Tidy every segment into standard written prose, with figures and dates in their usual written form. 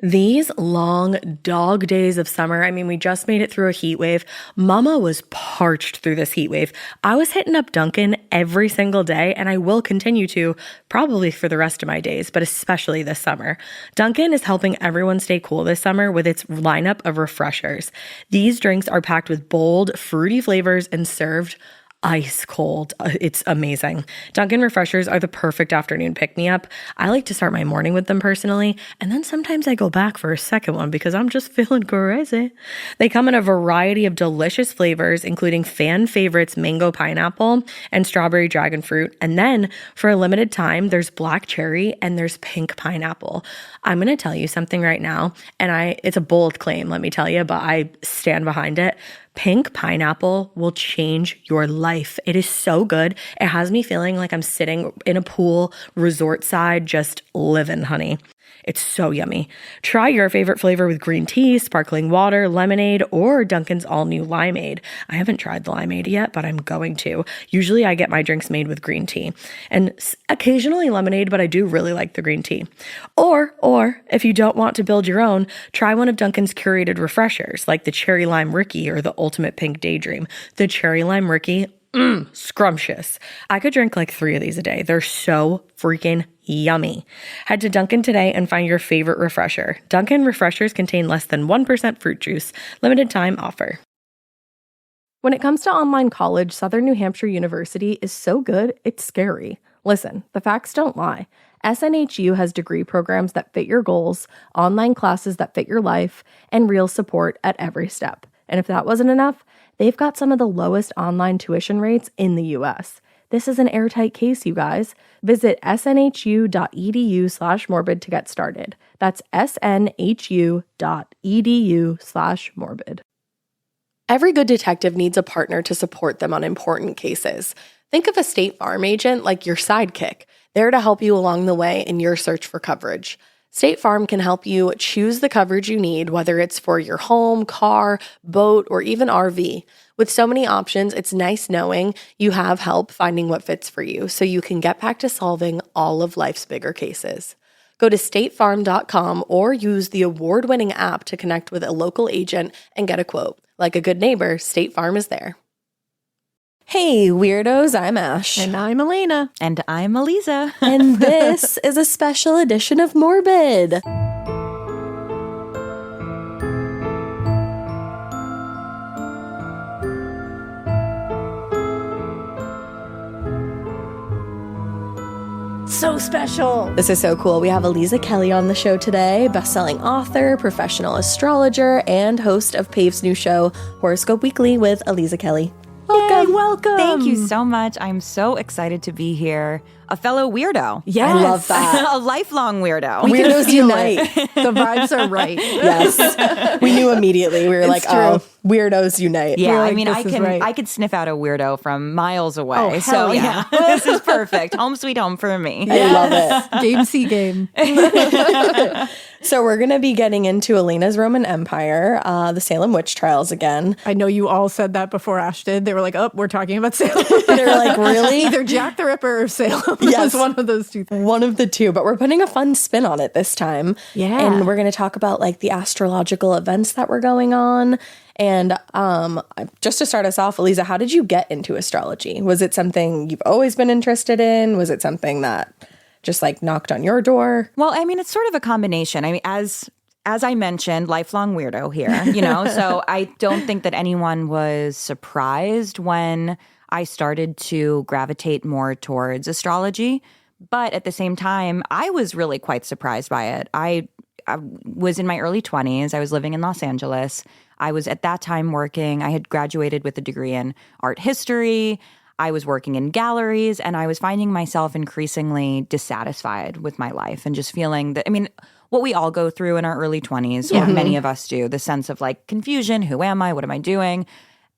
These long dog days of summer, I mean, we just made it through a heat wave. Mama was parched through this heat wave. I was hitting up Dunkin' every single day, and I will continue to probably for the rest of my days, but especially this summer. Dunkin' is helping everyone stay cool this summer with its lineup of refreshers. These drinks are packed with bold, fruity flavors and served ice cold. It's amazing. Dunkin' refreshers are the perfect afternoon pick-me-up. I like to start my morning with them personally, and then sometimes I go back for a second one because I'm just feeling crazy. They come in a variety of delicious flavors, including fan favorites mango pineapple and strawberry dragon fruit. And then for a limited time, there's black cherry and there's pink pineapple. I'm going to tell you something right now, and it's a bold claim, let me tell you, but I stand behind it. Pink pineapple will change your life. It is so good. It has me feeling like I'm sitting in a pool, resort side, just living, honey. It's so yummy. Try your favorite flavor with green tea, sparkling water, lemonade, or Dunkin's all-new limeade. I haven't tried the limeade yet, but I'm going to. Usually I get my drinks made with green tea and occasionally lemonade, but I do really like the green tea. Or if you don't want to build your own, try one of Dunkin's curated refreshers like the Cherry Lime Ricky or the Ultimate Pink Daydream. The Cherry Lime Ricky, scrumptious. I could drink like 3 of these a day. They're so freaking yummy. Head to Dunkin' today and find your favorite refresher. Dunkin' refreshers contain less than 1% fruit juice. Limited time offer. When it comes to online college, Southern New Hampshire University is so good, it's scary. Listen, the facts don't lie. SNHU has degree programs that fit your goals, online classes that fit your life, and real support at every step. And if that wasn't enough, they've got some of the lowest online tuition rates in the U.S. This is an airtight case, you guys. Visit snhu.edu/morbid to get started. That's snhu.edu/morbid. Every good detective needs a partner to support them on important cases. Think of a State Farm agent like your sidekick, there to help you along the way in your search for coverage. State Farm can help you choose the coverage you need, whether it's for your home, car, boat, or even RV. With so many options, it's nice knowing you have help finding what fits for you so you can get back to solving all of life's bigger cases. Go to statefarm.com or use the award-winning app to connect with a local agent and get a quote. Like a good neighbor, State Farm is there. Hey, weirdos, I'm Ash. And I'm Alaina. And I'm Aliza. And this is a special edition of Morbid. So special. This is so cool. We have Aliza Kelly on the show today, best-selling author, professional astrologer, and host of PAVE's new show, Horoscope Weekly with Aliza Kelly. Welcome. Yay, welcome. Thank you so much. I'm so excited to be here. A fellow weirdo. Yes. I love that. A lifelong weirdo. Weirdos unite. The vibes are right. Yes. We knew immediately. We were like, true. oh, weirdos unite. Yeah, like, I mean, right. I could sniff out a weirdo from miles away. Oh, hell yeah. This is perfect. Home sweet home for me. I love it. Game C game. So we're going to be getting into Alaina's Roman Empire, the Salem witch trials again. I know you all said that before Ash did. They were like, oh, we're talking about Salem. They're like, really? Either Jack the Ripper or Salem. Yes. It was one of those two things. One of the two, but we're putting a fun spin on it this time. Yeah. And we're going to talk about like the astrological events that were going on. And just to start us off, Aliza, how did you get into astrology? Was it something you've always been interested in? Was it something that just like knocked on your door? Well, I mean, it's sort of a combination. I mean, as I mentioned, lifelong weirdo here, so I don't think that anyone was surprised when I started to gravitate more towards astrology. But at the same time, I was really quite surprised by it. I was in my early 20s. I was living in Los Angeles. I was at that time working. I had graduated with a degree in art history. I was working in galleries, and I was finding myself increasingly dissatisfied with my life and just feeling that, I mean, what we all go through in our early 20s, or many of us do, the sense of like confusion, who am I, what am I doing?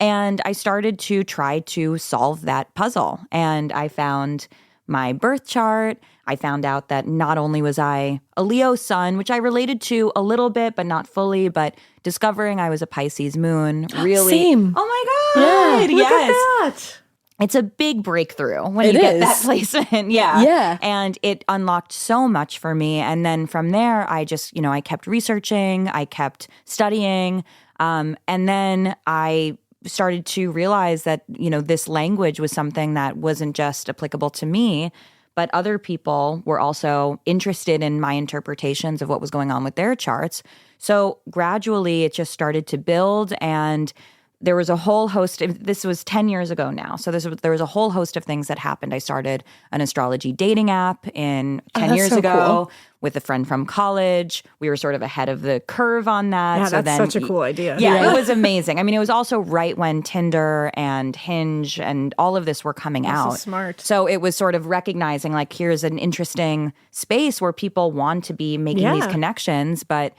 And I started to try to solve that puzzle. And I found my birth chart. I found out that not only was I a Leo sun, which I related to a little bit, but not fully, but discovering I was a Pisces moon really. Same. Oh my God. Look at that. it's a big breakthrough when It you get is. that placement. Yeah. Yeah. And it unlocked so much for me. And then from there, I just, I kept researching, I kept studying. And then I started to realize that, this language was something that wasn't just applicable to me, but other people were also interested in my interpretations of what was going on with their charts. So gradually it just started to build, and there was a whole host of, this was 10 years ago now. So there was a whole host of things that happened. I started an astrology dating app 10 years so ago cool. with a friend from college. We were sort of ahead of the curve on that. Yeah, so that's then, such a cool idea. Yeah, it was amazing. I mean, it was also right when Tinder and Hinge and all of this were coming out. smart. So it was sort of recognizing like, here's an interesting space where people want to be making these Yeah. connections, but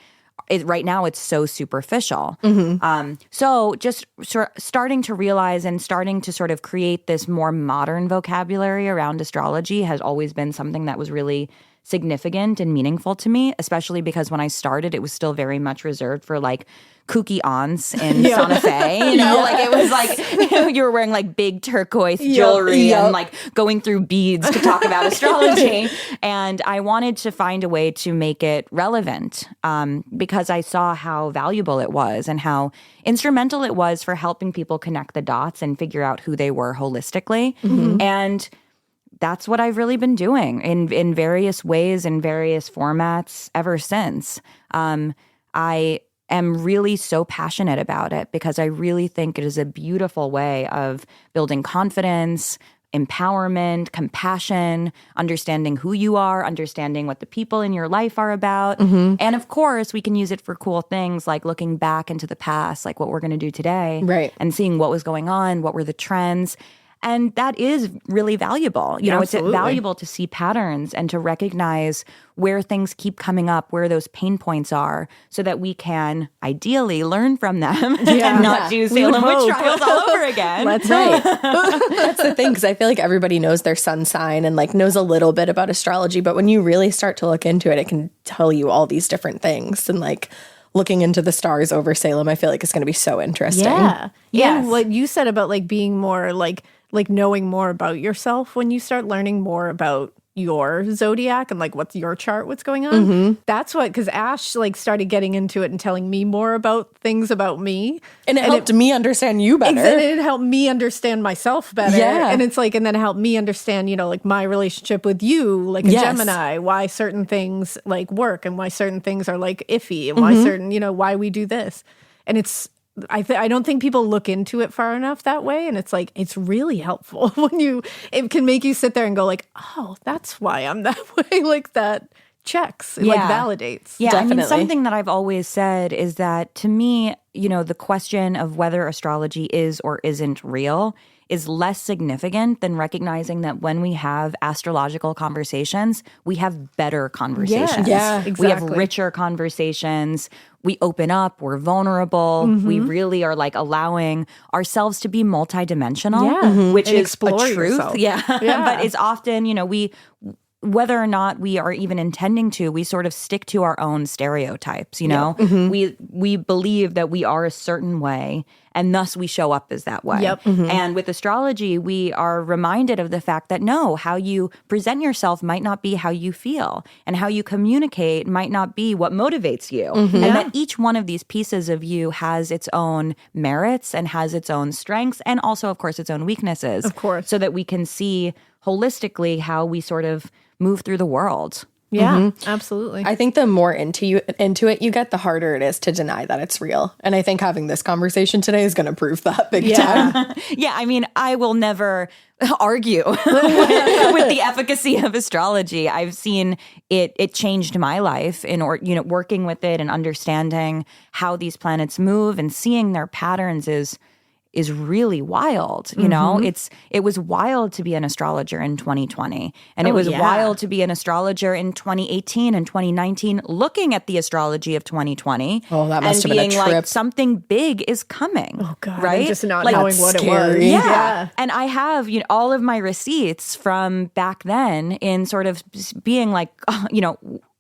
right now it's so superficial. So just starting to realize and starting to sort of create this more modern vocabulary around astrology has always been something that was really significant and meaningful to me, especially because when I started, it was still very much reserved for like kooky aunts in Santa Fe, like it was like you were wearing like big turquoise jewelry and like going through beads to talk about astrology. And I wanted to find a way to make it relevant because I saw how valuable it was and how instrumental it was for helping people connect the dots and figure out who they were holistically. And that's what I've really been doing in various ways, in various formats ever since. I am really so passionate about it because I really think it is a beautiful way of building confidence, empowerment, compassion, understanding who you are, understanding what the people in your life are about. And of course, we can use it for cool things like looking back into the past, like what we're going to do today, Right. and seeing what was going on, what were the trends. And that is really valuable. It's Absolutely. valuable to see patterns and to recognize where things keep coming up, where those pain points are, so that we can ideally learn from them and not do Salem witch trials all over again. Let's Right. That's the thing, because I feel like everybody knows their sun sign and like knows a little bit about astrology, but when you really start to look into it, it can tell you all these different things. And like looking into the stars over Salem, I feel like it's going to be so interesting. Yeah. Yes. And what you said about like being more like knowing more about yourself when you start learning more about your zodiac and like what's your chart, what's going on. That's what, because Ash like started getting into it and telling me more about things about me. And it helped me understand you better. It helped me understand myself better. Yeah. And it's like, and then it helped me understand, like my relationship with you, like a Yes. Gemini, why certain things like work and why certain things are like iffy and why certain, why we do this. And it's, I don't think people look into it far enough that way. And it's like, it's really helpful when it can make you sit there and go like, oh, that's why I'm that way. Like that checks, it like validates. Yeah, Definitely. something that I've always said is that to me, the question of whether astrology is or isn't real is less significant than recognizing that when we have astrological conversations, we have better conversations. Yeah, We have exactly. richer conversations. We open up, we're vulnerable. We really are like allowing ourselves to be multidimensional, Yeah. which And is explore a truth. yourself. Yeah. Yeah. But it's often, whether or not we are even intending to, we sort of stick to our own stereotypes, We believe that we are a certain way, and thus we show up as that way. Yep. And with astrology, we are reminded of the fact that no, how you present yourself might not be how you feel, and how you communicate might not be what motivates you. And that each one of these pieces of you has its own merits and has its own strengths, and also, of course, its own weaknesses. Of course. So that we can see holistically how we sort of move through the world. Yeah, absolutely. I think the more into it you get, the harder it is to deny that it's real. And I think having this conversation today is going to prove that big time. Yeah, I mean, I will never argue with the efficacy of astrology. I've seen it changed my life working with it and understanding how these planets move and seeing their patterns is really wild. It was wild to be an astrologer in 2020. And it was wild to be an astrologer in 2018 and 2019, looking at the astrology of 2020. Oh, that must and have been a being like, trip. something big is coming. Oh God, right? and just not Like, knowing what it was. scary. Yeah. And I have, all of my receipts from back then in sort of being like,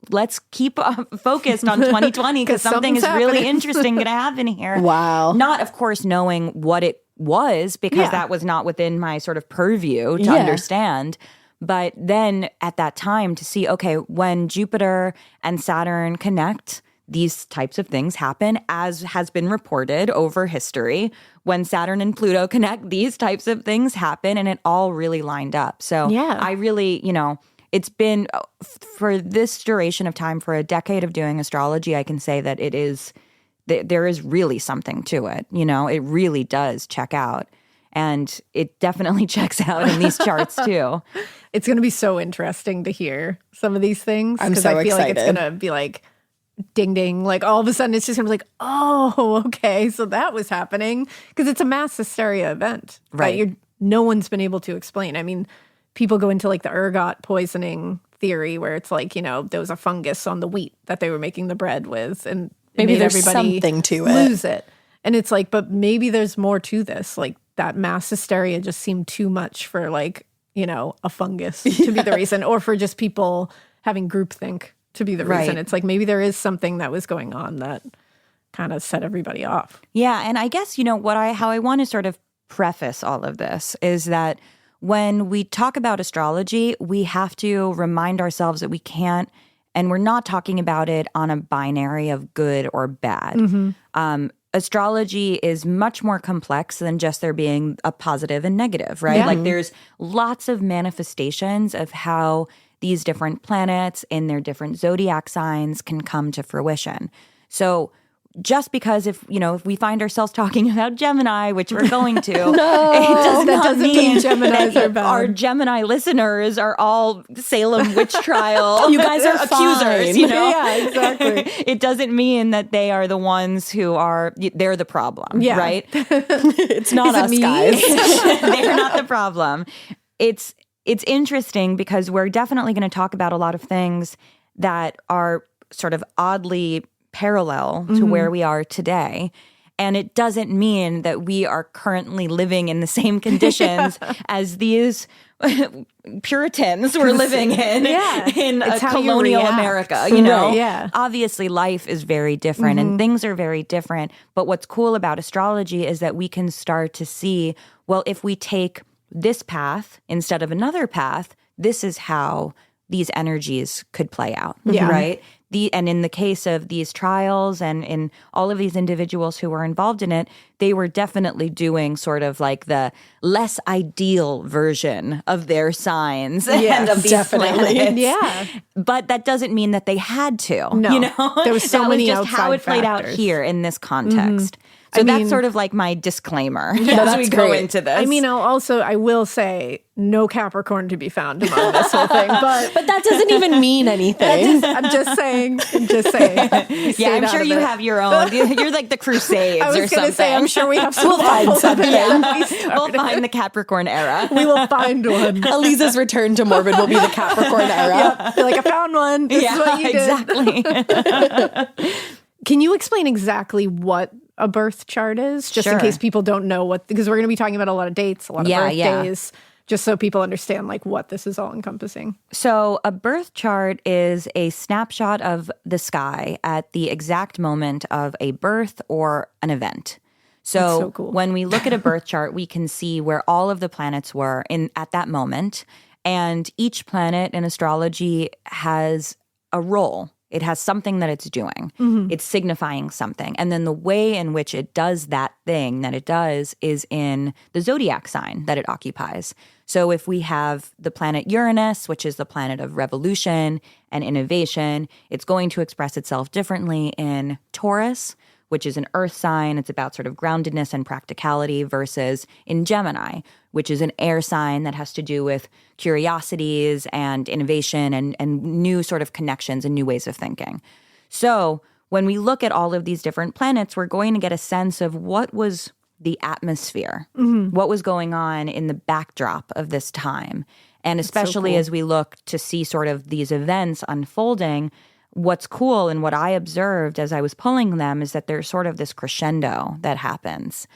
let's keep focused on 2020 because something is something's really happening. interesting going to happen here. Wow. Not, of course, knowing what it was, because Yeah. that was not within my sort of purview to understand. But then at that time to see, okay, when Jupiter and Saturn connect, these types of things happen, as has been reported over history. When Saturn and Pluto connect, these types of things happen, and it all really lined up. So I really, it's been, for this duration of time, for a decade of doing astrology, I can say that there is really something to it. It really does check out. And it definitely checks out in these charts too. It's going to be so interesting to hear some of these things. I'm so I feel like it's excited. going to be like, ding, ding. Like all of a sudden it's just going to be like, oh, okay. So that was happening. Because it's a mass hysteria event. Right. That no one's been able to explain. I mean, people go into like the ergot poisoning theory where it's like, there was a fungus on the wheat that they were making the bread with. And Maybe made there's everybody something to it. lose it. And it's like, but maybe there's more to this. Like that mass hysteria just seemed too much for like, a fungus to be the reason, or for just people having groupthink to be the reason. Right. It's like maybe there is something that was going on that kind of set everybody off. Yeah, and I guess, how I want to sort of preface all of this is that when we talk about astrology, we have to remind ourselves that we can't, and we're not talking about it on a binary of good or bad. Astrology is much more complex than just there being a positive and negative, right? Yeah. Like there's lots of manifestations of how these different planets in their different zodiac signs can come to fruition. So just because if we find ourselves talking about Gemini, which we're going to, it doesn't mean Geminis are bad. our Gemini listeners are all Salem witch trial. You guys are accusers, fine. Yeah, exactly. It doesn't mean that they are the ones they're the problem, Yeah. right? It's not Is it us, me? guys. They're not the problem. It's interesting because we're definitely going to talk about a lot of things that are sort of oddly parallel to where we are today. And it doesn't mean that we are currently living in the same conditions as these Puritans were living in It's how you colonial react. America, Right, yeah. Obviously, life is very different and things are very different. But what's cool about astrology is that we can start to see, well, if we take this path instead of another path, this is how these energies could play out, right? And in the case of these trials and in all of these individuals who were involved in it, they were definitely doing sort of like the less ideal version of their signs and of these definitely. planets. Yeah. But that doesn't mean that they had to. No. There was so that many was just how outside it played out factors. here in this context. So I that's mean- sort of like my disclaimer as that's we go great. into this. I mean, I will say no Capricorn to be found among this whole thing, but But that doesn't even mean anything. I'm just saying. yeah, I'm sure you have your own. You're like the Crusades I was or going to something. say, I'm sure we have some We'll find levels of something. it. We'll find the Capricorn era. We will find one. Aliza's return to morbid will be the Capricorn era. Feel like I found one. This is what you did. exactly. Can you explain exactly what a birth chart is, just in Sure. case people don't know what? Because we're going to be talking about a lot of dates, a lot of birthdays, just so people understand like what this is all encompassing. So, a birth chart is a snapshot of the sky at the exact moment of a birth or an event. That's so cool. When we look at a birth chart, we can see where all of the planets were at that moment. And each planet in astrology has a role. It has something that it's doing. It's signifying something. And then the way in which it does that thing that it does is in the zodiac sign that it occupies. So if we have the planet Uranus, which is the planet of revolution and innovation, it's going to express itself differently in Taurus, which is an earth sign. It's about sort of groundedness and practicality, versus in Gemini, which is an air sign that has to do with curiosities and innovation and new sort of connections and new ways of thinking. So when we look at all of these different planets, we're going to get a sense of what was the atmosphere, what was going on in the backdrop of this time. And especially cool. as we look to see sort of these events unfolding, what's cool and what I observed as I was pulling them is that there's sort of this crescendo that happens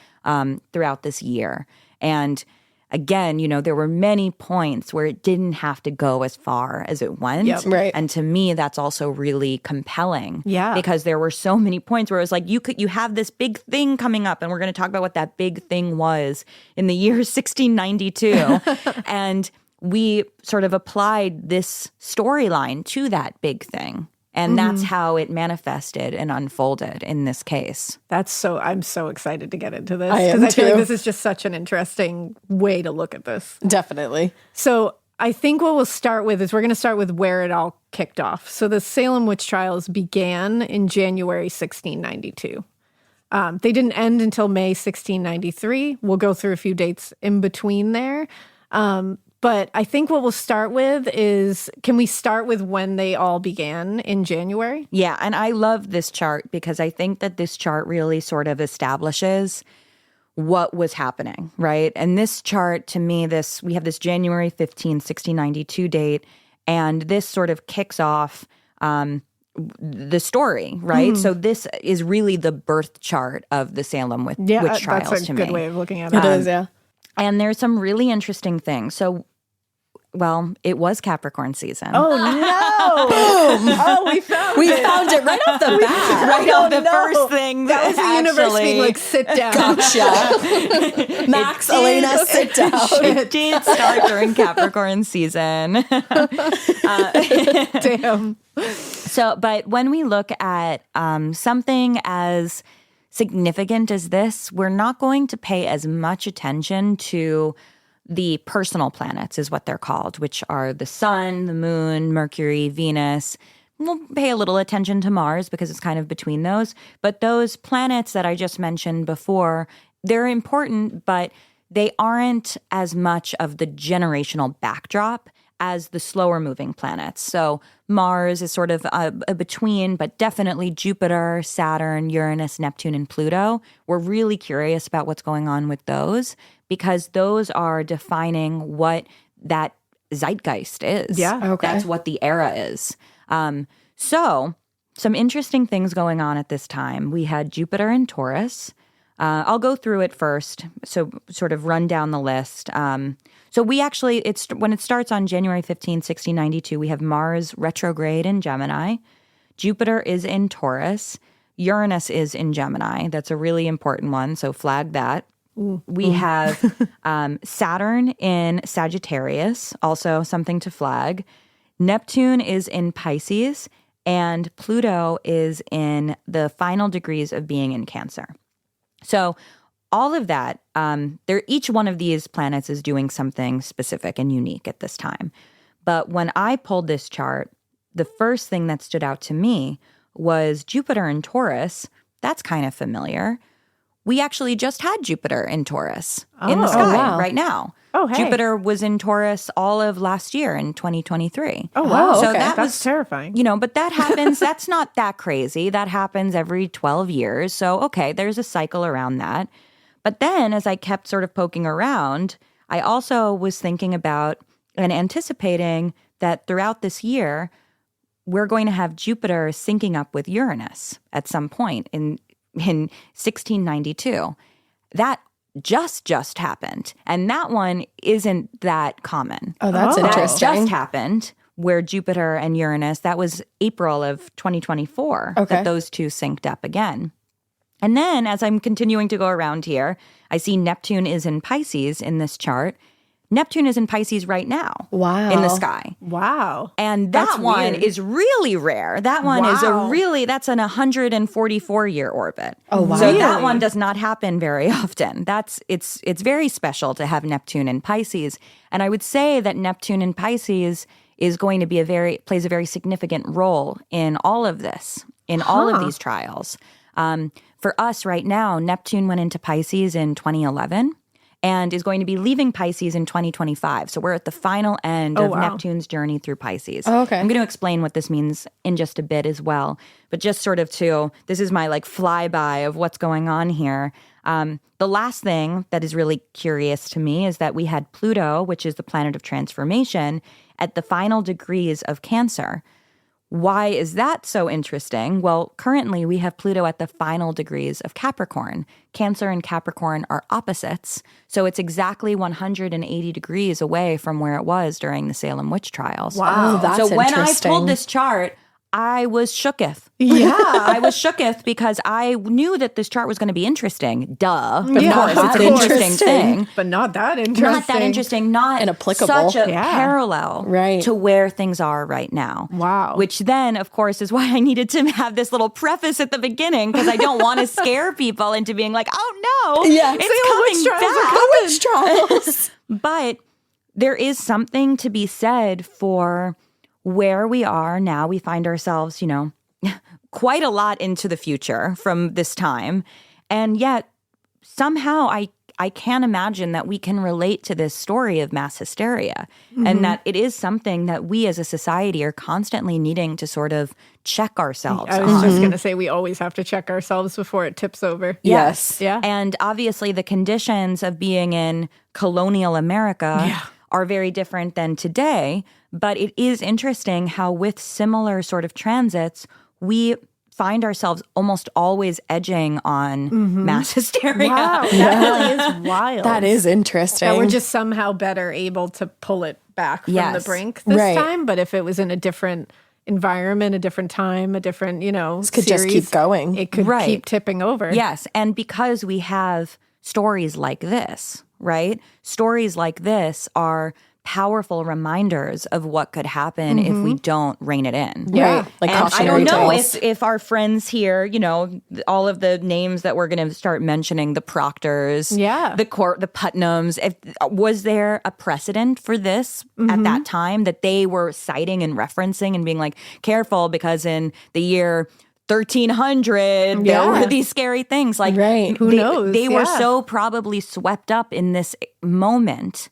throughout this year. And again, there were many points where it didn't have to go as far as it went. Yep. Right. And to me, that's also really compelling. Yeah. Because there were so many points where it was like, you have this big thing coming up, and we're going to talk about what that big thing was in the year 1692. And we sort of applied this storyline to that big thing. And that's how it manifested and unfolded in this case. I'm so excited to get into this. I am Because I feel like too. this is just such an interesting way to look at this. Definitely. So I think what we'll start with is we're going to start with where it all kicked off. So the Salem witch trials began in January 1692. They didn't end until May 1693. We'll go through a few dates in between there. But I think what we'll start with is, can we start with when they all began in January? Yeah, and I love this chart because I think that this chart really sort of establishes what was happening, right? And this chart, to me, we have this January 15, 1692 date, and this sort of kicks off the story, right? So this is really the birth chart of the Salem witch trials that's a to good me. way of looking at it. It is, yeah. And there's some really interesting things. So, well, it was Capricorn season. Oh, no. Oh, we found it right off the bat. right off the first thing. That was the universe being like, sit down. Gotcha. Max, Alaina, sit down. It did start during Capricorn season. Damn. So, but when we look at something as significant as this, we're not going to pay as much attention to the personal planets, is what they're called, which are the sun, the moon, Mercury, Venus. We'll pay a little attention to Mars because it's kind of between those. But those planets that I just mentioned before, they're important, but they aren't as much of the generational backdrop as the slower moving planets. So Mars is sort of a between, but definitely Jupiter, Saturn, Uranus, Neptune, and Pluto. We're really curious about what's going on with those because those are defining what that zeitgeist is. Yeah. Okay. That's what the era is. So some interesting things going on at this time. We had Jupiter in Taurus. I'll go through it first, so sort of run down the list. So we actually, when it starts on January 15, 1692, we have Mars retrograde in Gemini. Jupiter is in Taurus. Uranus is in Gemini. That's a really important one, so flag that. We have Saturn in Sagittarius, also something to flag. Neptune is in Pisces, and Pluto is in the final degrees of being in Cancer. So all of that, each one of these planets is doing something specific and unique at this time. But when I pulled this chart, the first thing that stood out to me was Jupiter in Taurus. That's kind of familiar. We actually just had Jupiter in Taurus in the sky right now. Oh, hey. Jupiter was in Taurus all of last year in 2023. Oh, wow. Oh, So okay. That's terrifying. But that happens. That's not that crazy. That happens every 12 years. So, okay, there's a cycle around that. But then as I kept sort of poking around, I also was thinking about and anticipating that throughout this year, we're going to have Jupiter syncing up with Uranus at some point in 1692. That just happened. And that one isn't that common. Oh, that's That interesting. just happened where Jupiter and Uranus, that was April of 2024 Okay. that those two synced up again. And then as I'm continuing to go around here, I see Neptune is in Pisces in this chart. Neptune is in Pisces right now. Wow. In the sky. Wow. And that That's one weird. is really rare. That one is Wow. that's an 144-year orbit. Oh, wow. So that Really? one does not happen very often. It's very special to have Neptune in Pisces. And I would say that Neptune in Pisces is going to be plays a very significant role in all of this, in all of these trials. For us right now, Neptune went into Pisces in 2011. And is going to be leaving Pisces in 2025. So we're at the final end of Neptune's journey through Pisces. Oh, okay. I'm going to explain what this means in just a bit as well. But just sort of this is my flyby of what's going on here. The last thing that is really curious to me is that we had Pluto, which is the planet of transformation, at the final degrees of Cancer. Why is that so interesting? Well, currently we have Pluto at the final degrees of Capricorn. Cancer and Capricorn are opposites, so it's exactly 180 degrees away from where it was during the Salem witch trials. Wow. Oh, that's so when I interesting. pulled this chart, I was shooketh. Yeah. I was shooketh because I knew that this chart was going to be interesting. Duh. Of Yeah, course, it's of an course. interesting thing. But not that interesting. Not that interesting, not Inapplicable. such a Yeah. parallel Right. to where things are right now. Wow. Which then, of course, is why I needed to have this little preface at the beginning because I don't want to scare people into being like, oh no, Yeah. it's coming back. Witch trials. But there is something to be said for where we are now. We find ourselves, quite a lot into the future from this time. And yet somehow I can't imagine that we can relate to this story of mass hysteria and that it is something that we as a society are constantly needing to sort of check ourselves I was on. just going to say we always have to check ourselves before it tips over. Yes. Yeah. And obviously the conditions of being in colonial America are very different than today. But it is interesting how with similar sort of transits, we find ourselves almost always edging on mass hysteria. Wow. That really is wild. That is interesting. That we're just somehow better able to pull it back from the Yes. brink this Right. time. But if it was in a different environment, a different time, a different, could just series, keep going. It could Right. keep tipping over. Yes. And because we have stories like this, right? Stories like this are powerful reminders of what could happen if we don't rein it in. Yeah. Right. Like And I cautionary don't know tales. if our friends here, all of the names that we're going to start mentioning, the Proctors, Yeah. the Putnams, was there a precedent for this at that time that they were citing and referencing and being like, careful because in the year 1300 there Yeah. were these scary things like Right. Who knows? They were Yeah. so probably swept up in this moment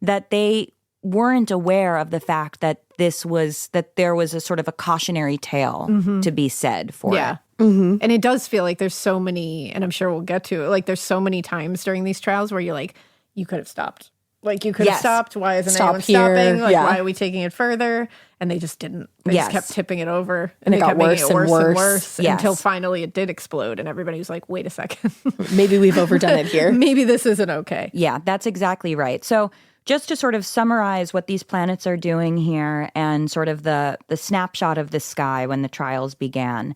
that they weren't aware of the fact that there was a sort of a cautionary tale to be said for Yeah. it. And it does feel like there's so many, and I'm sure we'll get to it, like there's so many times during these trials where you're like, you could have stopped. Like you could have Yes. stopped. Why isn't Stop anyone here. stopping? Like Yeah. why are we taking it further? And they just didn't. They Yes. just kept tipping it over. And it they got kept making worse it and worse and worse. worse Yes. until finally it did explode. And everybody was like, wait a second. Maybe we've overdone it here. Maybe this isn't okay. Yeah, that's exactly right. So just to sort of summarize what these planets are doing here and sort of the snapshot of the sky when the trials began,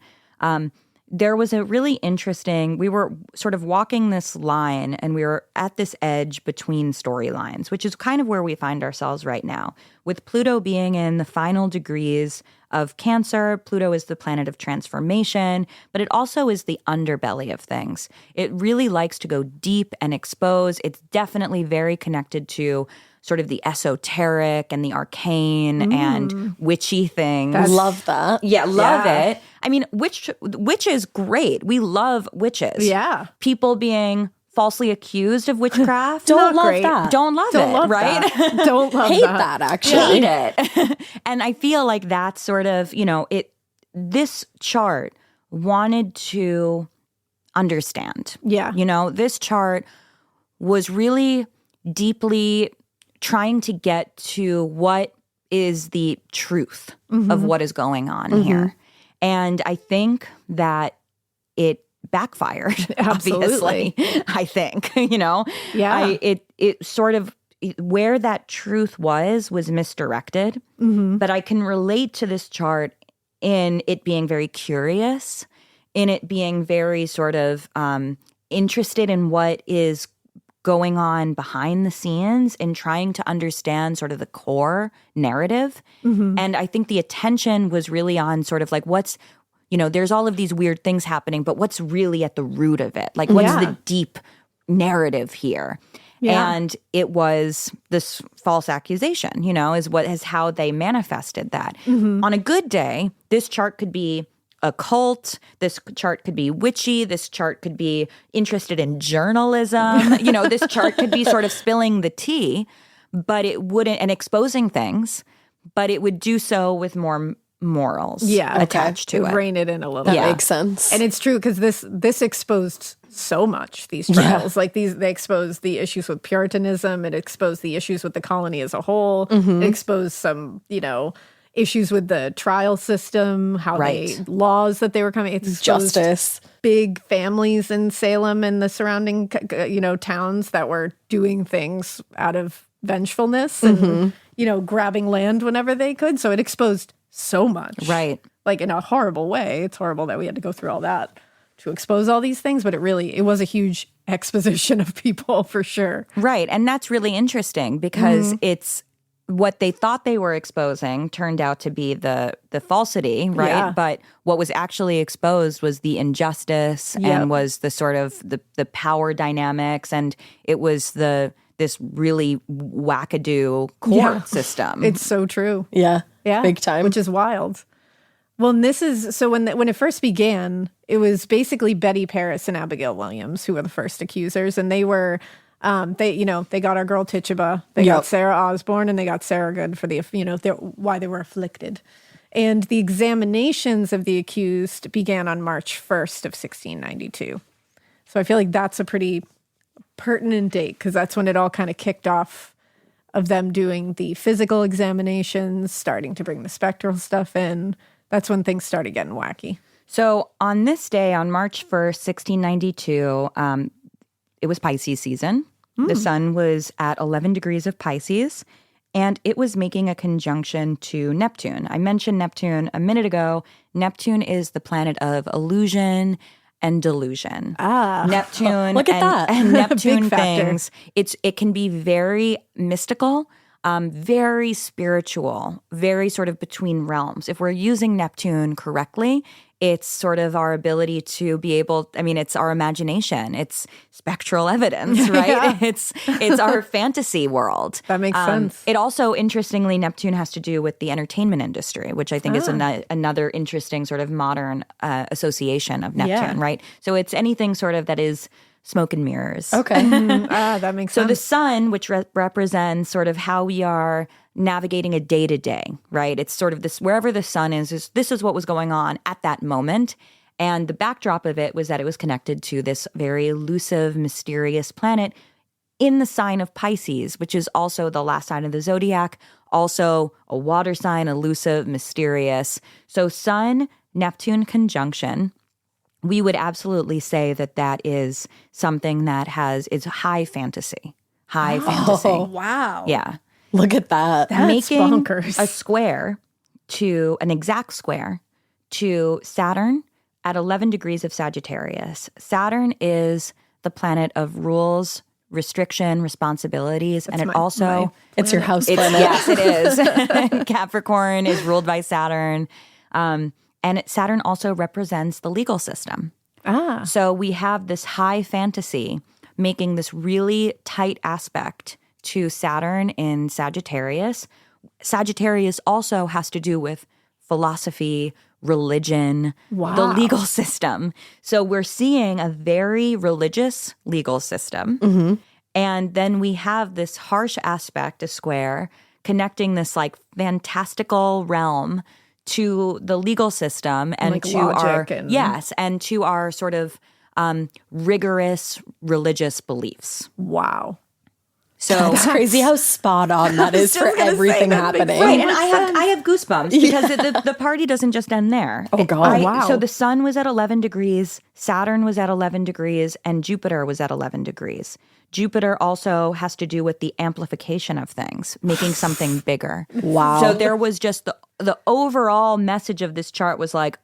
there was a really interesting, we were sort of walking this line and we were at this edge between storylines, which is kind of where we find ourselves right now. With Pluto being in the final degrees of Cancer, Pluto is the planet of transformation, but it also is the underbelly of things. It really likes to go deep and expose. It's definitely very connected to sort of the esoteric and the arcane and witchy things. Love that. Yeah, love Yeah. it. I mean, witch is great. We love witches. Yeah. People being falsely accused of witchcraft. Don't love great. that. Don't love Don't it, love right? that. Don't love Hate that. that, actually. Hate it. And I feel like that's sort of, this chart wanted to understand. Yeah. This chart was really deeply trying to get to what is the truth of what is going on here. And I think that it backfired, Absolutely. obviously. I think, Yeah. It sort of, where that truth was misdirected. But I can relate to this chart in it being very curious, in it being very sort of interested in what is going on behind the scenes and trying to understand sort of the core narrative. And I think the attention was really on sort of like there's all of these weird things happening, but what's really at the root of it? Like what's the deep narrative here? Yeah. And it was this false accusation, is how they manifested that. On a good day, this chart could be occult, this chart could be witchy, this chart could be interested in journalism, this chart could be sort of spilling the tea, but it wouldn't, and exposing things, but it would do so with more morals attached to it. Rein it in a little That bit. makes sense. And it's true because this exposed so much, these trials. Like they exposed the issues with Puritanism. It exposed the issues with the colony as a whole. It exposed some, issues with the trial system, how laws that they were coming, exposed Justice. big families in Salem and the surrounding, towns that were doing things out of vengefulness and, grabbing land whenever they could. So it exposed so much. Right. Like in a horrible way. It's horrible that we had to go through all that to expose all these things, but it was a huge exposition of people for sure. Right. And that's really interesting because it's what they thought they were exposing turned out to be the falsity, right? Yeah. But what was actually exposed was the injustice and was the sort of the power dynamics, and it was this really wackadoo court system. It's so true. Yeah. Yeah. Big time. Which is wild. Well, and this is, so when it first began, it was basically Betty Paris and Abigail Williams who were the first accusers, and they were, they got our girl Tituba, they got Sarah Osborne, and they got Sarah Good for why they were afflicted. And the examinations of the accused began on March 1st of 1692. So I feel like that's a pretty pertinent date because that's when it all kind of kicked off, of them doing the physical examinations, starting to bring the spectral stuff in. That's when things started getting wacky. So on this day, on March 1st, 1692, it was Pisces season. The sun was at 11 degrees of Pisces, and it was making a conjunction to Neptune. I mentioned Neptune a minute ago. Neptune is the planet of illusion and delusion. Neptune look at that. and Neptune Big factor. things. It can be very mystical, very spiritual, very sort of between realms. If we're using Neptune correctly, it's sort of our ability to be able, it's our imagination. It's spectral evidence, right? Yeah. It's our fantasy world. That makes sense. It also, interestingly, Neptune has to do with the entertainment industry, which I think is another interesting sort of modern association of Neptune, right? So it's anything sort of that is smoke and mirrors. Okay. That makes sense. So the sun, which represents sort of how we are navigating a day-to-day, right? It's sort of this, wherever the sun is this is what was going on at that moment. And the backdrop of it was that it was connected to this very elusive, mysterious planet in the sign of Pisces, which is also the last sign of the zodiac, also a water sign, elusive, mysterious. So sun, Neptune conjunction, we would absolutely say that is something that is high fantasy. High fantasy. Wow. Yeah. Look at that. That's Making bonkers. an exact square to Saturn at 11 degrees of Sagittarius. Saturn is the planet of rules, restriction, responsibilities, and it also... It's your house planet. Yes, it is. Capricorn is ruled by Saturn. And Saturn also represents the legal system. So we have this high fantasy making this really tight aspect to Saturn in Sagittarius. Sagittarius also has to do with philosophy, religion, the legal system. So we're seeing a very religious legal system. And then we have this harsh aspect, a square, connecting this like fantastical realm to the legal system and like to logic our and to our sort of rigorous religious beliefs. Wow. So It's crazy how spot on that is for everything happening. right, and I have goosebumps because the party doesn't just end there. Oh, God. Wow. So the sun was at 11 degrees, Saturn was at 11 degrees, and Jupiter was at 11 degrees. Jupiter also has to do with the amplification of things, making something bigger. Wow. So there was just the overall message of this chart was like,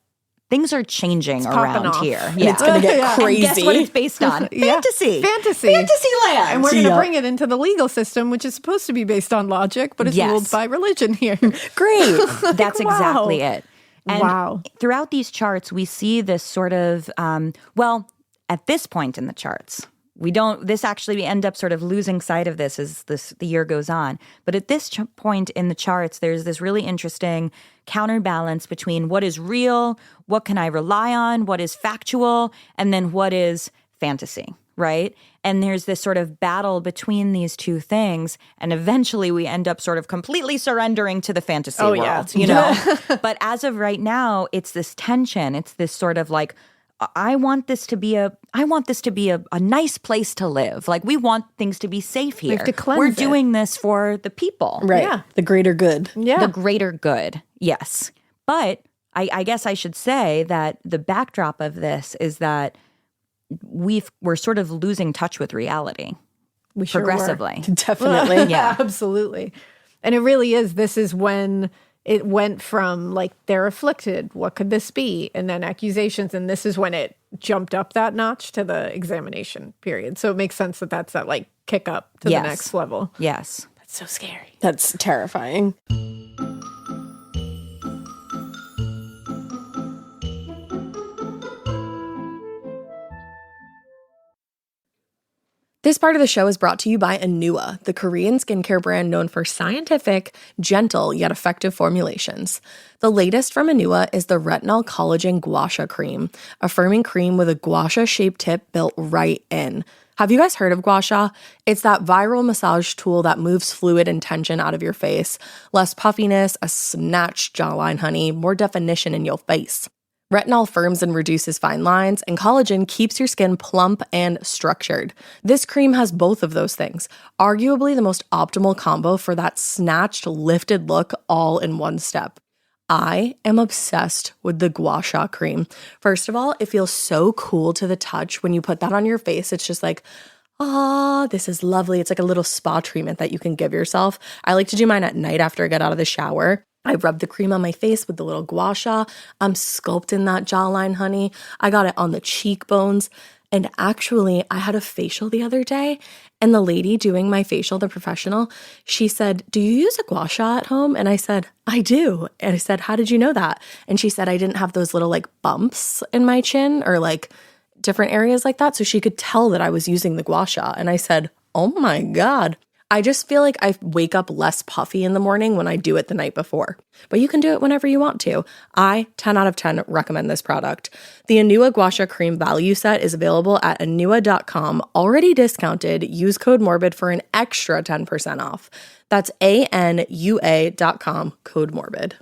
things are changing popping around off. here. And it's going to get Yeah. crazy. And guess what it's based on? Fantasy. Fantasy. Fantasyland. And we're going to bring it into the legal system, which is supposed to be based on logic, but it's Yes. ruled by religion here. Great. That's wow. exactly it. And Wow. throughout these charts, we see this sort of, at this point in the charts, we end up sort of losing sight of this as the year goes on. But at this point in the charts, there's this really interesting counterbalance between what is real, what can I rely on, what is factual, and then what is fantasy, right? And there's this sort of battle between these two things. And eventually we end up sort of completely surrendering to the fantasy world, yeah. you know? But as of right now, it's this tension. It's this sort of like, I want this to be a nice place to live. Like, we want things to be safe here. have to cleanse We're it. doing this for the people. Right. Yeah. The greater good. Yeah. The greater good. Yes. But I guess I should say that the backdrop of this is that we're sort of losing touch with reality We sure were. progressively. Definitely. Yeah. Absolutely. And it really is. This is when it went from like, they're afflicted. What could this be? And then accusations. And this is when it jumped up that notch to the examination period. So it makes sense that that's that like kick up to Yes. the next level. Yes. That's so scary. That's terrifying. This part of the show is brought to you by Anua, the Korean skincare brand known for scientific, gentle, yet effective formulations. The latest from Anua is the Retinol Collagen Gua Sha Cream, a firming cream with a gua sha-shaped tip built right in. Have you guys heard of gua sha? It's that viral massage tool that moves fluid and tension out of your face. Less puffiness, a snatched jawline, honey, more definition in your face. Retinol firms and reduces fine lines, and collagen keeps your skin plump and structured. This cream has both of those things, arguably the most optimal combo for that snatched, lifted look all in one step. I am obsessed with the Gua Sha cream. First of all, it feels so cool to the touch when you put that on your face. It's just like, this is lovely. It's like a little spa treatment that you can give yourself. I like to do mine at night after I get out of the shower. I rub the cream on my face with the little gua sha. I'm sculpting that jawline, honey. I got it on the cheekbones. And actually, I had a facial the other day, and the lady doing my facial, the professional, she said, "Do you use a gua sha at home?" And I said, "I do." And I said, "How did you know that?" And she said, "I didn't have those little like bumps in my chin or like different areas like that." So she could tell that I was using the gua sha. And I said, "Oh my God." I just feel like I wake up less puffy in the morning when I do it the night before. But you can do it whenever you want to. I, 10 out of 10, recommend this product. The Anua Gua Sha Cream Value Set is available at anua.com, already discounted. Use code MORBID for an extra 10% off. That's ANUA.com, code MORBID.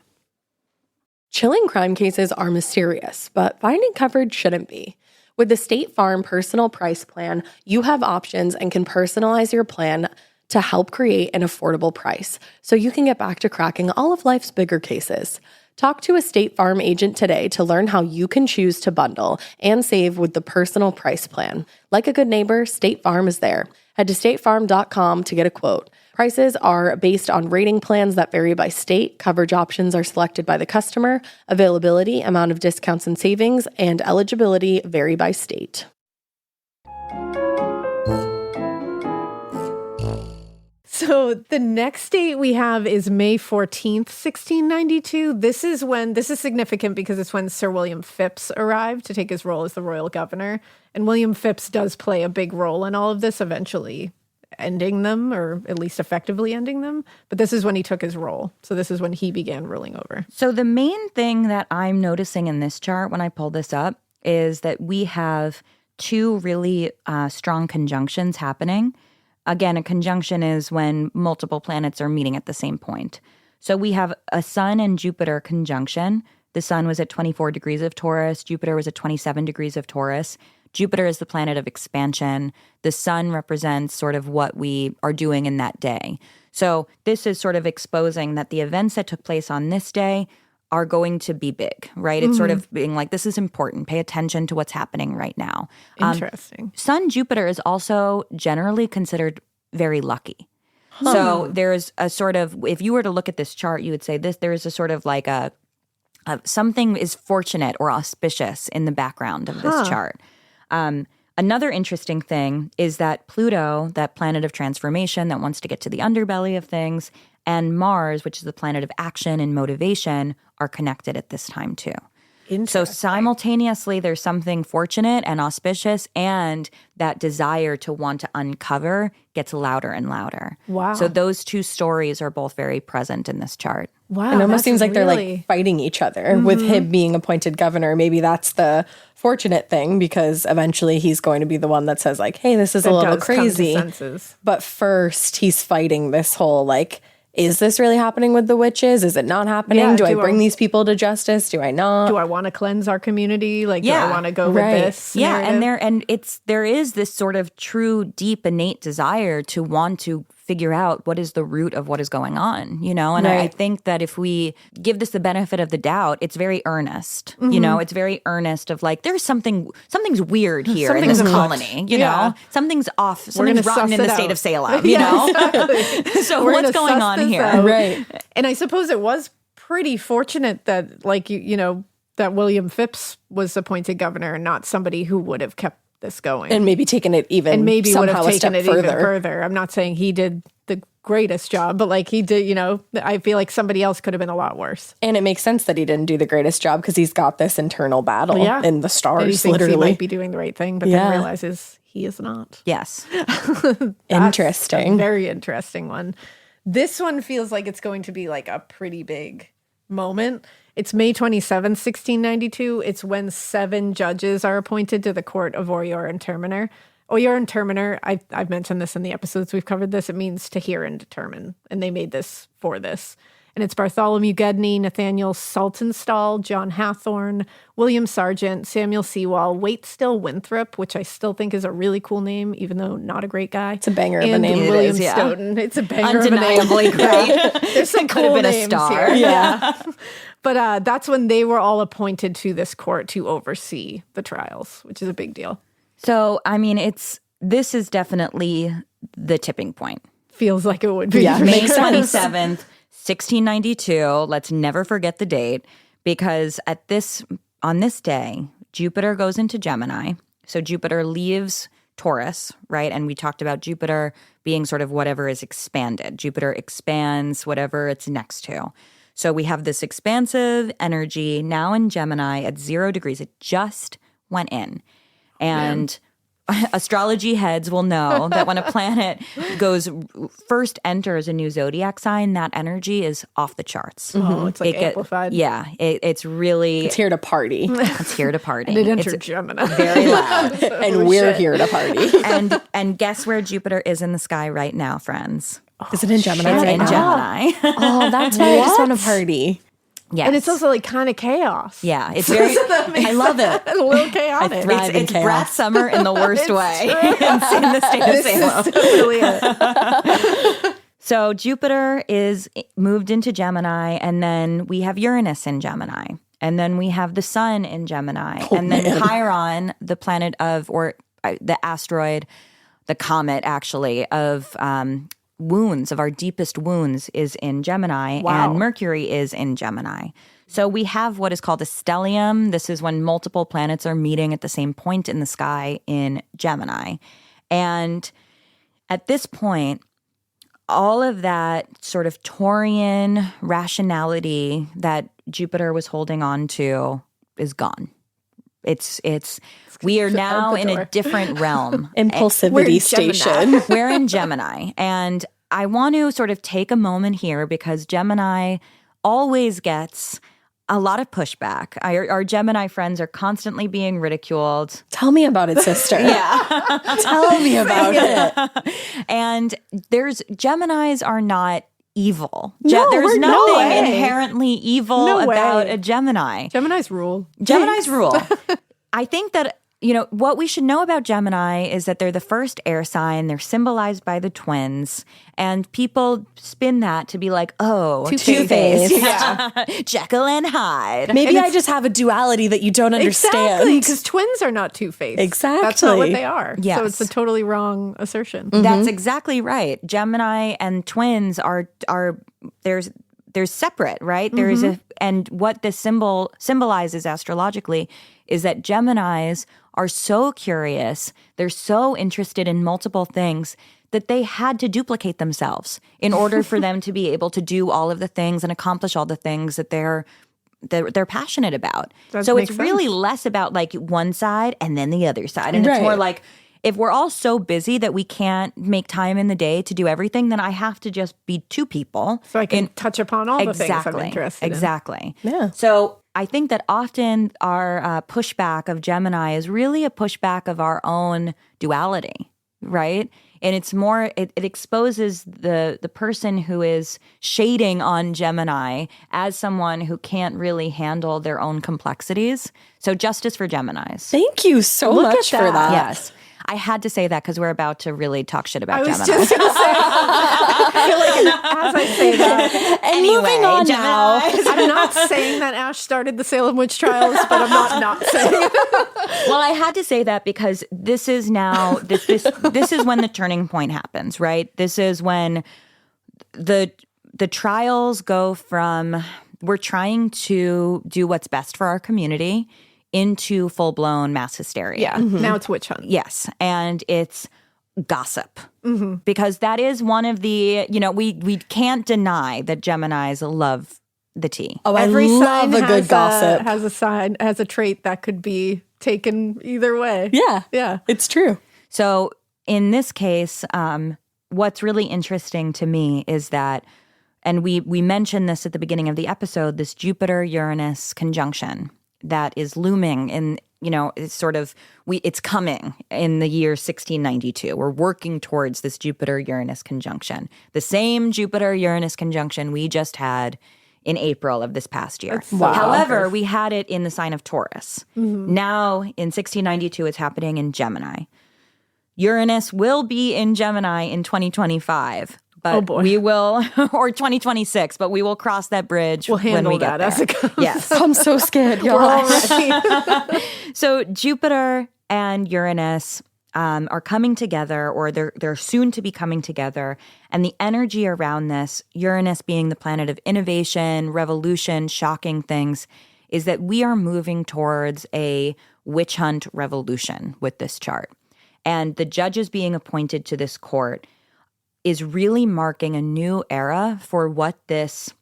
Chilling crime cases are mysterious, but finding coverage shouldn't be. With the State Farm Personal Price Plan, you have options and can personalize your plan to help create an affordable price so you can get back to cracking all of life's bigger cases. Talk to a State Farm agent today to learn how you can choose to bundle and save with the Personal Price Plan. Like a good neighbor, State Farm is there. Head to statefarm.com to get a quote. Prices are based on rating plans that vary by state. Coverage options are selected by the customer. Availability, amount of discounts and savings, and eligibility vary by state. So the next date we have is May 14th, 1692. This is significant because it's when Sir William Phipps arrived to take his role as the royal governor. And William Phipps does play a big role in all of this, eventually ending them, or at least effectively ending them. But this is when he took his role. So this is when he began ruling over. So the main thing that I'm noticing in this chart when I pull this up is that we have two really strong conjunctions happening. Again, a conjunction is when multiple planets are meeting at the same point. So we have a Sun and Jupiter conjunction. The Sun was at 24 degrees of Taurus. Jupiter was at 27 degrees of Taurus. Jupiter is the planet of expansion. The Sun represents sort of what we are doing in that day. So this is sort of exposing that the events that took place on this day are going to be big, right? It's sort of being like, this is important. Pay attention to what's happening right now. Interesting. Sun Jupiter is also generally considered very lucky. So there's a sort of, if you were to look at this chart, you would say there is a sort of like a something is fortunate or auspicious in the background of this chart. Another interesting thing is that Pluto, that planet of transformation that wants to get to the underbelly of things, and Mars, which is the planet of action and motivation, are connected at this time too. So simultaneously, there's something fortunate and auspicious, and that desire to want to uncover gets louder and louder. Wow. So those two stories are both very present in this chart. Wow. It almost seems like they're really... like fighting each other with him being appointed governor. Maybe that's the fortunate thing, because eventually he's going to be the one that says like, hey, this is a little crazy. Senses. But first he's fighting this whole like, is this really happening with the witches? Is it not happening? Yeah, do I bring these people to justice? Do I not? Do I want to cleanse our community? Like, do I want to go right. with this? Yeah, narrative? there is this sort of true, deep, innate desire to want to figure out what is the root of what is going on, you know? And I think that if we give this the benefit of the doubt, it's very earnest, you know? It's very earnest of like, there's something's weird here in this colony, you know? Something's off, something's rotten in the state of Salem, you know? Exactly. So what's going on here? Right. And I suppose it was pretty fortunate that, like, you know, that William Phipps was appointed governor and not somebody who would have kept this going. And maybe taken it even and maybe would somehow have a step taken it further. even further. I'm not saying he did the greatest job, but like he did, you know, I feel like somebody else could have been a lot worse. And it makes sense that he didn't do the greatest job because he's got this internal battle in the stars, and he thinks literally. he might be doing the right thing, but then realizes he is not. Yes. Interesting. A very interesting one. This one feels like it's going to be like a pretty big moment. It's May 27th, 1692. It's when 7 judges are appointed to the court of Oyor and Terminer. Oyor and Terminer, I've mentioned this in the episodes we've covered this. It means to hear and determine. And they made this for this. And it's Bartholomew Gedney, Nathaniel Saltonstall, John Hathorne, William Sargent, Samuel Sewall, Waitstill Winthrop, which I still think is a really cool name, even though not a great guy. It's a banger of a and name. William It is, Stoughton. It's a banger Undeniably of a name. great. There's some Could have cool been a names star. here. Yeah. But that's when they were all appointed to this court to oversee the trials, which is a big deal. So, I mean, this is definitely the tipping point. Feels like it would be. Yeah, for May sure. 27th, 1692. Let's never forget the date because on this day, Jupiter goes into Gemini. So Jupiter leaves Taurus, right? And we talked about Jupiter being sort of whatever is expanded. Jupiter expands whatever it's next to. So we have this expansive energy now in Gemini at 0 degrees. It just went in. And astrology heads will know that when a planet first enters a new zodiac sign, that energy is off the charts. Oh, it's like amplified. It's really... It's here to party. It's here to party. And it entered It's Gemini. very loud. And we're here to party. And guess where Jupiter is in the sky right now, friends? Is it in Gemini It's right in now? Gemini. Oh, that's why I just want to party. Yes. And it's also like kind of chaos. Yeah, it's very... I love it. It's a little chaotic. thrive in It's chaos. Brat Summer in the worst way in the state of Salem. Really it. So Jupiter is moved into Gemini, and then we have Uranus in Gemini, and then we have the Sun in Gemini, and then Chiron, the planet of, or the asteroid, the comet actually, of wounds, of our deepest wounds, is in Gemini, and Mercury is in Gemini. So we have what is called a stellium. This is when multiple planets are meeting at the same point in the sky in Gemini. And at this point, all of that sort of Taurian rationality that Jupiter was holding on to is gone. We are now in a different realm. Impulsivity station. We're in Gemini. And I want to sort of take a moment here because Gemini always gets a lot of pushback. Our Gemini friends are constantly being ridiculed. Tell me about it, sister. Yeah. Tell me about it. And Geminis are not evil. No, There's no nothing way. inherently evil No about way. a Gemini. Gemini's rule. Gemini's rule. I think that, what we should know about Gemini is that they're the first air sign. They're symbolized by the twins. And people spin that to be like, oh, Two-Face. Yeah. Jekyll and Hyde. Maybe I just have a duality that you don't understand. Exactly, because twins are not two-faced. Exactly. That's not what they are. Yes. So it's a totally wrong assertion. That's exactly right. Gemini and twins are there's separate, right? There's and what this symbol symbolizes astrologically is that Geminis are so curious, they're so interested in multiple things that they had to duplicate themselves in order for them to be able to do all of the things and accomplish all the things that they're passionate about. So it's really less about like one side and then the other side. And it's more like, if we're all so busy that we can't make time in the day to do everything, then I have to just be two people. So I can touch upon all the things I'm interested in. Exactly. Yeah. So I think that often our pushback of Gemini is really a pushback of our own duality. right? And it's more, it exposes the person who is shading on Gemini as someone who can't really handle their own complexities. So justice for Geminis. Thank you so much for that. Yes. I had to say that because we're about to really talk shit about Gemini. I was just going to say, I feel like as I say that. And moving on now. I'm not saying that Ash started the Salem witch trials, but I'm not saying it. Well, I had to say that because this is now, this is when the turning point happens, right? This is when the trials go from, we're trying to do what's best for our community into full-blown mass hysteria. Yeah, now it's witch hunt. Yes, and it's gossip. Because that is one of the, we can't deny that Geminis love the tea. Oh, Every I love sign a good gossip. has a trait that could be taken either way. Yeah, it's true. So in this case, what's really interesting to me is that, and we mentioned this at the beginning of the episode, this Jupiter-Uranus conjunction that is looming in, it's coming in the year 1692. We're working towards this Jupiter-Uranus conjunction. The same Jupiter-Uranus conjunction we just had in April of this past year. Wow. However, we had it in the sign of Taurus. Now, in 1692, it's happening in Gemini. Uranus will be in Gemini in 2025. But we will, or 2026, but we will cross that bridge when we get there. As it comes. Yes. I'm so scared, y'all. We're all ready. So Jupiter and Uranus are coming together, or they're soon to be coming together. And the energy around this, Uranus being the planet of innovation, revolution, shocking things, is that we are moving towards a witch hunt revolution with this chart. And the judges being appointed to this court is really marking a new era for what this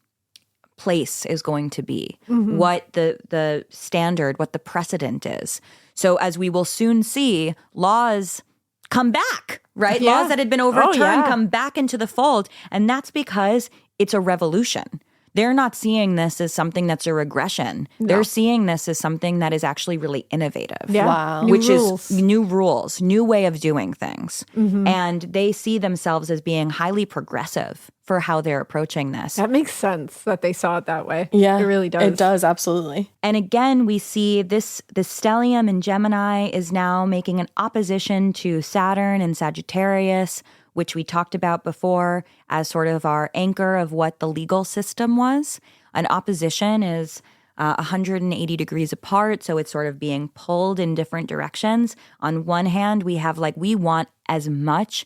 place is going to be, what the standard, what the precedent is. So as we will soon see, laws come back, right? Yeah. Laws that had been overturned come back into the fold. And that's because it's a revolution. They're not seeing this as something that's a regression. No. They're seeing this as something that is actually really innovative. Yeah. Wow. Which is new rules, new way of doing things. And they see themselves as being highly progressive for how they're approaching this. That makes sense that they saw it that way. Yeah, it really does. It does, absolutely. And again, we see the stellium in Gemini is now making an opposition to Saturn and Sagittarius, which we talked about before as sort of our anchor of what the legal system was. An opposition is 180 degrees apart, so it's sort of being pulled in different directions. On one hand, we have we want as much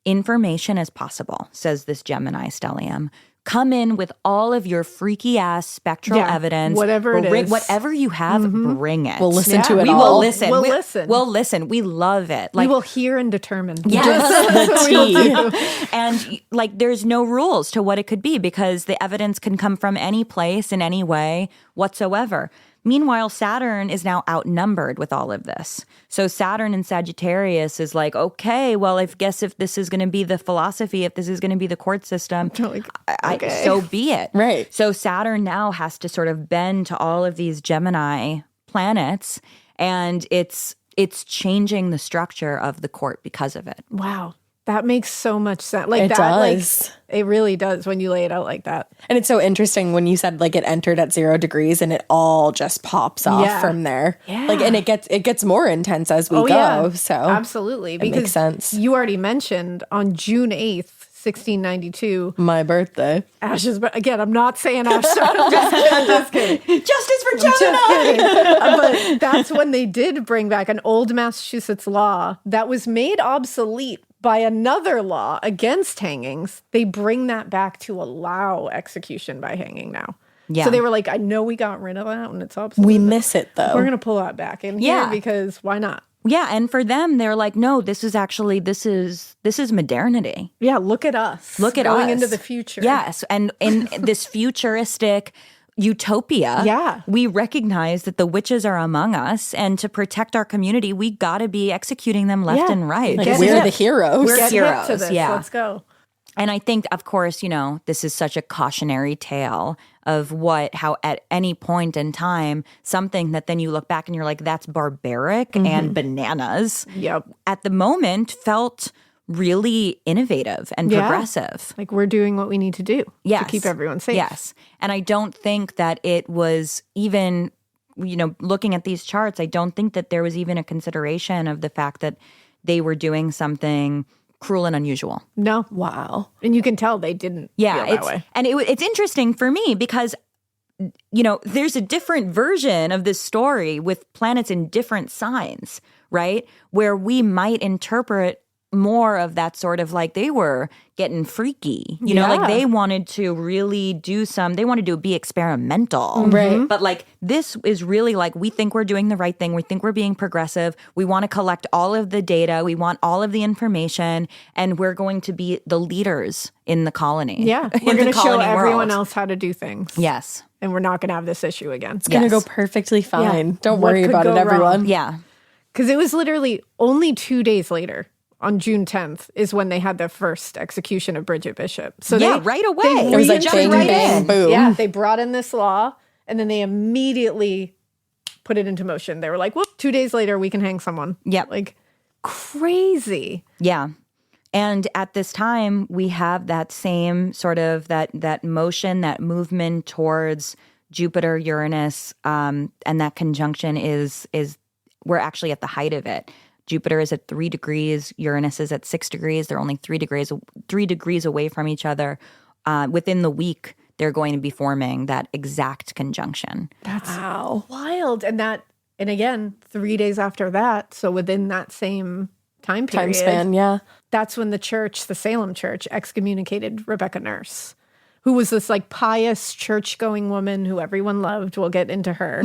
information as possible, says this Gemini stellium. Come in with all of your freaky ass spectral evidence. Whatever it is. Whatever you have, bring it. We'll listen to it we all. Will listen. We'll listen. We'll listen. We love it. We will hear and determine. Yes, the tea. And there's no rules to what it could be because the evidence can come from any place in any way whatsoever. Meanwhile, Saturn is now outnumbered with all of this. So Saturn and Sagittarius is okay, well, if this is going to be the philosophy, if this is going to be the court system, so be it. Right. So Saturn now has to sort of bend to all of these Gemini planets, and it's changing the structure of the court because of it. Wow. That makes so much sense. It does. It really does when you lay it out like that. And it's so interesting when you said it entered at 0 degrees and it all just pops off from there. Yeah. And it gets more intense as we go. Yeah. So absolutely. It makes sense. You already mentioned on June 8th, 1692. My birthday. Ash's again, I'm not saying Ash started. I'm just kidding. Justice for Gemini! But that's when they did bring back an old Massachusetts law that was made obsolete by another law against hangings. They bring that back to allow execution by hanging now. Yeah. So they were I know we got rid of that when it's obsolete. We miss it though. We're going to pull that back in here because why not? Yeah, and for them, they're no, this is modernity. Yeah, look at us. Look at going us. into the future. Yes, and in this futuristic utopia, we recognize that the witches are among us, and to protect our community, we got to be executing them left and right. We're the heroes. We're Get hip heroes. to this. Yeah. Let's go. And I think, of course, this is such a cautionary tale of how at any point in time, something that then you look back and you're like, that's barbaric and bananas. Yep. At the moment felt really innovative and progressive. Like we're doing what we need to do to keep everyone safe. Yes. And I don't think that it was even, looking at these charts, I don't think that there was even a consideration of the fact that they were doing something cruel and unusual. No. Wow. And you can tell they didn't feel that way. And it's interesting for me because, there's a different version of this story with planets in different signs, right? Where we might interpret more of that sort of like they were getting freaky, like they wanted to really they wanted to be experimental. Right. But like this is really like we think we're doing the right thing. We think we're being progressive. We want to collect all of the data. We want all of the information and we're going to be the leaders in the colony. Yeah. We're going to show everyone else how to do things. Yes. And we're not going to have this issue again. It's going to go perfectly fine. Yeah. Don't What worry could about it, go wrong? everyone. Yeah. Because it was literally only 2 days later, on June 10th, is when they had the first execution of Bridget Bishop. So right away. It was like jumped bang, right bang, in. boom. Yeah, they brought in this law and then they immediately put it into motion. They were like, whoop, 2 days later, we can hang someone. Yep. Like crazy. Yeah. And at this time, we have that same sort of that motion, that movement towards Jupiter, Uranus, and that conjunction is we're actually at the height of it. Jupiter is at 3 degrees, Uranus is at 6 degrees. They're only 3 degrees away from each other. Within the week, they're going to be forming that exact conjunction. That's wild. And again, 3 days after that, so within that same time period, span, yeah. That's when the church, the Salem church, excommunicated Rebecca Nurse, who was this like pious church-going woman who everyone loved. We'll get into her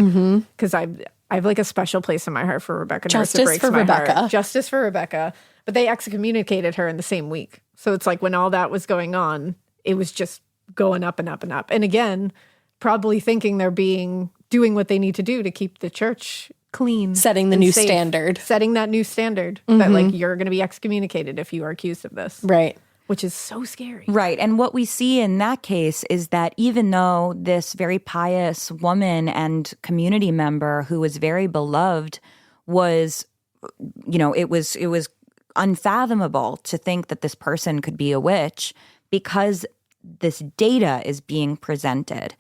because I have like a special place in my heart for Rebecca Nurse. Justice for Rebecca. Justice for Rebecca. But they excommunicated her in the same week. So it's like when all that was going on, it was just going up and up and up. And again, probably thinking they're doing what they need to do to keep the church clean. Setting the and new safe. standard. Setting that new standard that like you're going to be excommunicated if you are accused of this. Right. Which is so scary. Right. And what we see in that case is that even though this very pious woman and community member who was very beloved was, it was unfathomable to think that this person could be a witch because this data is being presented.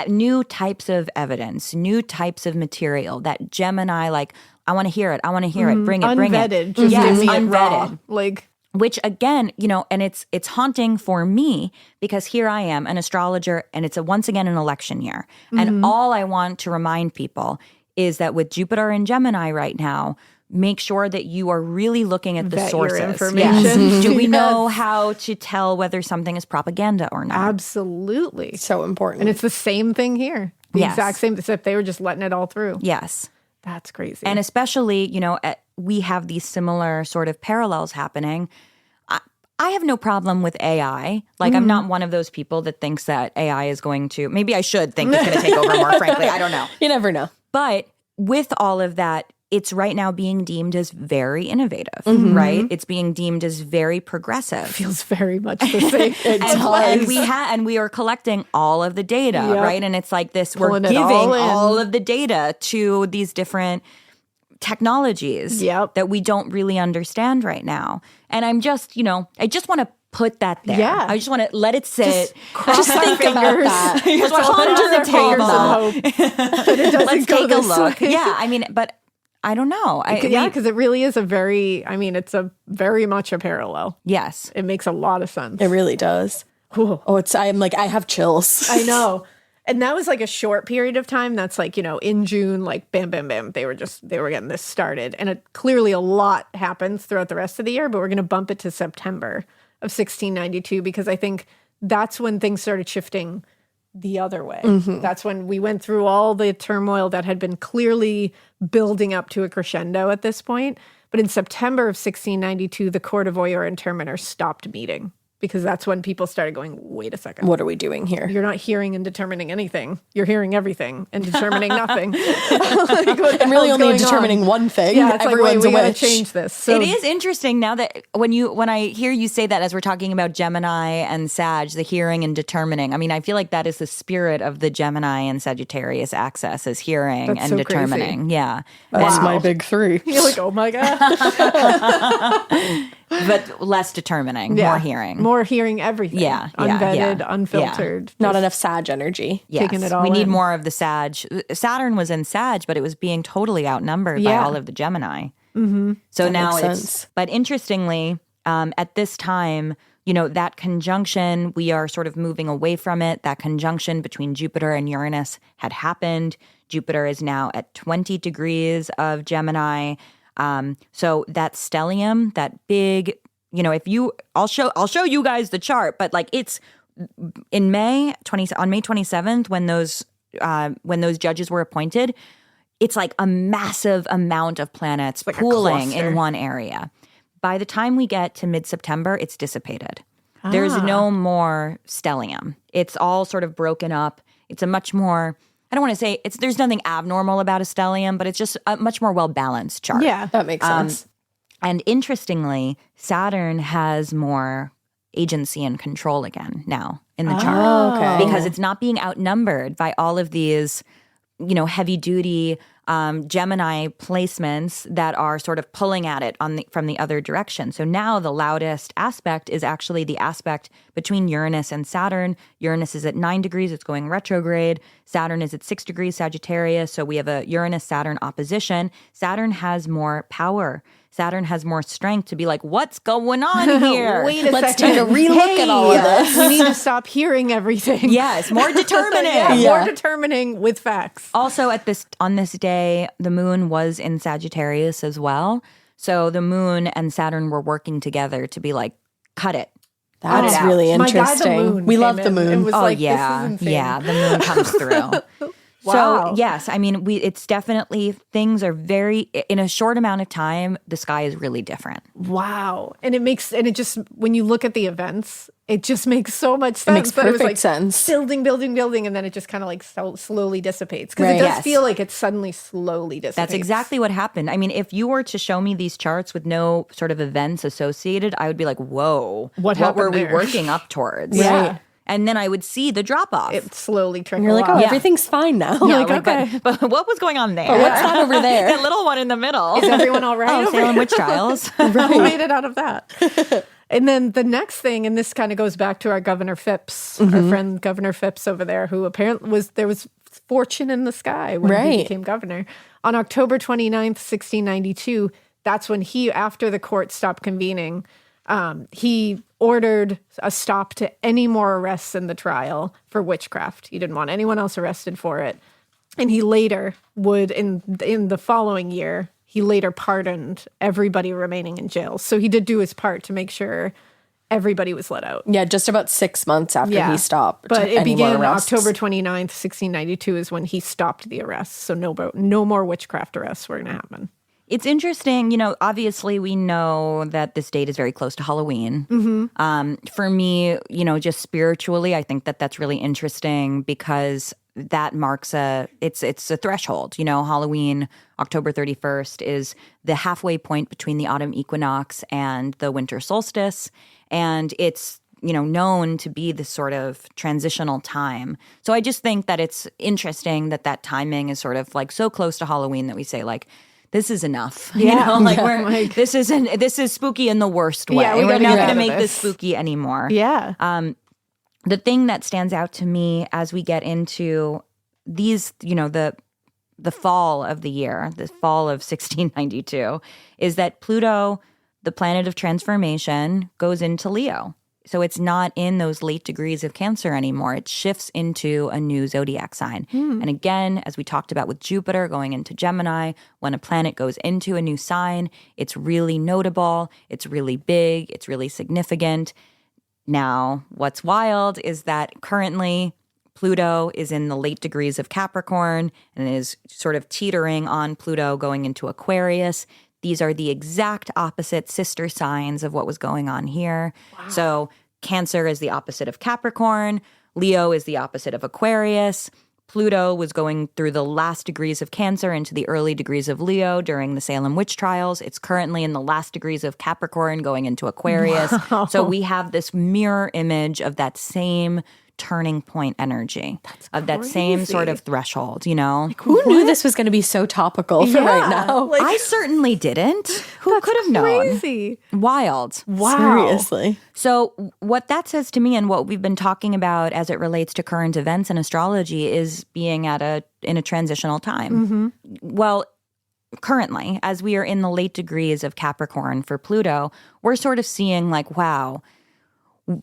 New types of evidence, new types of material that Gemini, like, I want to hear it. I want to hear it. Bring it, bring it. Unvetted. Just Yes, give me it raw. unvetted. Like, Which again, and it's haunting for me because here I am, an astrologer, and it's once again an election year. And all I want to remind people is that with Jupiter and Gemini right now, make sure that you are really looking at the vet your sources. information. Yes. Do we know how to tell whether something is propaganda or not? absolutely. So important. And it's the same thing here. The Yes. exact same, except they were just letting it all through. Yes. That's crazy. And especially, we have these similar sort of parallels happening. I have no problem with AI. Like, I'm not one of those people that thinks that AI is going to, maybe I should think it's going to take over more, frankly. I don't know. You never know. But with all of that, it's right now being deemed as very innovative, right? It's being deemed as very progressive. feels very much the same. And we are collecting all of the data, Yep. right? And it's like this, Pulling we're it giving all in. all of the data to these different technologies Yep. that we don't really understand right now. And I'm just, I just want to put that there. Yeah. I just want to let it sit. Cross our think about fingers. that. Just Let's ponder cross the our fingers table. and hope that it doesn't Let's go take a this look. way. Yeah, I mean, but I don't know. Because it really is it's a very much a parallel. Yes. It makes a lot of sense. It really does. Whew. Oh, I have chills. I know. And that was like a short period of time. That's like, in June, like bam, bam, bam. They were getting this started. And clearly a lot happens throughout the rest of the year, but we're going to bump it to September of 1692 because I think that's when things started shifting the other way. That's when we went through all the turmoil that had been clearly building up to a crescendo at this point. But in September of 1692, the Court of Oyer and Terminer stopped meeting. because that's when people started going, wait a second. What are we doing here? You're not hearing and determining anything. You're hearing everything and determining nothing. And really only determining one thing. Yeah, it's Everyone's we got to witch. change this. So It is interesting now that when I hear you say that, as we're talking about Gemini and Sag, the hearing and determining. I mean, I feel like that is the spirit of the Gemini and Sagittarius axis, is hearing That's and so determining. crazy. Yeah. That's my big three. You're like, oh my God. But less determining, more hearing. More hearing everything. Yeah, Unvetted, unfiltered. Not enough Sag energy. Yes, taking it all we need in. more of the Sag. Saturn was in Sag, but it was being totally outnumbered by all of the Gemini. Mm-hmm. So That now makes it's, sense. but interestingly, at this time, you know, that conjunction, we are sort of moving away from it. That conjunction between Jupiter and Uranus had happened. Jupiter is now at 20 degrees of Gemini. So that stellium, that big, you know, I'll show you guys the chart, but like it's in on May 27th, when those judges were appointed, it's like a massive amount of planets like a pooling cluster. in one area. By the time we get to mid-September, it's dissipated. There's no more stellium. It's all sort of broken up. It's a much more, I don't want to say there's nothing abnormal about a stellium, but it's just a much more well-balanced chart. Yeah. That makes sense. And interestingly, Saturn has more agency and control again now in the chart. Oh, okay. Because it's not being outnumbered by all of these, you know, heavy duty Gemini placements that are sort of pulling at it from the other direction. So now the loudest aspect is actually the aspect between Uranus and Saturn. Uranus is at 9 degrees, it's going retrograde. Saturn is at 6 degrees Sagittarius, so we have a Uranus-Saturn opposition. Saturn has more power. Saturn has more strength to be like, what's going on here? Wait a Let's second. take a relook at all of this. We need to stop hearing everything. Yes, more determining. More determining with facts. Also, on this day, the moon was in Sagittarius as well. So the moon and Saturn were working together to be like, cut it. That's out. really My guy, the interesting. moon, We came love the in moon. and was Oh like, yeah, this is insane. yeah. The moon comes through. Wow. So yes, I mean, it's definitely, things are very, in a short amount of time, the sky is really different. Wow. And it just, when you look at the events, it just makes so much sense. makes that it was perfect like sense. building, and then it just kind of like slowly dissipates. Because Right. it does Yes. feel like it suddenly slowly dissipates. That's exactly what happened. I mean, if you were to show me these charts with no sort of events associated, I would be like, whoa, What were happened we there? working up towards? Yeah. And then I would see the drop off. It slowly trickles You're like, oh, off. everything's fine now. Yeah, like, okay. but what was going on there? What's that over there? That little one in the middle. Is everyone all right? Oh, over Salem here? witch trials. Who made it out of that? And then the next thing, and this kind of goes back to our Governor Phipps, our friend Governor Phipps over there, who apparently there was fortune in the sky when he Right. became governor. On October 29th, 1692, that's when after the court stopped convening, he ordered a stop to any more arrests in the trial for witchcraft. He didn't want anyone else arrested for it. And he later would, in the following year, he later pardoned everybody remaining in jail. So he did do his part to make sure everybody was let out. Yeah, just about 6 months after he stopped. But it any more began arrests. October 29th, 1692 is when he stopped the arrests. So no more witchcraft arrests were going to happen. It's interesting, you know, obviously we know that this date is very close to Halloween. For me, you know, just spiritually, I think that that's really interesting because that marks it's a threshold. You know, Halloween, October 31st is the halfway point between the autumn equinox and the winter solstice. And it's, you know, known to be this sort of transitional time. So I just think that it's interesting that timing is sort of like so close to Halloween that we say like, this is enough. You Yeah. know, like Yeah. this is spooky in the worst way. Yeah, we We're gotta not get going out to of make this this. spooky anymore. Yeah. The thing that stands out to me as we get into these, you know, the fall of the year, the fall of 1692, is that Pluto, the planet of transformation, goes into Leo. So it's not in those late degrees of Cancer anymore. It shifts into a new zodiac sign. And again, as we talked about with Jupiter going into Gemini, when a planet goes into a new sign, it's really notable, it's really big, it's really significant. Now, what's wild is that currently Pluto is in the late degrees of Capricorn and is sort of teetering on Pluto going into Aquarius. These are the exact opposite sister signs of what was going on here. Wow. So Cancer is the opposite of Capricorn. Leo is the opposite of Aquarius. Pluto was going through the last degrees of Cancer into the early degrees of Leo during the Salem witch trials. It's currently in the last degrees of Capricorn going into Aquarius. Wow. So we have this mirror image of that same turning point energy, of that same sort of threshold, you know? Who knew this was going to be so topical for right now? Like, I certainly didn't. Who could have known? crazy. Wild. Wow. Seriously. So what that says to me and what we've been talking about as it relates to current events and astrology is being in a transitional time. Well, currently, as we are in the late degrees of Capricorn for Pluto, we're sort of seeing like, wow,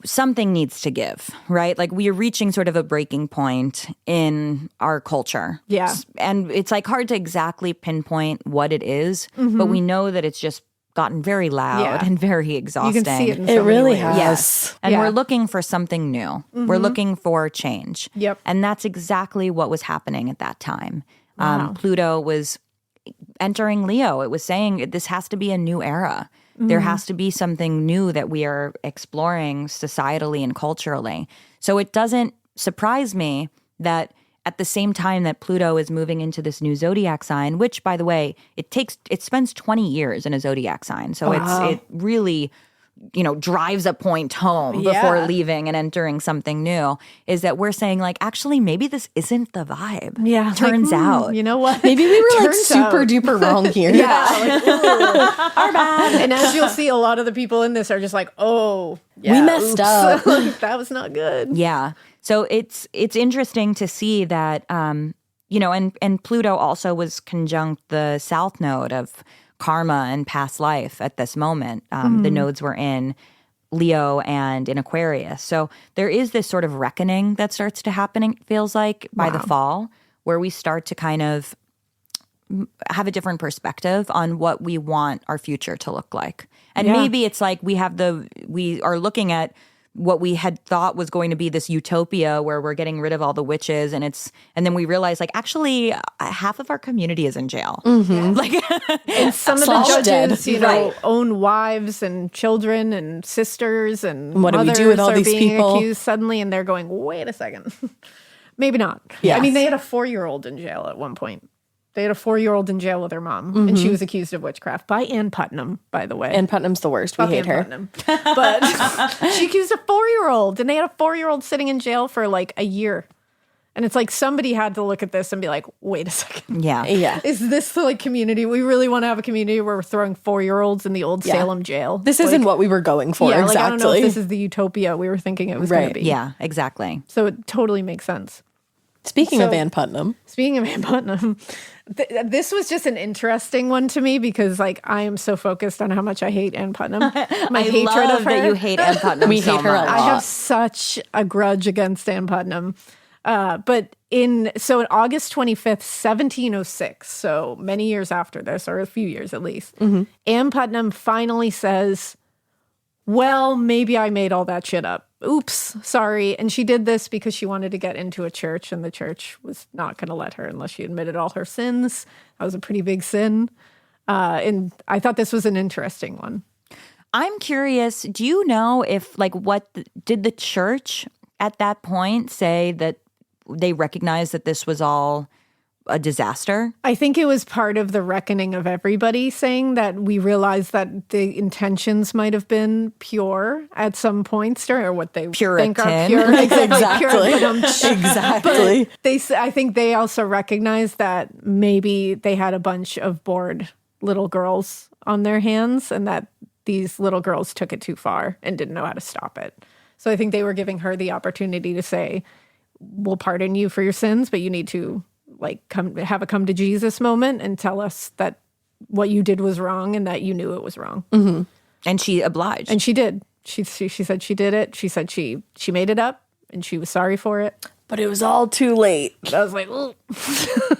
something needs to give, right? Like we are reaching sort of a breaking point in our culture. Yeah. And it's like hard to exactly pinpoint what it is, but we know that it's just gotten very loud and very exhausting. You can see it in so It many really ways. has. Yes. And Yeah. we're looking for something new. We're looking for change. Yep. And that's exactly what was happening at that time. Wow. Pluto was entering Leo. It was saying this has to be a new era. There has to be something new that we are exploring societally and culturally. So it doesn't surprise me that at the same time that Pluto is moving into this new zodiac sign, which, by the way, it spends 20 years in a zodiac sign. So it really, drives a point home before leaving and entering something new, is that we're saying like, actually, maybe this isn't the vibe. Yeah. Turns out. You know what? Maybe we were like Turns super out. duper wrong here. Our bad. And as you'll see, a lot of the people in this are just like, oh, yeah, We messed up. Like, that was not good. Yeah. So it's interesting to see that, and Pluto also was conjunct the south node of karma and past life at this moment. The nodes were in Leo and in Aquarius. So there is this sort of reckoning that starts to happen, it feels like, by the fall, where we start to kind of have a different perspective on what we want our future to look like. And maybe it's like we are looking at what we had thought was going to be this utopia where we're getting rid of all the witches, and then we realize like actually half of our community is in jail. Like, And some of the Slash judges, dead. Right. own wives and children and sisters and What do we mothers do with all are these being people? accused suddenly, and they're going, wait a second. Maybe not. Yes. I mean, they had a 4-year-old in jail at one point. They had a 4-year-old in jail with her mom, and she was accused of witchcraft by Ann Putnam, by the way. And Putnam's the worst. We Fuck hate Ann her. Putnam. But she accused a 4-year-old, and they had a 4-year-old sitting in jail for like a year. And it's like somebody had to look at this and be like, wait a second. yeah. Yeah. Is this the like community? We really want to have a community where we're throwing 4-year-olds in the old Salem jail. This isn't what we were going for. Yeah, exactly. like I don't know if this is the utopia we were thinking it was going Right. to be. Yeah, exactly. So it totally makes sense. Speaking of So- Ann Putnam, Speaking of Ann Putnam, this was just an interesting one to me because like I am so focused on how much I hate Ann Putnam. My hatred love of her. that you hate Ann Putnam We so hate her a much. lot. I have such a grudge against Ann Putnam. But in August 25th, 1706, so many years after this, or a few years at least, Ann Putnam finally says, well, maybe I made all that shit up. Oops, sorry. And she did this because she wanted to get into a church, and the church was not going to let her unless she admitted all her sins. That was a pretty big sin. And I thought this was an interesting one. I'm curious, do you know if did the church at that point say that they recognized that this was all a disaster? I think it was part of the reckoning of everybody saying that we realized that the intentions might have been pure at some points, or what they think are Puritan. pure. Exactly. Pure, exactly. I think they also recognized that maybe they had a bunch of bored little girls on their hands, and that these little girls took it too far and didn't know how to stop it. So I think they were giving her the opportunity to say, we'll pardon you for your sins, but you need to come to Jesus moment and tell us that what you did was wrong and that you knew it was wrong. Mm-hmm. And she obliged. And she did. She said she did it. She said she made it up and she was sorry for it. But it was all too late. I was like, ooh.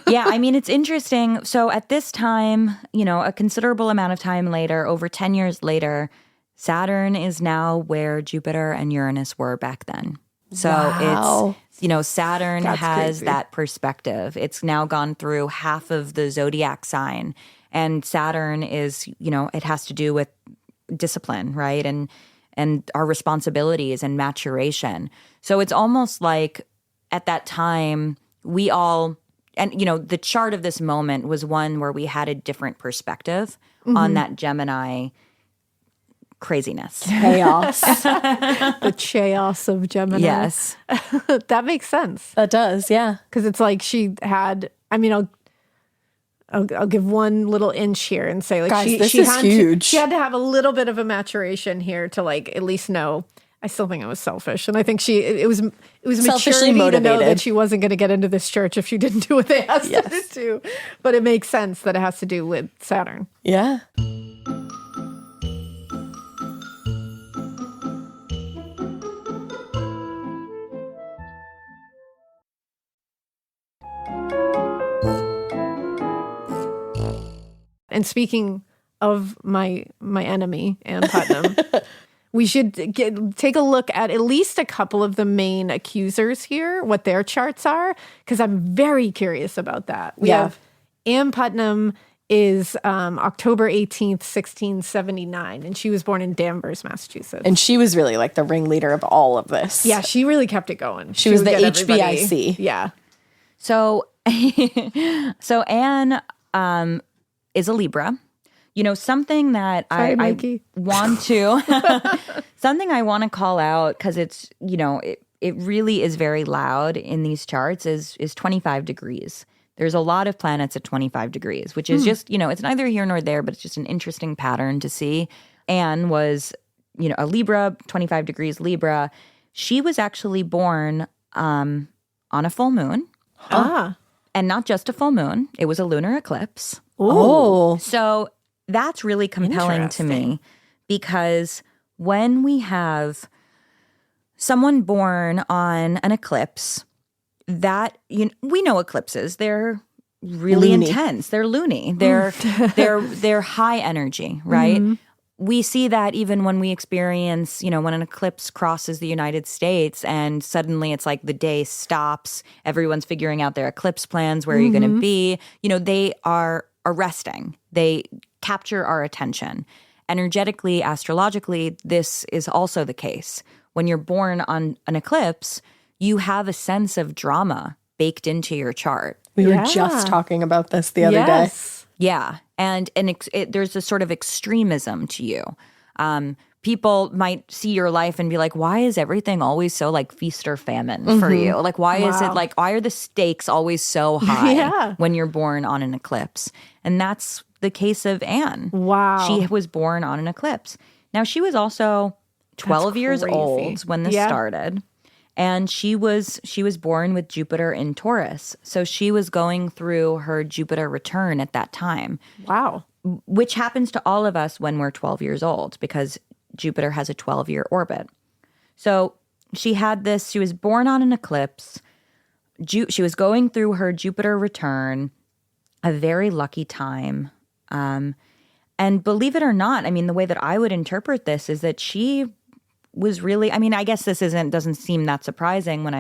Yeah, I mean, it's interesting. So at this time, a considerable amount of time later, over 10 years later, Saturn is now where Jupiter and Uranus were back then. So Wow. it's, Saturn That's has crazy. that perspective. It's now gone through half of the zodiac sign. And Saturn is, it has to do with discipline, right? And and our responsibilities and maturation. So it's almost like at that time we all, and the chart of this moment was one where we had a different perspective on that Gemini craziness. Chaos. The chaos of Gemini. Yes. That makes sense. That does, yeah. Because it's like she had, I'll give one little inch here and say, like, Guys, this she is had huge. she had to have a little bit of a maturation here to like at least know. I still think it was selfish, and I think it was Selfishly maturity to know motivated. that she wasn't going to get into this church if she didn't do what they asked her to do. But it makes sense that it has to do with Saturn. Yeah. And speaking of my enemy, Ann Putnam, we should take a look at least a couple of the main accusers here, what their charts are, because I'm very curious about that. We have Ann Putnam is October 18th, 1679, and she was born in Danvers, Massachusetts. And she was really like the ringleader of all of this. Yeah, she really kept it going. She was would the get everybody- HBIC. Yeah. So, so Anne is a Libra. Something that Sorry, I Mikie. want to, something I want to call out because it's, it really is very loud in these charts is 25 degrees. There's a lot of planets at 25 degrees, which is just, it's neither here nor there, but it's just an interesting pattern to see. Anne was, a Libra, 25 degrees Libra. She was actually born on a full moon. And not just a full moon. It was a lunar eclipse. Oh. So that's really compelling to me because when we have someone born on an eclipse, that we know eclipses, they're really Loony. intense. They're loony. They're high energy, right? Mm-hmm. We see that even when we experience, when an eclipse crosses the United States and suddenly it's like the day stops, everyone's figuring out their eclipse plans, where are you going to be? They are arresting. They capture our attention. Energetically, astrologically, this is also the case. When you're born on an eclipse, you have a sense of drama baked into your chart. We were just talking about this the other day. Yeah. And there's a sort of extremism to you. People might see your life and be like, why is everything always so like feast or famine for you? Like, why is it like, why are the stakes always so high when you're born on an eclipse? And that's the case of Anne. Wow. She was born on an eclipse. Now, she was also 12 years crazy. old when this started. And she was born with Jupiter in Taurus. So she was going through her Jupiter return at that time. Wow. Which happens to all of us when we're 12 years old because Jupiter has a 12-year orbit. So she was born on an eclipse. She was going through her Jupiter return, a very lucky time. And believe it or not, the way that I would interpret this is that she was really, I guess this doesn't seem that surprising when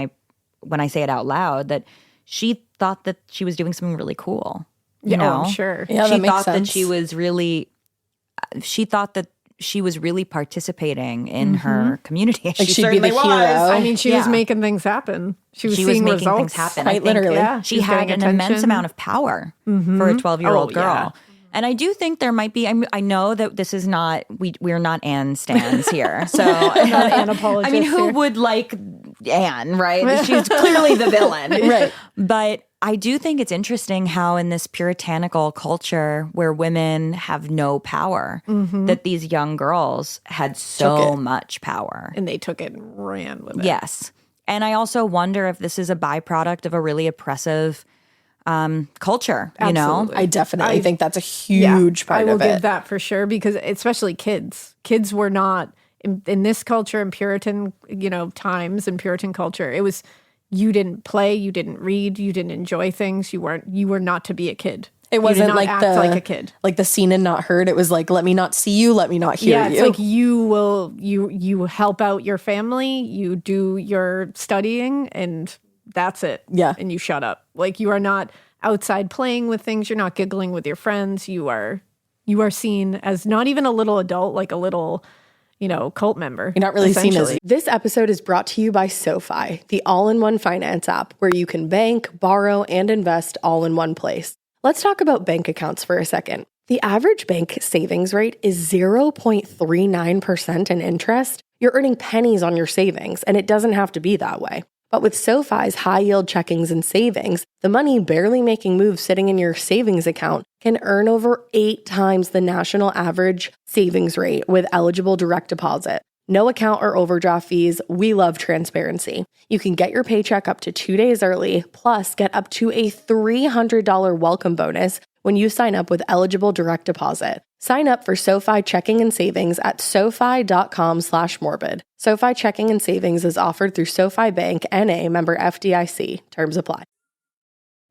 I say it out loud, that she thought that she was doing something really cool. You know? I'm sure. Yeah, She that makes thought that sense. she was really participating in her community. Like she'd be certainly the was. hero. She was making things happen. She was seeing making results. things happen. Quite I think literally. Yeah, she she's had getting an immense attention. amount of power for a 12-year-old girl. yeah. And I do think there might be, I know that this is not, we're not Anne stans here. So, Not Anne apologists who here. would like Anne, right? She's clearly the villain. Right. But I do think it's interesting how in this puritanical culture where women have no power, that these young girls had so much power. And they took it and ran with it. Yes. And I also wonder if this is a byproduct of a really oppressive culture, Absolutely. I definitely think that's a huge part I will of give it. that for sure, because especially kids were not in this culture, in Puritan, times, in Puritan culture, it was, you didn't play, you didn't read, you didn't enjoy things. You were not to be a kid. It You wasn't did not like act the like a kid. like the seen and not heard. It was like, let me not see you, let me not hear Yeah, you. it's like you help out your family, you do your studying, and that's it. Yeah. And you shut up. Like, you are not outside playing with things. You're not giggling with your friends. You are seen as not even a little adult, like a little, cult member. You're not really seen as. essentially. This episode is brought to you by SoFi, the all-in-one finance app where you can bank, borrow, and invest all in one place. Let's talk about bank accounts for a second. The average bank savings rate is 0.39% in interest. You're earning pennies on your savings, and it doesn't have to be that way. But with SoFi's high-yield checkings and savings, the money barely making moves sitting in your savings account can earn over 8 times the national average savings rate with eligible direct deposit. No account or overdraft fees. We love transparency. You can get your paycheck up to 2 days early, plus get up to a $300 welcome bonus when you sign up with eligible direct deposit. Sign up for SoFi checking and savings at SoFi.com/morbid. SoFi checking and savings is offered through SoFi Bank, N.A., member FDIC. Terms apply.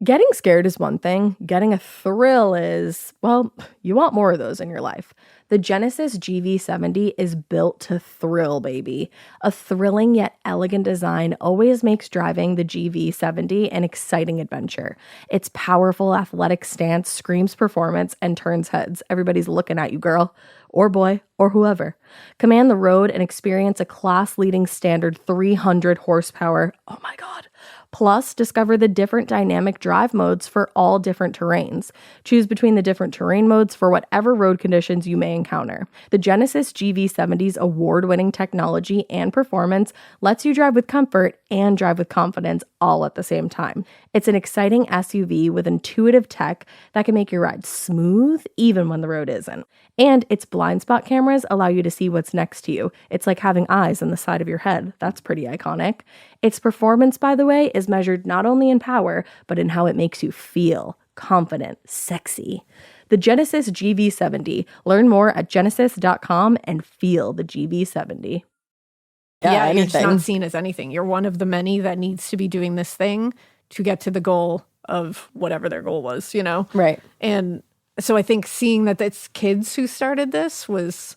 Getting scared is one thing. Getting a thrill is, well, you want more of those in your life. The Genesis GV70 is built to thrill, baby. A thrilling yet elegant design always makes driving the GV70 an exciting adventure. Its powerful athletic stance screams performance and turns heads. Everybody's looking at you, girl, or boy, or whoever. Command the road and experience a class-leading standard 300 horsepower. Oh my God. Plus, discover the different dynamic drive modes for all different terrains. Choose between the different terrain modes for whatever road conditions you may encounter. The Genesis GV70's award-winning technology and performance lets you drive with comfort and drive with confidence all at the same time. It's an exciting SUV with intuitive tech that can make your ride smooth even when the road isn't. And its blind spot cameras allow you to see what's next to you. It's like having eyes on the side of your head. That's pretty iconic. Its performance, by the way, is measured not only in power, but in how it makes you feel confident, sexy. The Genesis GV70. Learn more at genesis.com and feel the GV70. Yeah, you're just not seen as anything. You're one of the many that needs to be doing this thing to get to the goal of whatever their goal was, Right. And so I think seeing that it's kids who started this was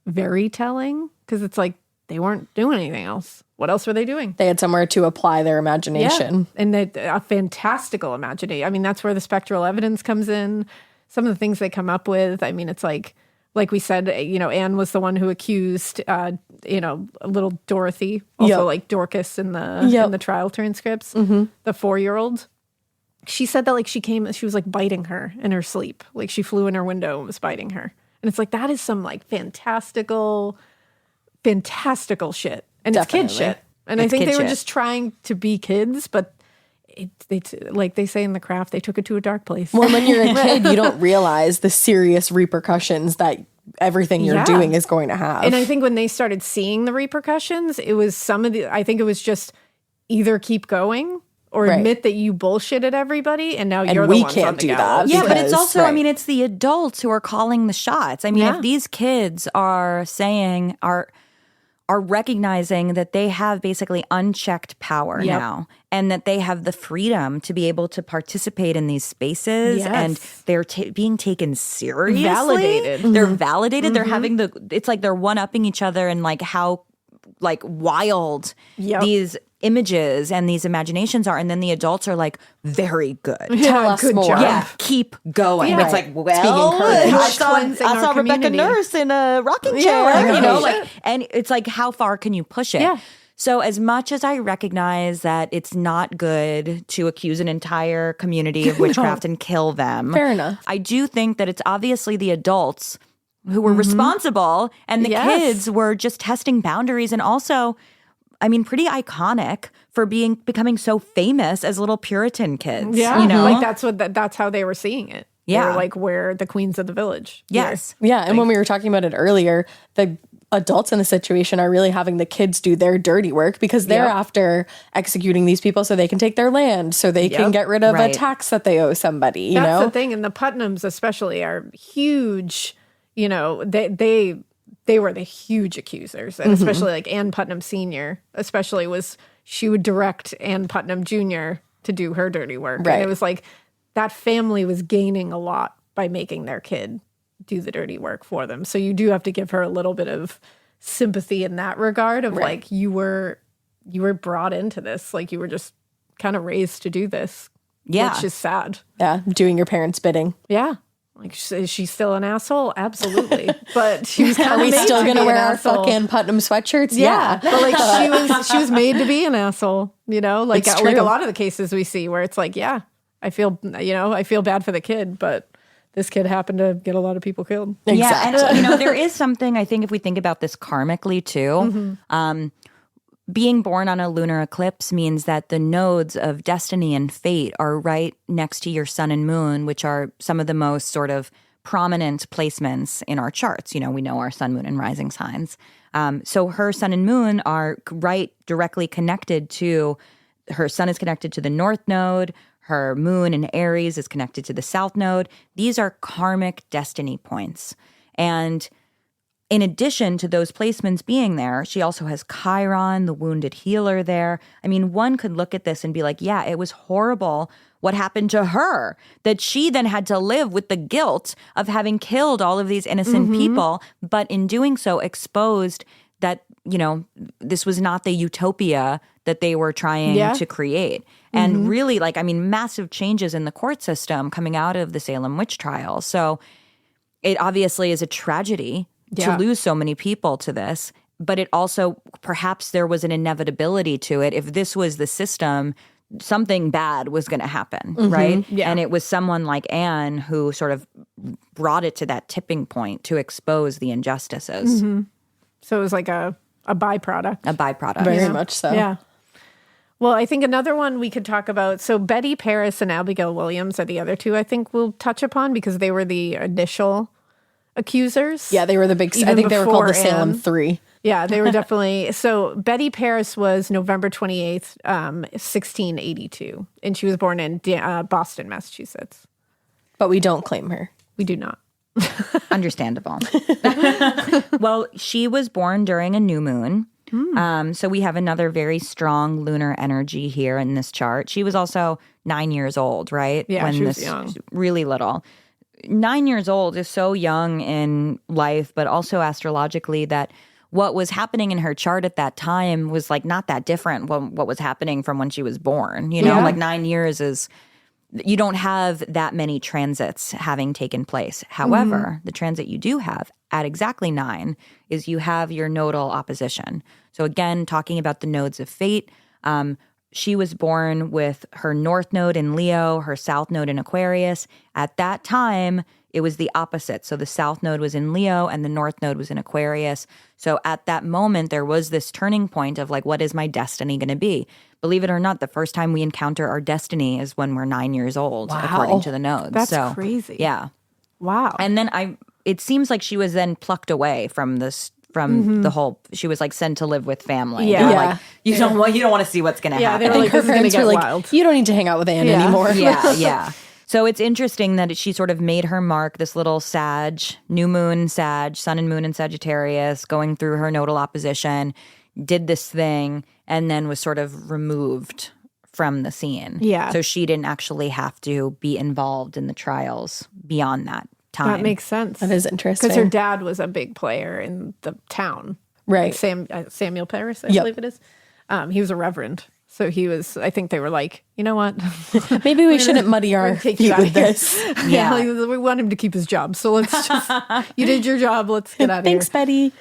very telling, because it's like they weren't doing anything else. What else were they doing? They had somewhere to apply their imagination. Yeah. And a fantastical imagination. I mean, that's where the spectral evidence comes in. Some of the things they come up with. I mean, it's like we said, Anne was the one who accused, little Dorothy, also like Dorcas in the trial transcripts, the 4-year-old. She said that she was like biting her in her sleep. Like she flew in her window and was biting her. And it's like, that is some like fantastical shit. And Definitely. It's kid shit. And I think they were just trying to be kids, but it's like they say in the craft, they took it to a dark place. Well, when you're a kid, you don't realize the serious repercussions that everything you're doing is going to have. And I think when they started seeing the repercussions, it was I think it was just either keep going or admit that you bullshitted everybody, and now you're the ones on the gallows. Yeah, but it's also, I mean, it's the adults who are calling the shots. I mean, if these kids are recognizing that they have basically unchecked power now, and that they have the freedom to be able to participate in these spaces, and they're being taken seriously. Validated. They're validated. They're having it's like they're one-upping each other and like how like wild these images and these imaginations are, and then the adults are like, very good. Tell us more. Job. Yeah, keep going. Yeah. It's like, well, I saw Rebecca Nurse in a rocking chair, and it's like, how far can you push it? Yeah. So as much as I recognize that it's not good to accuse an entire community of witchcraft and kill them, fair enough. I do think that it's obviously the adults who were responsible, and the kids were just testing boundaries, and also, I mean, pretty iconic for becoming so famous as little Puritan kids. Yeah, like that's how they were seeing it. Yeah, they were like, we're the queens of the village. Yes, yeah. And when we were talking about it earlier, the adults in the situation are really having the kids do their dirty work, because they're after executing these people so they can take their land, so they can get rid of a tax that they owe somebody. You know, that's the thing. And the Putnams especially are huge. They were the huge accusers, and especially like Ann Putnam Sr. especially she would direct Ann Putnam Jr. to do her dirty work. Right. And it was like that family was gaining a lot by making their kid do the dirty work for them. So you do have to give her a little bit of sympathy in that regard of like, you were brought into this, like you were just kind of raised to do this. Yeah. Which is sad. Yeah. Doing your parents' bidding. Yeah. Like, is she still an asshole? Absolutely. But she was kind Are of we made still to going to be wear an our asshole. fucking Putnam sweatshirts? Yeah. But like she was made to be an asshole, you know? Like It's like a true. lot of the cases we see where it's like, yeah, I feel bad for the kid, but this kid happened to get a lot of people killed. Exactly. Yeah, and you know, there is something, I think, if we think about this karmically too, being born on a lunar eclipse means that the nodes of destiny and fate are right next to your sun and moon, which are some of the most sort of prominent placements in our charts. You know, we know our sun, moon, and rising signs. So her sun and moon are directly connected to, her sun is connected to the north node, her moon in Aries is connected to the south node. These are karmic destiny points. And in addition to those placements being there, she also has Chiron, the wounded healer, there. I mean, one could look at this and be like, yeah, it was horrible what happened to her, that she then had to live with the guilt of having killed all of these innocent people, but in doing so exposed that, you know, this was not the utopia that they were trying to create. And really, like, I mean, massive changes in the court system coming out of the Salem witch trial. So it obviously is a tragedy to lose so many people to this, but it also, perhaps there was an inevitability to it. If this was the system, something bad was going to happen, right? Yeah. And it was someone like Anne who sort of brought it to that tipping point to expose the injustices. So it was like a byproduct. A byproduct. Very much so. Yeah. Well, I think another one we could talk about. So Betty Paris and Abigail Williams are the other two I think we'll touch upon because they were the initial accusers. Yeah, they were the big, I Even think they were called the before Salem Anne. 3. Yeah, they were definitely. So Betty Paris was November 28th, 1682. And she was born in Boston, Massachusetts. But we don't claim her. We do not. Understandable. Well, she was born during a new moon. So we have another very strong lunar energy here in this chart. She was also 9 years old, right? Yeah, she was young. Really little. 9 years old is so young in life, but also astrologically that what was happening in her chart at that time was like not that different from what was happening from when she was born. You know, like 9 years is, you don't have that many transits having taken place. However, the transit you do have at exactly 9 is you have your nodal opposition. So again, talking about the nodes of fate, she was born with her north node in Leo, her south node in Aquarius. At that time, it was the opposite. So the south node was in Leo and the north node was in Aquarius. So at that moment, there was this turning point of like, what is my destiny going to be? Believe it or not, the first time we encounter our destiny is when we're 9 years old, according to the nodes. That's crazy. Yeah. Wow. And then it seems like she was then plucked away from this, from the whole, she was like sent to live with family. Yeah. They were Yeah. like, you don't want to see what's going to happen. they were I like, think her this is gonna parents get were like, wild. you don't need to hang out with Anne anymore. Yeah. So it's interesting that she sort of made her mark, this little Sag, new moon Sag, sun and moon in Sagittarius, going through her nodal opposition, did this thing, and then was sort of removed from the scene. Yeah. So she didn't actually have to be involved in the trials beyond that time. That makes sense. That is interesting. Because her dad was a big player in the town. Right. Samuel Paris, I believe it is. He was a reverend. So he was, I think they were like, you know what? Maybe we shouldn't muddy our take you feet out of with here. this. Yeah. Like, we want him to keep his job. So let's just, you did your job. Let's get out of Thanks, here. Betty.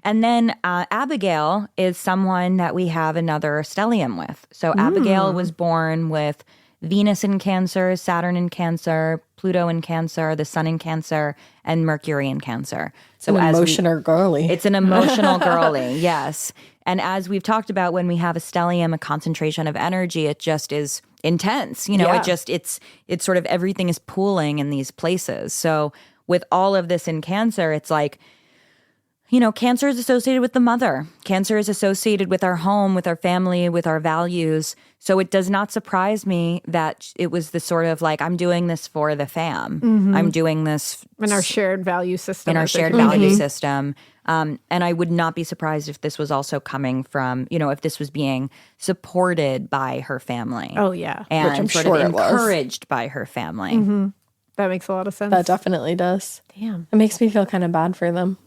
And then Abigail is someone that we have another stellium with. So Abigail was born with Venus in Cancer, Saturn in Cancer, Pluto in Cancer, the Sun in Cancer, and Mercury in Cancer. So An emotional girly. It's an emotional girly, yes. And as we've talked about, when we have a stellium, a concentration of energy, it just is intense. You know, it's sort of everything is pooling in these places. So with all of this in Cancer, it's like, you know, Cancer is associated with the mother. Cancer is associated with our home, with our family, with our values. So it does not surprise me that it was the sort of like, I'm doing this for the fam. I'm doing this In our shared value system. in our as a shared community. value system. And I would not be surprised if this was also coming from, you know, if this was being supported by her family. Oh, yeah. And Which I'm sort sure of it was. encouraged by her family. That makes a lot of sense. That definitely does. Damn. It makes me feel kind of bad for them.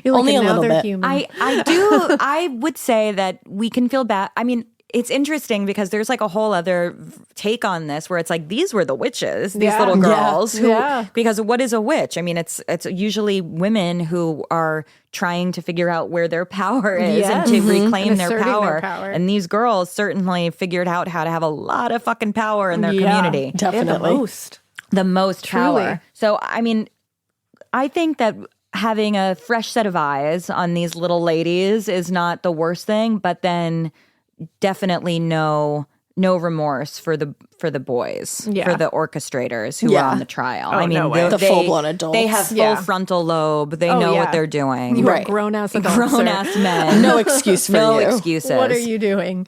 You're like Only a little another bit. human. I would say that we can feel bad. I mean, it's interesting because there's like a whole other take on this where it's like these were the witches, these little girls who because what is a witch? I mean, it's usually women who are trying to figure out where their power is and to reclaim their power. And these girls certainly figured out how to have a lot of fucking power in their community. Definitely. The most power. So, I mean, I think that having a fresh set of eyes on these little ladies is not the worst thing, but then definitely no remorse for the boys, for the orchestrators who are on the trial. I mean, the full-blown adults. They have full frontal lobe. They know what they're doing. You are grown-ass adults. Grown-ass men. No excuse for you. No excuses. What are you doing?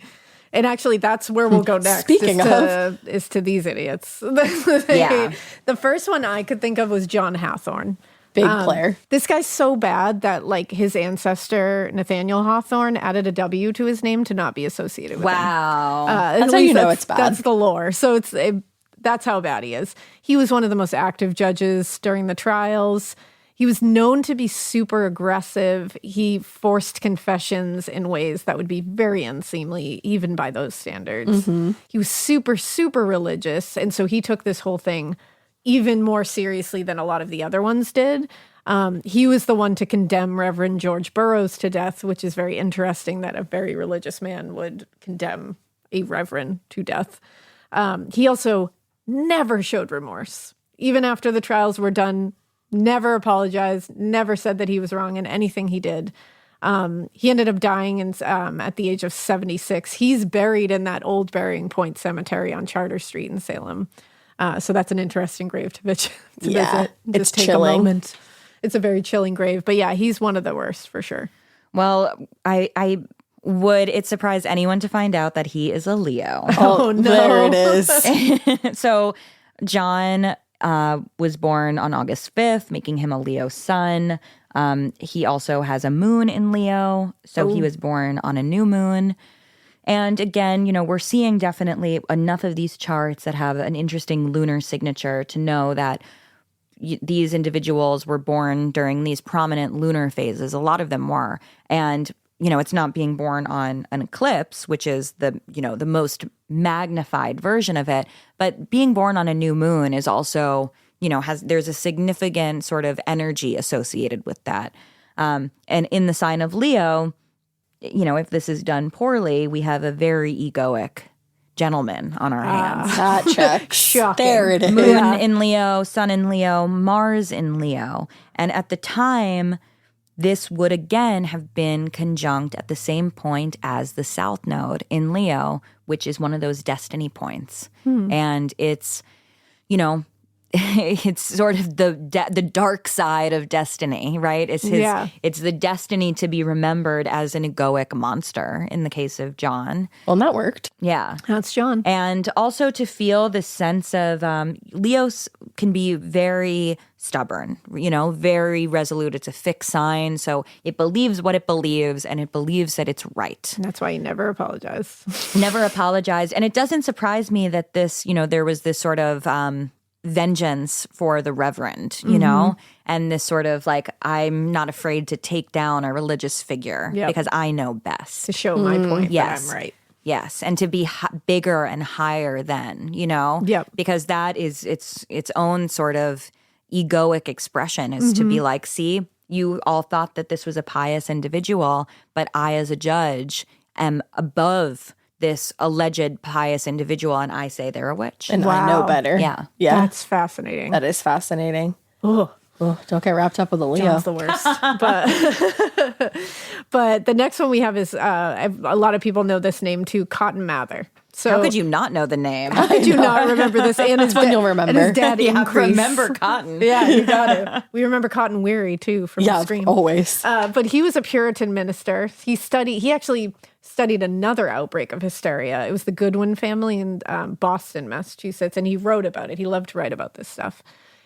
And actually, that's where we'll go next. Speaking is to these idiots. The first one I could think of was John Hathorne. Big player. This guy's so bad that like his ancestor Nathaniel Hawthorne added a W to his name to not be associated with him. That's how you know it's bad. That's the lore. So that's how bad he is. He was one of the most active judges during the trials. He was known to be super aggressive. He forced confessions in ways that would be very unseemly, even by those standards. He was super, super religious. And so he took this whole thing even more seriously than a lot of the other ones did. He was the one to condemn Reverend George Burroughs to death, which is very interesting that a very religious man would condemn a reverend to death. He also never showed remorse. Even after the trials were done, never apologized, never said that he was wrong in anything he did. He ended up dying at the age of 76. He's buried in that old Burying Point Cemetery on Charter Street in Salem. So that's an interesting grave to visit. It's take chilling. a moment. It's a very chilling grave. But yeah, he's one of the worst for sure. Well, I would it surprise anyone to find out that he is a Leo? Oh no. There it is. So John was born on August 5th, making him a Leo sun. He also has a moon in Leo, so he was born on a new moon. And again, we're seeing definitely enough of these charts that have an interesting lunar signature to know that these individuals were born during these prominent lunar phases. A lot of them were. And, it's not being born on an eclipse, which is the most magnified version of it. But being born on a new moon is also, there's a significant sort of energy associated with that. And in the sign of Leo, if this is done poorly, we have a very egoic gentleman on our hands. That checks. Shocking. There it is. Moon in Leo, Sun in Leo, Mars in Leo. And at the time, this would again have been conjunct at the same point as the South Node in Leo, which is one of those destiny points. And it's, it's sort of the dark side of destiny, right? It's it's the destiny to be remembered as an egoic monster in the case of John. Well, that worked. Yeah. That's John. And also to feel this sense of Leos can be very stubborn, very resolute. It's a fixed sign. So it believes what it believes and it believes that it's right. And that's why he never apologized. Never apologized. And it doesn't surprise me that this, there was this sort of vengeance for the reverend, and this sort of like, I'm not afraid to take down a religious figure because I know best. To show my point that I'm right. Yes, and to be bigger and higher than, because that is its own sort of egoic expression is to be like, see, you all thought that this was a pious individual, but I as a judge am above this alleged pious individual, and I say they're a witch. And I know better. Yeah. That's fascinating. That is fascinating. Oh, don't get wrapped up with a Leo. John's the worst. But the next one we have is, a lot of people know this name too, Cotton Mather. So how could you not know the name? How could you not remember this? And That's when you'll remember. And his dad Increase. Remember Cotton. Yeah, you got it. We remember Cotton Weary too from Scream. Always. But he was a Puritan minister. He actually studied another outbreak of hysteria. It was the Goodwin family in Boston, Massachusetts, and he wrote about it. He loved to write about this stuff.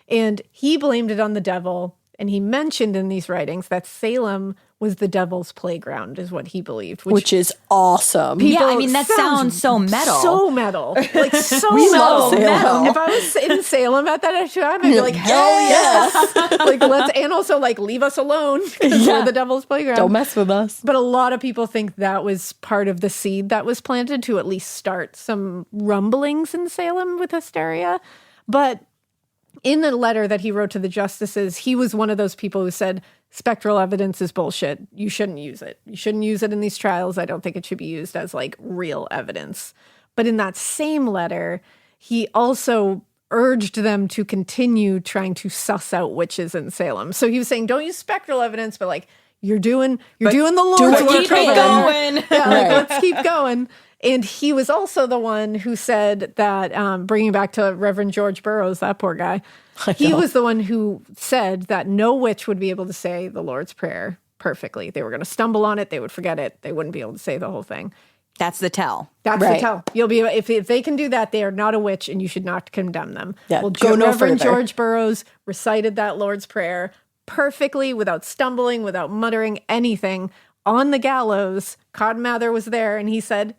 And he blamed it on the devil And he mentioned in these writings that Salem was the devil's playground, is what he believed. Which is awesome. Yeah, I mean, that sounds so metal. So metal. Like, so We metal. love Salem. If I was in Salem at that time, I'd be like, hell yes. Like, and also, like, leave us alone because we're the devil's playground. Don't mess with us. But a lot of people think that was part of the seed that was planted to at least start some rumblings in Salem with hysteria. But in the letter that he wrote to the justices, he was one of those people who said, spectral evidence is bullshit. You shouldn't use it. You shouldn't use it in these trials. I don't think it should be used as like real evidence. But in that same letter, he also urged them to continue trying to suss out witches in Salem. So he was saying, don't use spectral evidence, but like you're doing the Lord's work. Keep it going. Yeah, like, let's keep going. And he was also the one who said that, bringing back to Reverend George Burroughs, that poor guy, he was the one who said that no witch would be able to say the Lord's Prayer perfectly. They were going to stumble on it. They would forget it. They wouldn't be able to say the whole thing. That's the tell. That's the tell. You'll be if they can do that, they are not a witch, and you should not condemn them. Yeah, well, go no Reverend further. George Burroughs recited that Lord's Prayer perfectly, without stumbling, without muttering anything, on the gallows. Cotton Mather was there, and he said,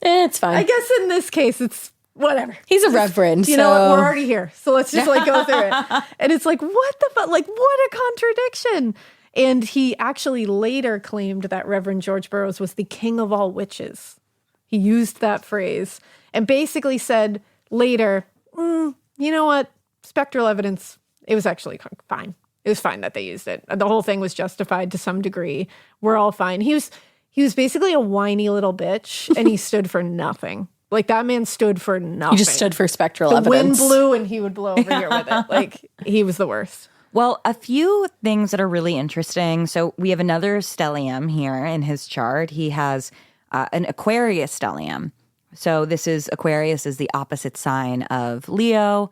It's fine. I guess in this case, it's whatever. He's a reverend. You know what? We're already here. So let's just like go through it. And it's like, what the fuck? Like, what a contradiction. And he actually later claimed that Reverend George Burroughs was the king of all witches. He used that phrase and basically said later, you know what? Spectral evidence, it was actually fine. It was fine that they used it. The whole thing was justified to some degree. We're all fine. He was basically a whiny little bitch, and he stood for nothing. Like, that man stood for nothing. He just stood for spectral the evidence. wind blew, and he would blow over here with it. Like, he was the worst. Well, a few things that are really interesting. So we have another stellium here in his chart. He has an Aquarius stellium. So Aquarius is the opposite sign of Leo.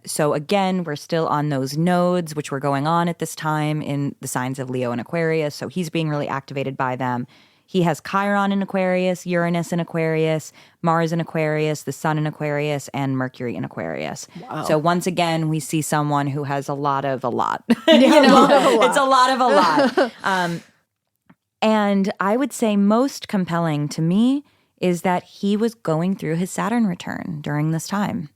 So again, we're still on those nodes, which were going on at this time in the signs of Leo and Aquarius. So he's being really activated by them. He has Chiron in Aquarius, Uranus in Aquarius, Mars in Aquarius, the Sun in Aquarius, and Mercury in Aquarius. Wow. So once again, we see someone who has a lot of a lot. Yeah, a lot of a lot. It's a lot of a lot. And I would say most compelling to me is that he was going through his Saturn return during this time.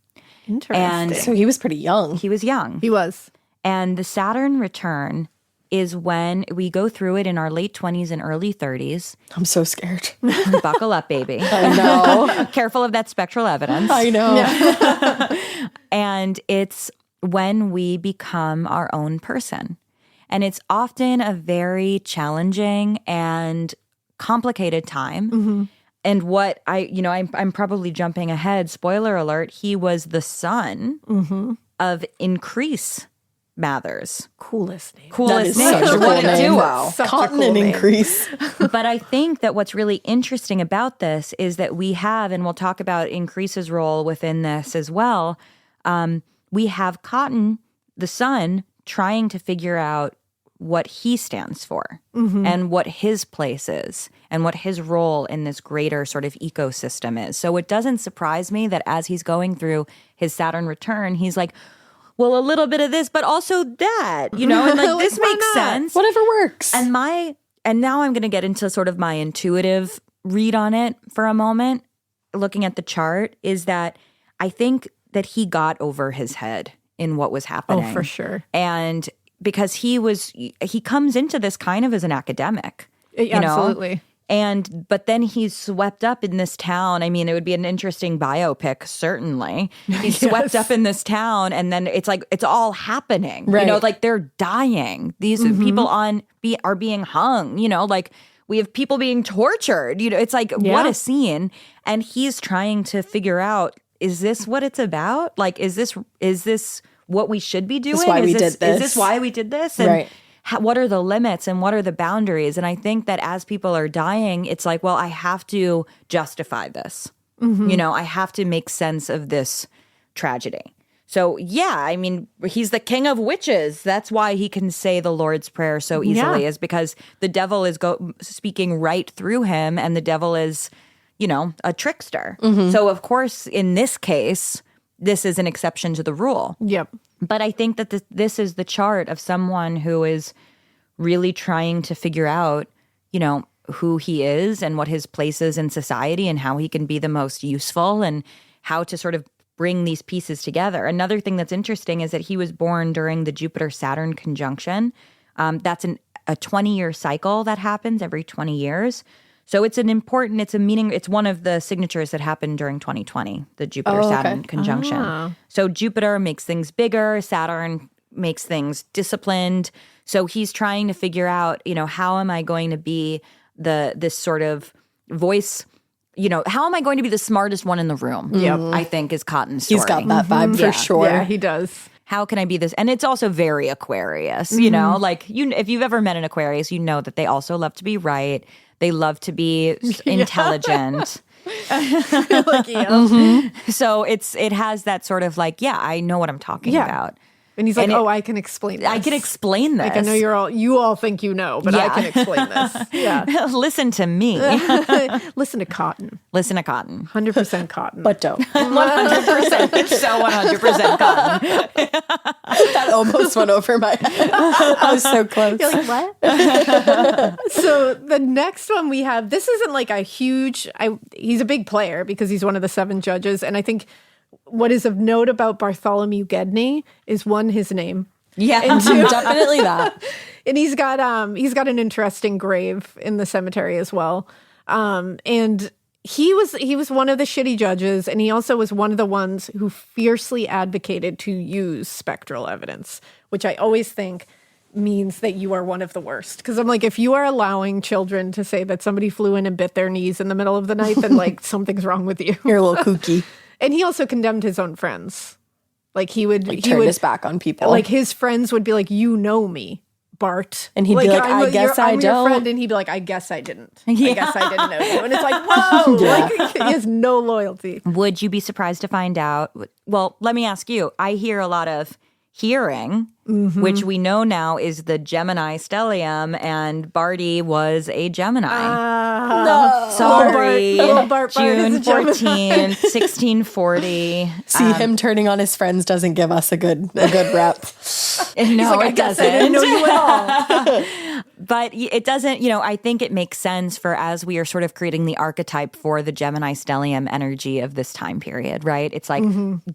Interesting. And So he was pretty young. he was young. He was. And the Saturn return is when we go through it in our late 20s and early 30s. I'm so scared. Buckle up, baby. I know. Careful of that spectral evidence. I know. And it's when we become our own person. And it's often a very challenging and complicated time. Mm-hmm. And what I'm probably jumping ahead. Spoiler alert, he was the son of Increase Mathers. Coolest name. Coolest That is name. such a What cool a name. duo. Such a Cotton cool and name. Increase. But I think that what's really interesting about this is that we have, and we'll talk about Increase's role within this as well, we have Cotton, the son, trying to figure out what he stands for and what his place is and what his role in this greater sort of ecosystem is. So it doesn't surprise me that as he's going through his Saturn return, he's like, well, a little bit of this, but also that, and like this why makes not? sense. Whatever works. And now I'm going to get into sort of my intuitive read on it for a moment, looking at the chart, is that I think that he got over his head in what was happening. Oh, for sure. And because he comes into this kind of as an academic, Absolutely. but then he's swept up in this town. I mean, it would be an interesting biopic, certainly. He's swept up in this town, and then it's like it's all happening. Right. Like they're dying. These people are being hung. Like we have people being tortured. It's like what a scene. And he's trying to figure out: is this what it's about? Like, is this what we should be doing? Is this why we did this? And Right. what are the limits and what are the boundaries? And I think that as people are dying, it's like, well, I have to justify this. I have to make sense of this tragedy. So, yeah, I mean, he's the king of witches. That's why he can say the Lord's Prayer so easily, is because the devil is speaking right through him, and the devil is, a trickster. So, of course, in this case, this is an exception to the rule. Yep. But I think that this is the chart of someone who is really trying to figure out, who he is and what his place is in society and how he can be the most useful and how to sort of bring these pieces together. Another thing that's interesting is that he was born during the Jupiter-Saturn conjunction. That's a 20-year cycle that happens every 20 years. So it's one of the signatures that happened during 2020, the Jupiter-Saturn conjunction. Oh. So Jupiter makes things bigger, Saturn makes things disciplined. So he's trying to figure out, how am I going to be this sort of voice, how am I going to be the smartest one in the room? Yep. I think is Cotton's story. He's got that vibe for sure. Yeah, he does. How can I be this? And it's also very Aquarius, if you've ever met an Aquarius, you know that they also love to be right. They love to be intelligent. So it has that sort of I know what I'm talking about. And he's like, I can explain this. I can explain this. I know you all think you know, but I can explain this. Yeah. Listen to me. Listen to Cotton. 100% Cotton. But don't. 100%. So 100% Cotton. That almost went over my head. I was so close. You're like, what? So the next one we have, this isn't like a huge, he's a big player because he's one of the 7 judges. And I think what is of note about Bartholomew Gedney is one, his name. Yeah, and two, definitely that. And he's got an interesting grave in the cemetery as well. And he was one of the shitty judges, and he also was one of the ones who fiercely advocated to use spectral evidence, which I always think means that you are one of the worst. Because I'm like, if you are allowing children to say that somebody flew in and bit their knees in the middle of the night, then something's wrong with you. You're a little kooky. And he also condemned his own friends. He would turn his back on people. His friends would be like, "You know me, Bart," and he'd be like, "I guess I I'm don't." your friend, and he'd be like, "I guess I didn't. Yeah. I guess I didn't know you." And it's like, whoa, he has no loyalty. Would you be surprised to find out? Well, let me ask you. I hear a lot of hearing, which we know now is the Gemini stellium, and Barty was a Gemini. No. Sorry. Bart June 14th, 1640. See, him turning on his friends doesn't give us a good rep. No, it doesn't. I didn't know you at all. But it doesn't, I think it makes sense for as we are sort of creating the archetype for the Gemini stellium energy of this time period, right? It's like,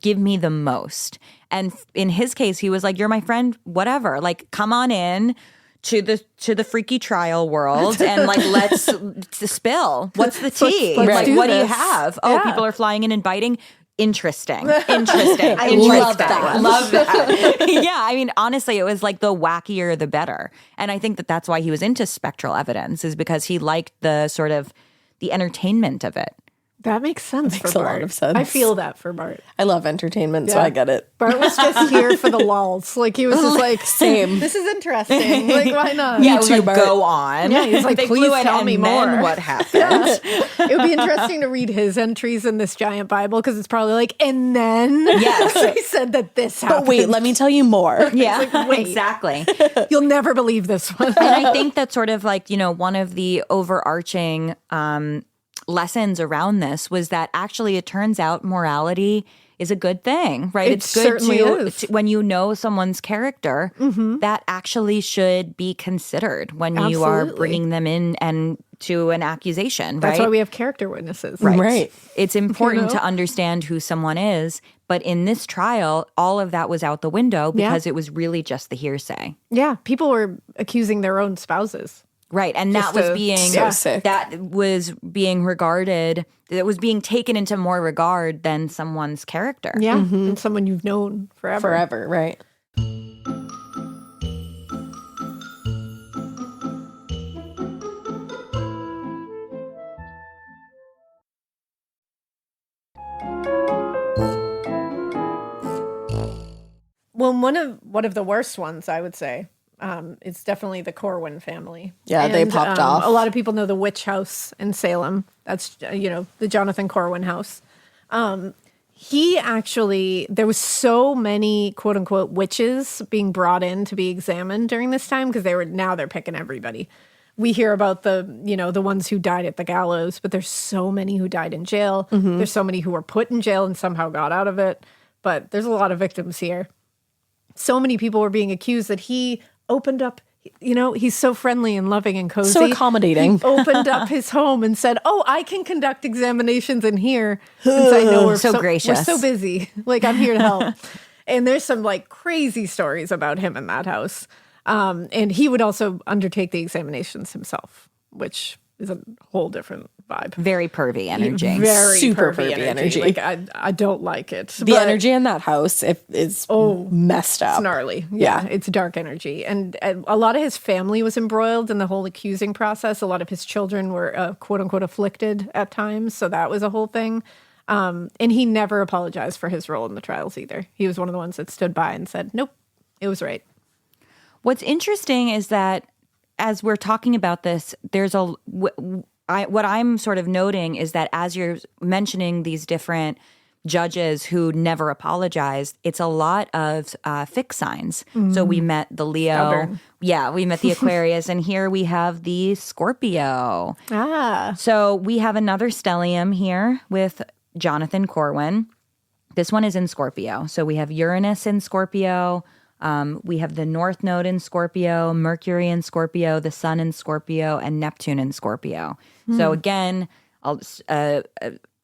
give me the most. And in his case, he was like, "You're my friend, whatever. Come on in to the freaky trial world and let's spill. What's the tea? Let's do what do you this. have? Oh, people are flying in and biting. Interesting. I love that. Love that. Yeah, honestly, it was the wackier the better. And I think that's why he was into spectral evidence, is because he liked the sort of the entertainment of it. That makes sense for Makes Bart. a lot of sense. I feel that for Bart. I love entertainment, so I get it. Bart was just here for the lulls. He was just like, same. This is interesting. Why not? Yeah, too, Bart. Go on. Yeah, he's like, they please flew in tell and me then more. what happened? It would be interesting to read his entries in this giant Bible, because it's probably and then he said that this happened. But wait, let me tell you more. Yeah, wait. exactly. You'll never believe this one. And I think that's sort of one of the overarching lessons around this was that actually it turns out morality is a good thing, right? It It's good certainly is. when you know someone's character, that actually should be considered when you are Absolutely. bringing them in and to an accusation, right? That's why we have character witnesses. Right. It's important to understand who someone is, but in this trial, all of that was out the window because it was really just the hearsay. Yeah, people were accusing their own spouses. Right. And that was being So sick. that was being regarded, that was being taken into more regard than someone's character. Yeah, and someone you've known forever. Forever, right. Well, one of the worst ones, I would say, it's definitely the Corwin family. Yeah, they popped off. A lot of people know the witch house in Salem. That's, the Jonathan Corwin house. He actually, there was so many quote unquote witches being brought in to be examined during this time, because they're picking everybody. We hear about the ones who died at the gallows, but there's so many who died in jail. There's so many who were put in jail and somehow got out of it. But there's a lot of victims here. so many people were being accused that he opened up, he's so friendly and loving and cozy. So accommodating. He opened up his home and said, "Oh, I can conduct examinations in here since I know we're So gracious. We're so busy. Like, I'm here to help." And there's some like crazy stories about him in that house. And he would also undertake the examinations himself, which is a whole different vibe. Very pervy energy. Very Super pervy energy. Like, I don't like it. The energy in that house is messed up. It's gnarly. Yeah, it's dark energy. And a lot of his family was embroiled in the whole accusing process. A lot of his children were, quote unquote, afflicted at times. So that was a whole thing. And he never apologized for his role in the trials either. He was one of the ones that stood by and said, nope, it was right. What's interesting is that as we're talking about this, there's what I'm sort of noting is that as you're mentioning these different judges who never apologized, it's a lot of fixed signs. So we met the Leo. Stubborn. Yeah, we met the Aquarius, and here we have the Scorpio. Ah. So we have another stellium here with Jonathan Corwin. This one is in Scorpio. So we have Uranus in Scorpio. We have the North Node in Scorpio, Mercury in Scorpio, the Sun in Scorpio, and Neptune in Scorpio. So again, a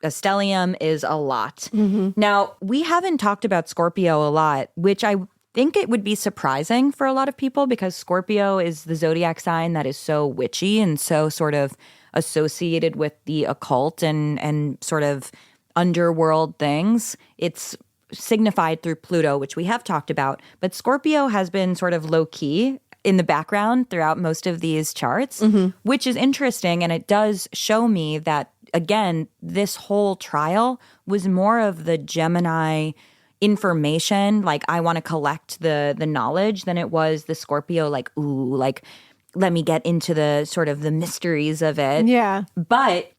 stellium is a lot. Now, we haven't talked about Scorpio a lot, which I think it would be surprising for a lot of people because Scorpio is the zodiac sign that is so witchy and so sort of associated with the occult and sort of underworld things. It's signified through Pluto, which we have talked about, but Scorpio has been sort of low-key in the background throughout most of these charts, which is interesting, and it does show me that, again, this whole trial was more of the Gemini information, like I want to collect the knowledge, than it was the Scorpio, like, ooh, like, let me get into the sort of the mysteries of it. Yeah. But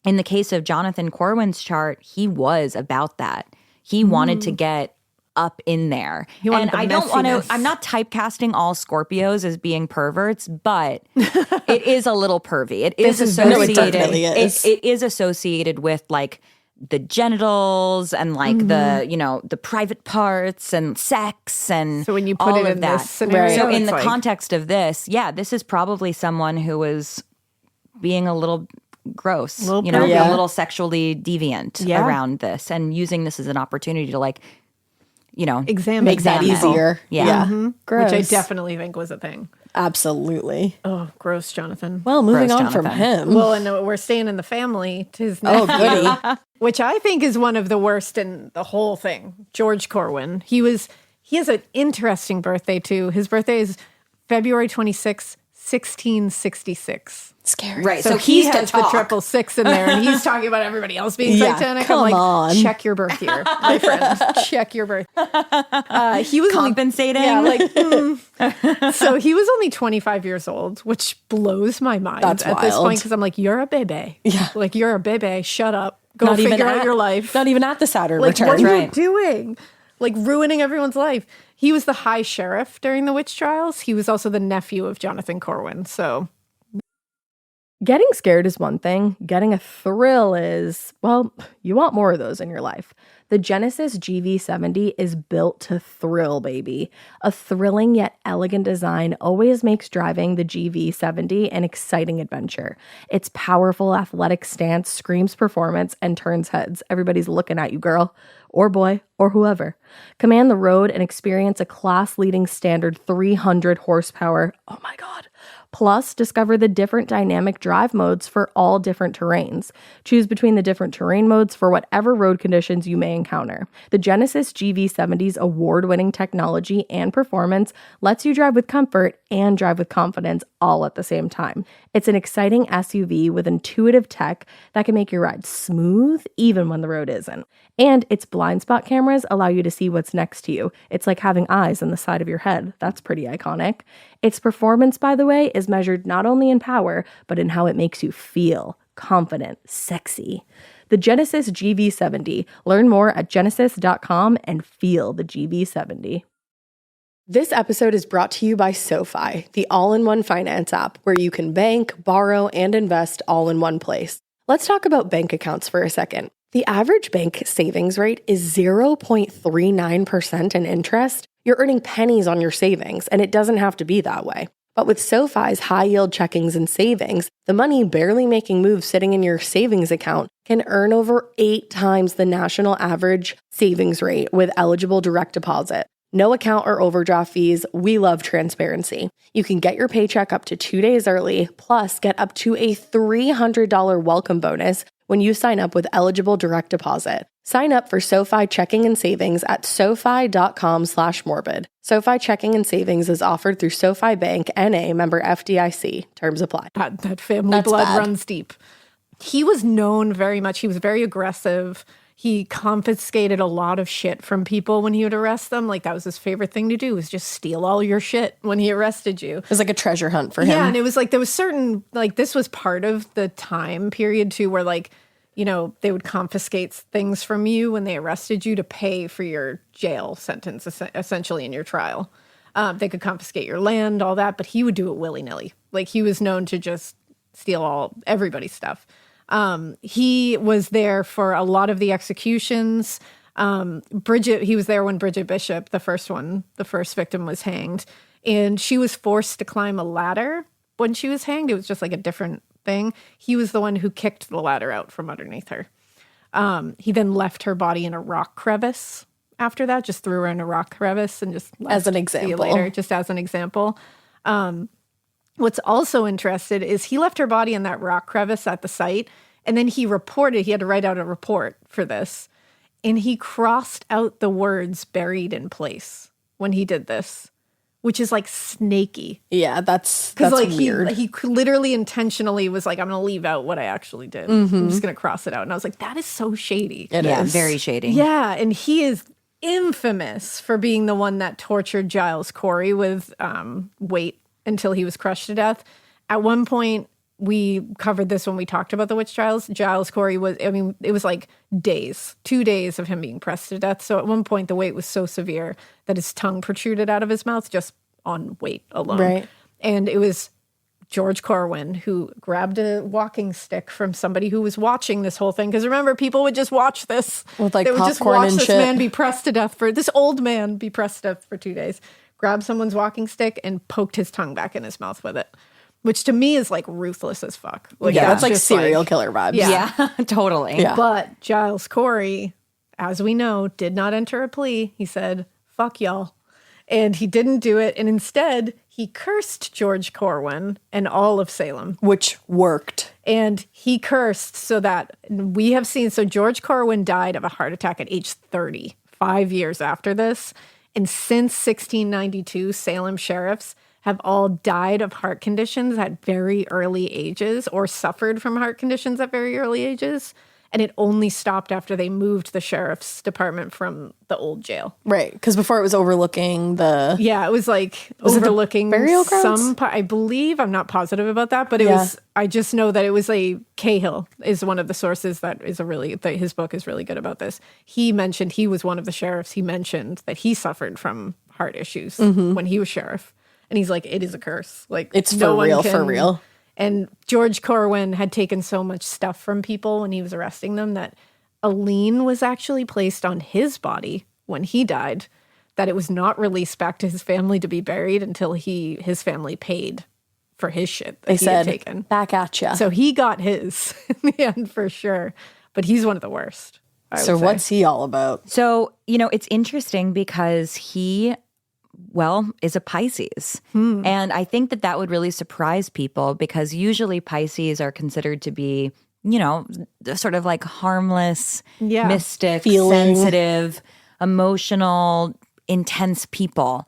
in the case of Jonathan Corwin's chart, he was about that. He wanted to get up in there. And I don't want to, I'm not typecasting all Scorpios as being perverts, but it is a little pervy. It is associated. No, it definitely is. It is associated with like the genitals and like the private parts and sex and So when you put all it of in that. this scenario, So in it's the like, context of this, this is probably someone who was being a little gross, a little sexually deviant around this and using this as an opportunity to like, examine Make that easier. Yeah. Gross. which I definitely think was a thing. Absolutely. Oh, gross, Jonathan. Well, moving Gross, on from Jonathan. him. Well, and we're staying in the family to his Oh, nephew, goody. which I think is one of the worst in the whole thing. George Corwin. He has an interesting birthday too. His birthday is February 26th, 1666. Scary. Right. So he's he to has the talk. 666 in there, and he's talking about everybody else being Yeah, satanic. come I'm like, on. check your birth year, my friend. Check your birth. He was Compensating. So he was only 25 years old, which blows my mind That's at this wild. point because I'm like, you're a baby. Yeah. Like, you're a baby. Shut up. Go figure out your life. Not even at the Saturn Like, return. what are you right. doing? Like, ruining everyone's life. He was the high sheriff during the witch trials. He was also the nephew of Jonathan Corwin. So Getting scared is one thing. Getting a thrill is, well, you want more of those in your life. The Genesis GV70 is built to thrill, baby. A thrilling yet elegant design always makes driving the GV70 an exciting adventure. Its powerful athletic stance screams performance and turns heads. Everybody's looking at you, girl, or boy, or whoever. Command the road and experience a class-leading standard 300 horsepower. Oh my God. Plus, discover the different dynamic drive modes for all different terrains. Choose between the different terrain modes for whatever road conditions you may encounter. The Genesis GV70's award-winning technology and performance lets you drive with comfort and drive with confidence all at the same time. It's an exciting SUV with intuitive tech that can make your ride smooth even when the road isn't. And its blind spot cameras allow you to see what's next to you. It's like having eyes on the side of your head. That's pretty iconic. Its performance, by the way, is measured not only in power, but in how it makes you feel confident, sexy. The Genesis GV70. Learn more at genesis.com and feel the GV70. This episode is brought to you by SoFi, the all-in-one finance app where you can bank, borrow, and invest all in one place. Let's talk about bank accounts for a second. The average bank savings rate is 0.39% in interest, You're earning pennies on your savings, and it doesn't have to be that way. But with SoFi's high-yield checkings and savings, the money barely making moves sitting in your savings account can earn over 8 times the national average savings rate with eligible direct deposit. No account or overdraft fees. We love transparency. You can get your paycheck up to 2 days early, plus get up to a $300 welcome bonus when you sign up with eligible direct deposit. Sign up for SoFi checking and savings at SoFi.com/morbid. SoFi checking and savings is offered through SoFi Bank, N.A., member FDIC. Terms apply. That family blood runs deep. He was known very much. He was very aggressive. He confiscated a lot of shit from people when he would arrest them. Like, that was his favorite thing to do, was just steal all your shit when he arrested you. It was like a treasure hunt for him. Yeah, and it was like, there was certain, like, this was part of the time period too, where, like, you know, they would confiscate things from you when they arrested you to pay for your jail sentence, essentially, in your trial. They could confiscate your land, all that, but he would do it willy-nilly. Like, he was known to just steal everybody's stuff. He was there for a lot of the executions. He was there when Bridget Bishop, the first victim, was hanged. And she was forced to climb a ladder when she was hanged. It was just like a different thing. He was the one who kicked the ladder out from underneath her. He then left her body in a rock crevice after that, just threw her in a rock crevice and just left. As an example. See you later, just as an example. What's also interesting is he left her body in that rock crevice at the site, and then he had to write out a report for this, and he crossed out the words "buried in place" when he did this, which is like snaky. Yeah, that's like weird. He literally intentionally was like, I'm going to leave out what I actually did. I'm just going to cross it out. And I was like, that is so shady. It is. Very shady. Yeah, and he is infamous for being the one that tortured Giles Corey with weight until he was crushed to death. At one point, we covered this when we talked about the witch trials. Giles Corey it was like 2 days of him being pressed to death. So at one point, the weight was so severe that his tongue protruded out of his mouth just on weight alone. Right. And it was George Corwin who grabbed a walking stick from somebody who was watching this whole thing. Because remember, people would just watch this. With like they would just popcorn watch and this shit. man be pressed to death this old man be pressed to death for 2 days. Grabbed someone's walking stick and poked his tongue back in his mouth with it. Which to me is like ruthless as fuck. Like, Yeah, that's like just serial killer vibes. Yeah, totally. Yeah. But Giles Corey, as we know, did not enter a plea. He said, fuck y'all. And he didn't do it. And instead, he cursed George Corwin and all of Salem. Which worked. And he cursed so that we have seen. So George Corwin died of a heart attack at age 30, 5 years after this. And since 1692, Salem sheriffs have all died of heart conditions at very early ages or suffered from heart conditions at very early ages. And it only stopped after they moved the sheriff's department from the old jail. Right. Because before it was overlooking the... Yeah, it was like Was it the overlooking burial grounds? I believe, I'm not positive about that, but it was, I just know that it was Cahill is one of the sources that is his book is really good about this. He mentioned, he was one of the sheriffs, he mentioned that he suffered from heart issues when he was sheriff. And he's like, it is a curse. Like, It's no for real, one can- for real. And George Corwin had taken so much stuff from people when he was arresting them that a lien was actually placed on his body when he died, that it was not released back to his family to be buried until his family paid for his shit that They he had said, taken. back at ya. So he got his in the end for sure. But he's one of the worst. I would So say. what's he all about? So, it's interesting because he is a Pisces. And I think that would really surprise people because usually Pisces are considered to be, sort of like harmless, mystic, Feeling. sensitive, emotional, intense people.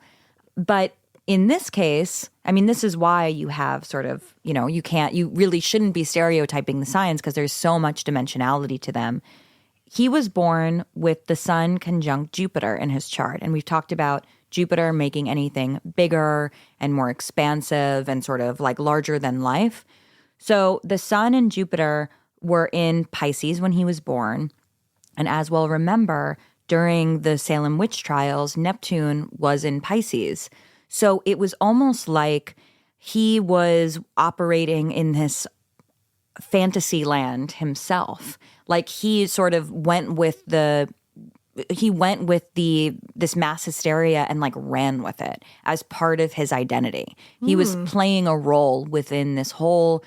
But in this case, this is why you have sort of, you really shouldn't be stereotyping the signs because there's so much dimensionality to them. He was born with the sun conjunct Jupiter in his chart. And we've talked about Jupiter making anything bigger and more expansive and sort of like larger than life. So the sun and Jupiter were in Pisces when he was born. And as we'll remember, during the Salem witch trials, Neptune was in Pisces. So it was almost like he was operating in this fantasy land himself. Like he sort of went with the he went with this mass hysteria and like ran with it as part of his identity. He was playing a role within this whole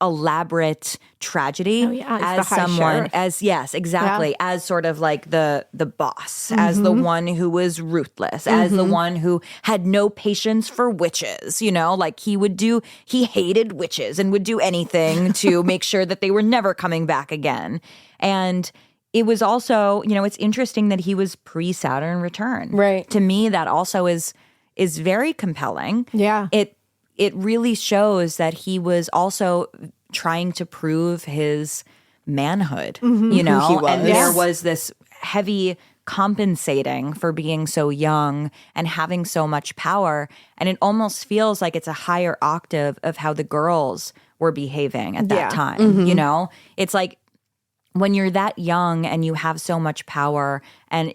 elaborate tragedy as someone as sort of like the boss, as the one who was ruthless, as the one who had no patience for witches, like he hated witches and would do anything to make sure that they were never coming back again. And it was also, it's interesting that he was pre-Saturn return. Right. To me, that also is very compelling. Yeah. It really shows that he was also trying to prove his manhood, Who he was. And there was this heavy compensating for being so young and having so much power. And it almost feels like it's a higher octave of how the girls were behaving at that time, It's like when you're that young and you have so much power and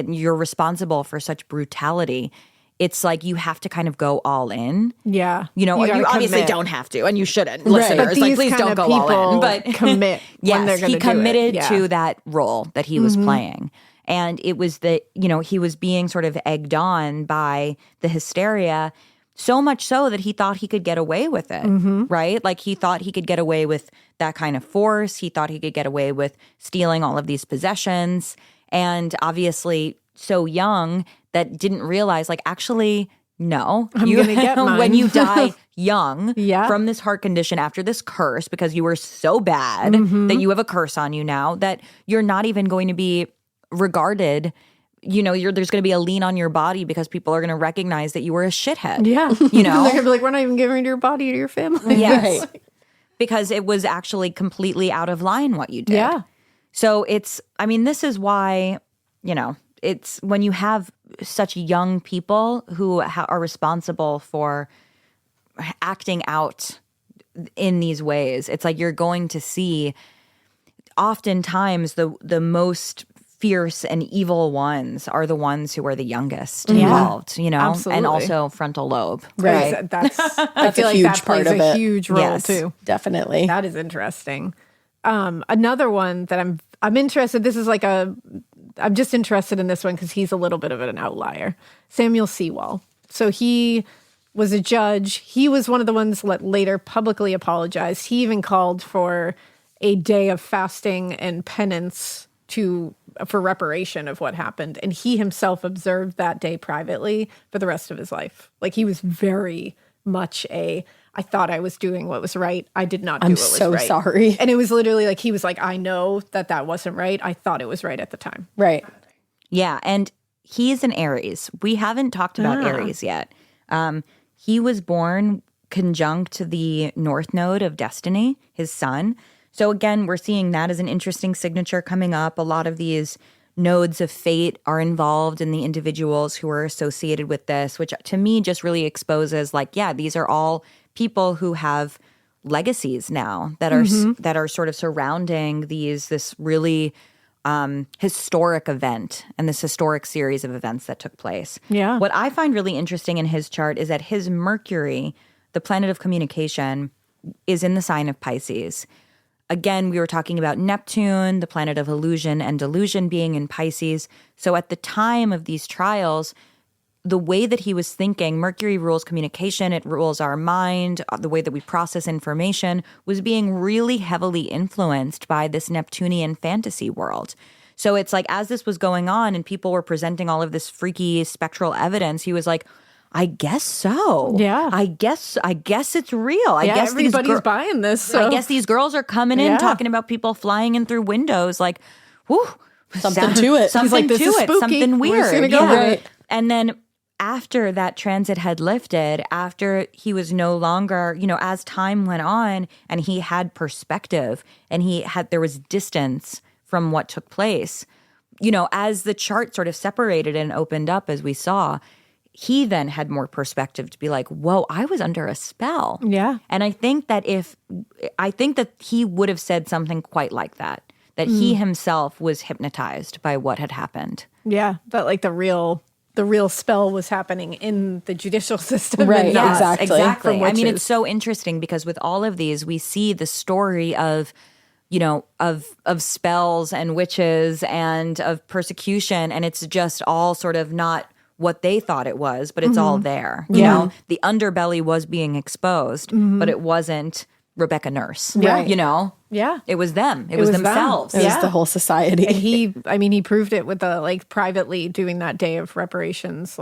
you're responsible for such brutality, it's like you have to kind of go all in. Yeah. You obviously commit. don't have to, and you shouldn't. But Listeners, these please kind don't of go all in. people But commit when they're going to do it. he committed Yeah. to that role that he was playing. And it was he was being sort of egged on by the hysteria, so much so that he thought he could get away with it, right? Like he thought he could get away with that kind of force. He thought he could get away with stealing all of these possessions. And obviously so young that didn't realize, like, actually, no. I'm going to get mine. When you die young Yeah. from this heart condition after this curse, because you were so bad that you have a curse on you now, that you're not even going to be regarded, there's going to be a lien on your body because people are going to recognize that you were a shithead. Yeah. They're going to be like, we're not even giving your body to your family. Yes. Right. Because it was actually completely out of line what you did. Yeah. So this is why, it's when you have such young people who are responsible for acting out in these ways, it's like you're going to see oftentimes the most fierce and evil ones are the ones who are the youngest involved, Absolutely. and also frontal lobe. Right. That's That's I feel a like huge that part plays of a it. huge role Yes. too. Definitely. That is interesting. Another one that I'm interested. This is I'm just interested in this one because he's a little bit of an outlier. Samuel Sewall. So he was a judge. He was one of the ones that later publicly apologized. He even called for a day of fasting and penance for reparation of what happened. And he himself observed that day privately for the rest of his life. Like he was very much I thought I was doing what was right. I did not do what was so right. sorry. And it was literally like, he was like, I know that wasn't right. I thought it was right at the time. Right. Yeah, and he's an Aries. We haven't talked about Aries yet. He was born conjunct to the North Node of Destiny, his sun. So again, we're seeing that as an interesting signature coming up. A lot of these nodes of fate are involved in the individuals who are associated with this, which to me just really exposes these are all people who have legacies now that are sort of surrounding this really historic event and this historic series of events that took place. Yeah. What I find really interesting in his chart is that his Mercury, the planet of communication, is in the sign of Pisces. Again, we were talking about Neptune, the planet of illusion and delusion, being in Pisces. So at the time of these trials, the way that he was thinking, Mercury rules communication, it rules our mind, the way that we process information, was being really heavily influenced by this Neptunian fantasy world. So it's like, as this was going on and people were presenting all of this freaky spectral evidence, he was like, I guess so. Yeah. I guess it's real. I guess everybody's buying this. So. I guess these girls are coming in talking about people flying in through windows, like, whew, Something to it. Something like, this to is it. spooky. Something We're weird. just gonna go with it. And then after that transit had lifted, after he was no longer, as time went on and he had perspective and there was distance from what took place, as the chart sort of separated and opened up, as we saw, he then had more perspective to be like, whoa, I was under a spell. Yeah. And I think that he would have said something quite like that he himself was hypnotized by what had happened. Yeah. That like the real spell was happening in the judicial system. Right. And not Exactly. I mean, witches. it's so interesting because with all of these, we see the story of, of spells and witches and of persecution, and it's just all sort of not what they thought it was, but it's all there. You know, the underbelly was being exposed, but it wasn't Rebecca Nurse. Right. You know? Yeah. It was them. It was themselves. It was the whole society. And he proved it with privately doing that day of reparations,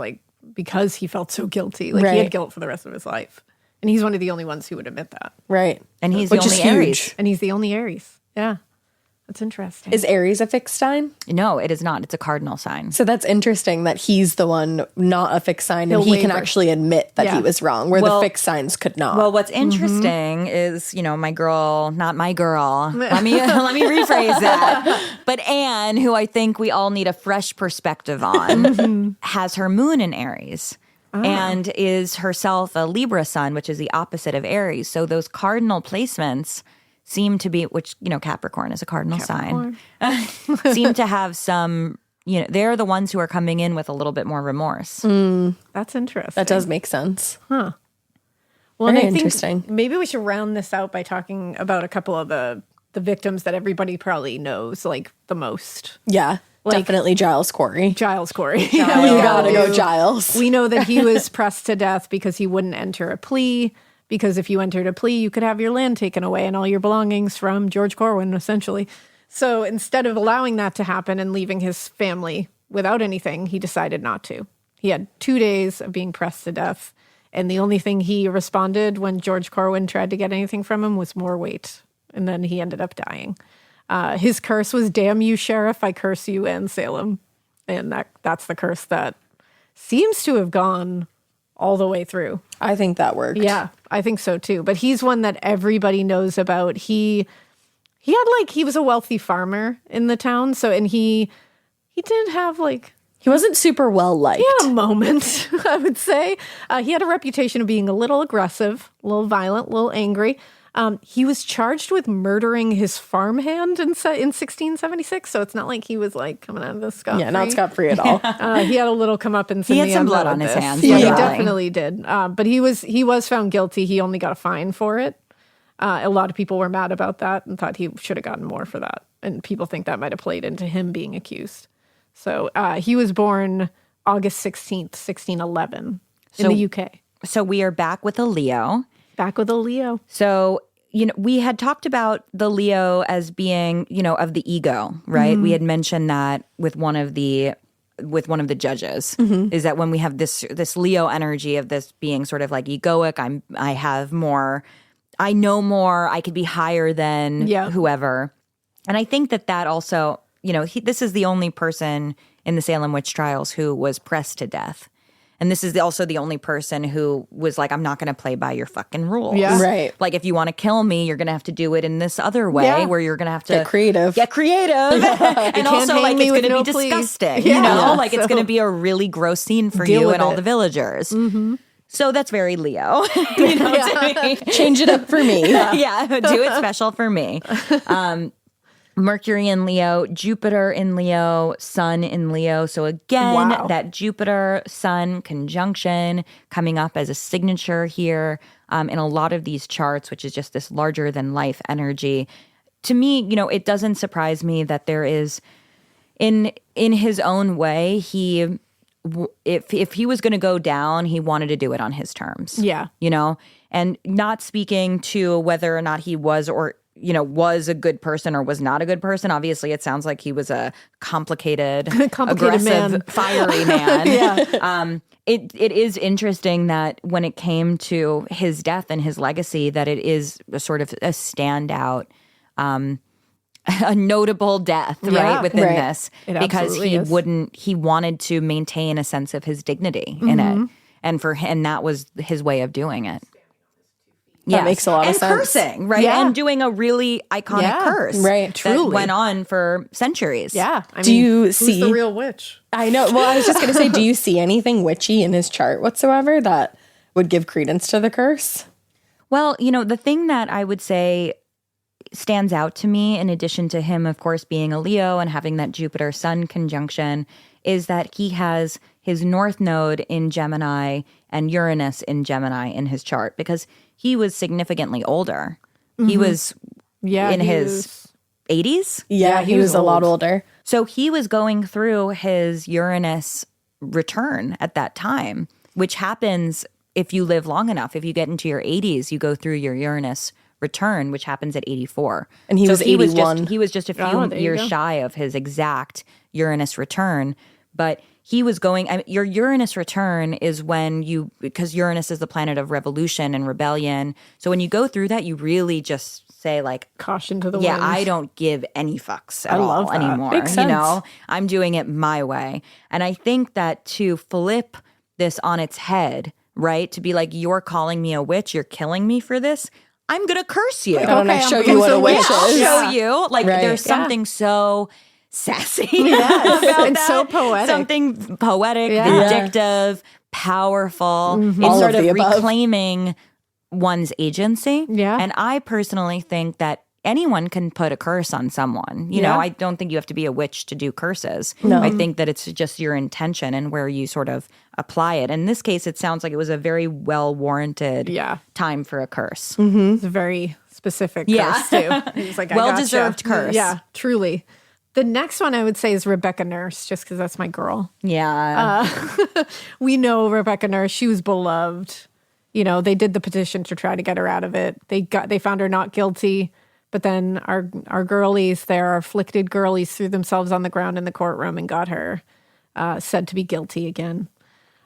because he felt so guilty. He had guilt for the rest of his life. And he's one of the only ones who would admit that. Right. And he's Which the is only huge. Aries. And he's the only Aries. Yeah. That's interesting. Is Aries a fixed sign? No, it is not. It's a cardinal sign. So that's interesting that he's the one not a fixed sign, and he can waver. actually admit that he was wrong, where the fixed signs could not. Well, what's interesting is, my girl, not my girl. Let me rephrase that. But Anne, who I think we all need a fresh perspective on, has her moon in Aries. And is herself a Libra sun, which is the opposite of Aries. So those cardinal placements seem to be, which, Capricorn is a cardinal sign, seem to have some, they're the ones who are coming in with a little bit more remorse. That's interesting. That does make sense. Well, Very and I think interesting. maybe we should round this out by talking about a couple of the victims that everybody probably knows the most. Yeah, definitely Giles Corey. Giles Corey. You gotta go Giles. We know that he was pressed to death because he wouldn't enter a plea. Because if you entered a plea, you could have your land taken away and all your belongings from George Corwin, essentially. So instead of allowing that to happen and leaving his family without anything, he decided not to. He had 2 days of being pressed to death. And the only thing he responded when George Corwin tried to get anything from him was more weight. And then he ended up dying. His curse was, "Damn you, Sheriff, I curse you and Salem." And that's the curse that seems to have gone all the way through. I think that worked. Yeah, I think so too. But he's one that everybody knows about. He was a wealthy farmer in the town. So, and he didn't have He wasn't super well liked. he had a moment, I would say. He had a reputation of being a little aggressive, a little violent, a little angry. He was charged with murdering his farmhand in 1676, so it's not like he was coming out of the scot-free. Yeah, not scot-free at all. He had a little comeuppance. He in had the some end blood out on of his this. hands, Yeah, he definitely. definitely did. But he was found guilty. He only got a fine for it. A lot of people were mad about that and thought he should have gotten more for that. And people think that might have played into him being accused. So he was born August 16th, 1611 in the UK. So we are back with a Leo. Back with a Leo. So, we had talked about the Leo as being, of the ego, right? We had mentioned that with one of the judges, is that when we have this Leo energy of this being sort of egoic, I have more, I know more, I could be higher than whoever. And I think that also, this is the only person in the Salem witch trials who was pressed to death. And this is also the only person who was I'm not going to play by your fucking rules. Yeah. Right. If you want to kill me, you're going to have to do it in this other way where you're going to have to Get creative. and also hang me it's with going to no be plea. disgusting. Yeah. It's going to be a really gross scene for Deal you with and all it. the villagers. So that's very Leo. To me. Change it up for me. Yeah, do it special for me. Mercury in Leo, Jupiter in Leo, Sun in Leo. So again, that Jupiter-Sun conjunction coming up as a signature here in a lot of these charts, which is just this larger than life energy. To me, it doesn't surprise me that there is, in his own way, if he was going to go down, he wanted to do it on his terms. Yeah. And not speaking to whether or not he was was a good person or was not a good person. Obviously, it sounds like he was a complicated aggressive, man. fiery man. Yeah. It is interesting that when it came to his death and his legacy, that it is a sort of a standout, a notable death, right, within this. It because absolutely is. he wanted to maintain a sense of his dignity in it. And for him, that was his way of doing it. That makes a lot of sense. And cursing, right? Yeah. And doing a really iconic curse. Right. That Truly. went on for centuries. Yeah. Do you who's see the real witch? I know. Well, I was just going to say, do you see anything witchy in his chart whatsoever that would give credence to the curse? Well, the thing that I would say stands out to me, in addition to him, of course, being a Leo and having that Jupiter-Sun conjunction, is that he has his North Node in Gemini and Uranus in Gemini in his chart, because he was significantly older. He was Yeah. in he his was 80s. Yeah, he was a lot older. So he was going through his Uranus return at that time, which happens if you live long enough. If you get into your 80s, you go through your Uranus return, which happens at 84. And he was 81. He was just a few years shy of his exact Uranus return. But he was going, your Uranus return is when because Uranus is the planet of revolution and rebellion. So when you go through that, you really just say like, Caution to the yeah, wind. I don't give any fucks at I love all that. anymore. Makes You sense. know, I'm doing it my way. And I think that to flip this on its head, right? To be like, you're calling me a witch, you're killing me for this. I'm going to curse you. Why don't I Okay, show I'm you what a gonna witch I'll is? show you. Like Right. there's something so sassy Yes. about And that. so poetic. Something poetic, Yeah. vindictive, powerful. It's All sort of of the above. reclaiming one's agency. Yeah. And I personally think that anyone can put a curse on someone. You know, Yeah. I don't think you have to be a witch to do curses. No. I think that it's just your intention and where you sort of apply it. In this case, it sounds like it was a very well warranted time for a curse. It's a very specific curse, too. He's like, I Well-deserved gotcha. curse. Yeah, truly. The next one I would say is Rebecca Nurse, just because that's my girl. Yeah. We know Rebecca Nurse. She was beloved. You know, they did the petition to try to get her out of it. They found her not guilty. But then our girlies, our afflicted girlies, threw themselves on the ground in the courtroom and got her said to be guilty again.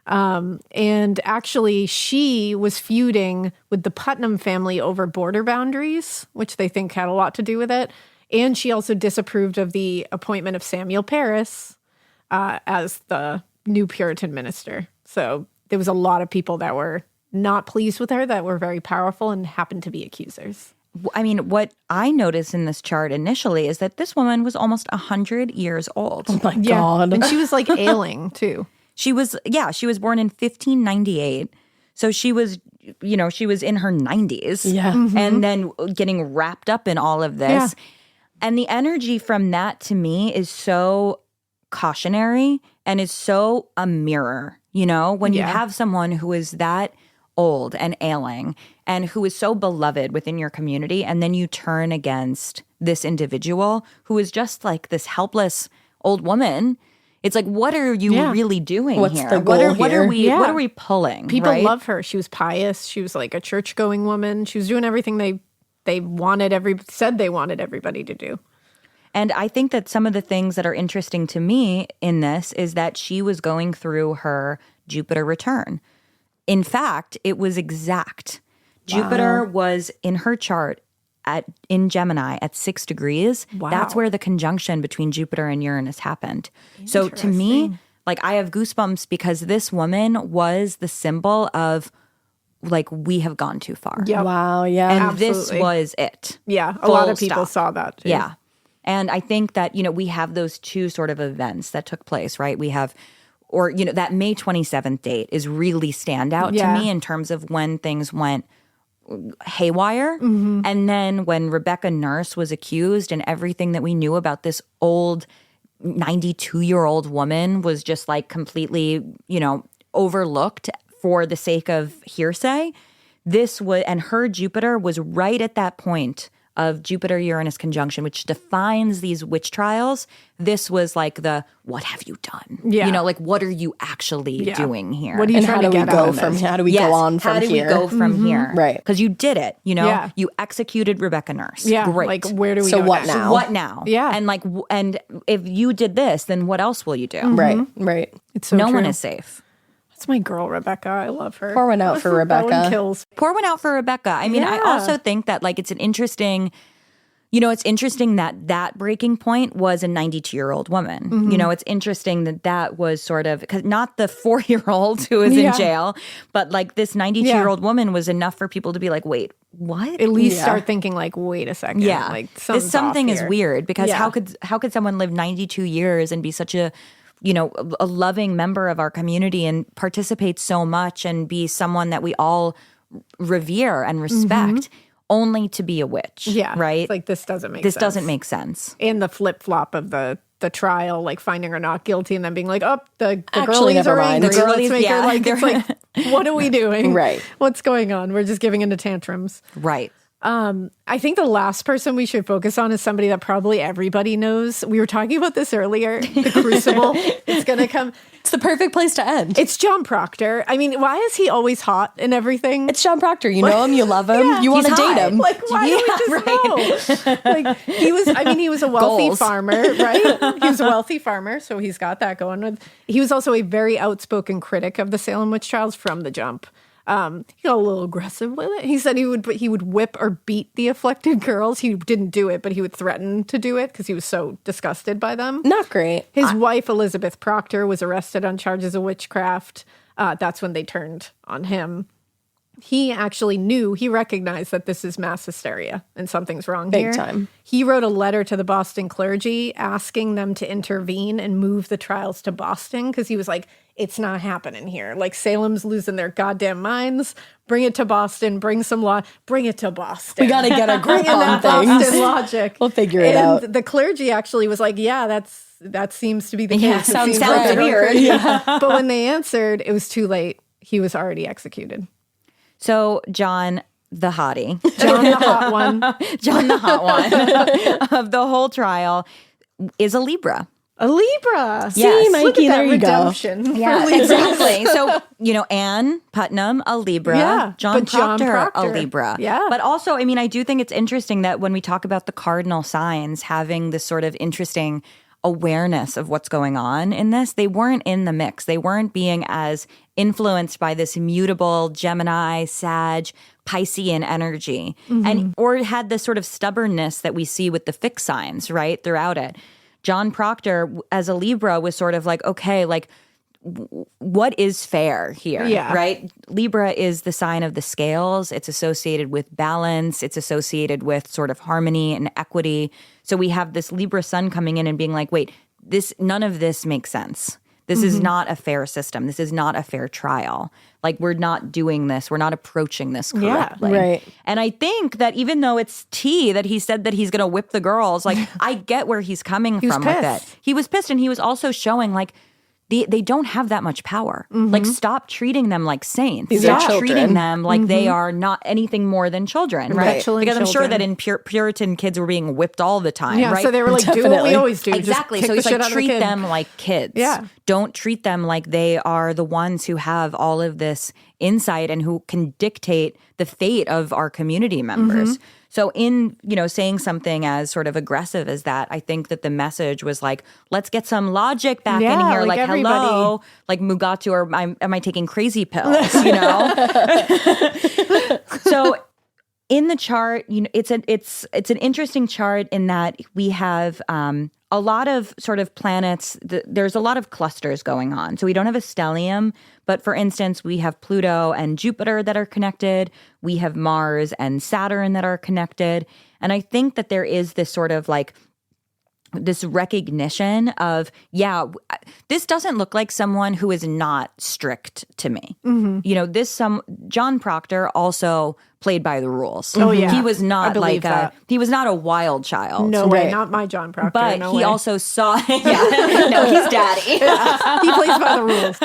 And actually, she was feuding with the Putnam family over border boundaries, which they think had a lot to do with it. And she also disapproved of the appointment of Samuel Parris as the new Puritan minister. So there was a lot of people that were not pleased with her, that were very powerful and happened to be accusers. I mean, what I noticed in this chart initially is that this woman was almost 100 years old. Oh my God. And she was like ailing too. She was born in 1598. So she was in her 90s. Yeah. And then getting wrapped up in all of this. Yeah. And the energy from that to me is so cautionary and is so a mirror, you know, when you have someone who is that old and ailing and who is so beloved within your community, and then you turn against this individual who is just like this helpless old woman. It's like, what are you really doing What's here? the What goal are here? we Yeah. what are we pulling? People right? love her. She was pious. She was like a church-going woman. She was doing everything they said they wanted everybody to do. And I think that some of the things that are interesting to me in this is that she was going through her Jupiter return. In fact, it was exact. Jupiter was in her chart in Gemini at 6 degrees. Wow. That's where the conjunction between Jupiter and Uranus happened. So to me, like, I have goosebumps because this woman was the symbol of, like, we have gone too far. Yep. Wow. Yeah. And this Absolutely. was it. Yeah, a lot Full of people stop. saw that too. Yeah. And I think that, you know, we have those two sort of events that took place, right? We have, or, you know, that May 27th date is really standout Yeah. to me in terms of when things went haywire. Mm-hmm. And then when Rebecca Nurse was accused and everything that we knew about this old 92-year-old woman was just like completely, you know, overlooked for the sake of hearsay. This was, and her Jupiter was right at that point of Jupiter-Uranus conjunction, which defines these witch trials. This was like the, what have you done? Yeah. You know, like, what are you actually doing here? What are you And trying how to do we get out go of from this? here? How do we Yes. go on from How do here? we go from here? Right. Because you did it, you know? Yeah. You executed Rebecca Nurse. Yeah, Great. like where do we So go what next? now? What now? Yeah. And like, and if you did this, then what else will you do? Right. Right. It's so No true. one is safe. That's my girl, Rebecca. I love her. Pour one out for That Rebecca. one kills. Pour one out for Rebecca. I mean, I Yeah. also think that like it's an interesting, you know, it's interesting that that breaking point was a 92-year-old woman. Mm-hmm. You know, it's interesting that that was sort of, because not the 4-year-old who was Yeah. in jail, but like this 92-year-old woman was enough for people to be like, wait, what? At least Yeah. start thinking like, wait a second. Yeah, Like something off is here. weird because Yeah. how could someone live 92 years and be such a, you know, a loving member of our community and participate so much and be someone that we all revere and respect, only to be a witch? Mm-hmm. Yeah. right. It's like this doesn't make This sense. doesn't make sense. And the flip flop of the trial, like finding her not guilty and then being like, oh, the Actually, girlies never are mind. angry. The Let's girlies, make her yeah, like, it's like, what are we doing? Right. What's going on? We're just giving into tantrums. Right. I think the last person we should focus on is somebody that probably everybody knows. We were talking about this earlier. The Crucible is going to come. It's the perfect place to end. It's John Proctor. I mean, why is he always hot and everything? It's John Proctor. You know him, you love him, you want to date him. Like, why do we just know? Like, he was a wealthy farmer, right? He was a wealthy farmer, so he's got that going with. He was also a very outspoken critic of the Salem witch trials from the jump. He got a little aggressive with it. He said he would whip or beat the afflicted girls. He didn't do it, but he would threaten to do it because he was so disgusted by them. Not great. His wife, Elizabeth Proctor, was arrested on charges of witchcraft. That's when they turned on him. He actually he recognized that this is mass hysteria and something's wrong here. Big time. He wrote a letter to the Boston clergy asking them to intervene and move the trials to Boston because he was like, it's not happening here. Like, Salem's losing their goddamn minds. Bring it to Boston. Bring some law. Bring it to Boston. We got to get a grip Bring in on that things. Boston logic. We'll figure it out. And the clergy actually was like, yeah, that seems to be the case. Yeah, It sounds seems like weird. Yeah. But when they answered, it was too late. He was already executed. So John the hottie, John the hot one. John the hot one of the whole trial is a Libra. A Libra. See, Yes. Look Mikie, at that there you go. redemption. for Libras. Exactly. So, Anne Putnam, a Libra. Yeah, John but John Proctor, a Proctor. Libra. Yeah. But also, I do think it's interesting that when we talk about the cardinal signs having this sort of interesting awareness of what's going on in this, they weren't in the mix. They weren't being as influenced by this mutable Gemini, Sag, Piscean energy, and or had this sort of stubbornness that we see with the fixed signs, right, throughout it. John Proctor, as a Libra, was sort of like, okay, like, what is fair here, right? Libra is the sign of the scales. It's associated with balance. It's associated with sort of harmony and equity. So we have this Libra sun coming in and being like, wait, none of this makes sense. This is not a fair system. This is not a fair trial. Like, we're not doing this. We're not approaching this correctly. Yeah, right. And I think that even though it's T that he said that he's going to whip the girls, like, I get where he's coming from with it. He was pissed, and he was also showing, like, they don't have that much power. Like, stop treating them like saints. These are Stop children. treating them like they are not anything more than children, right? Petulant Because I'm sure children. that in Puritan kids were being whipped all the time, Yeah, right? so they were like, do what we Definitely. always do. Exactly. Just So kick he's the shit like, out of the treat kid. them like kids. Yeah. Don't treat them like they are the ones who have all of this insight and who can dictate the fate of our community members. So in, saying something as sort of aggressive as that, I think that the message was like, let's get some logic back in Yeah, here. like Like, everybody. hello, like Mugatu, or am I taking crazy pills, So in the chart, it's an interesting chart in that we have a lot of sort of planets. There's a lot of clusters going on. So we don't have a stellium, but for instance, we have Pluto and Jupiter that are connected. We have Mars and Saturn that are connected. And I think that there is this sort of like this recognition of, this doesn't look like someone who is not strict to me. John Proctor also played by the rules. Oh, yeah. He was I not believe that. he was not a wild child. No way, Right. not my John Proctor. But no he way. also saw, no, he's daddy. he plays by the rules.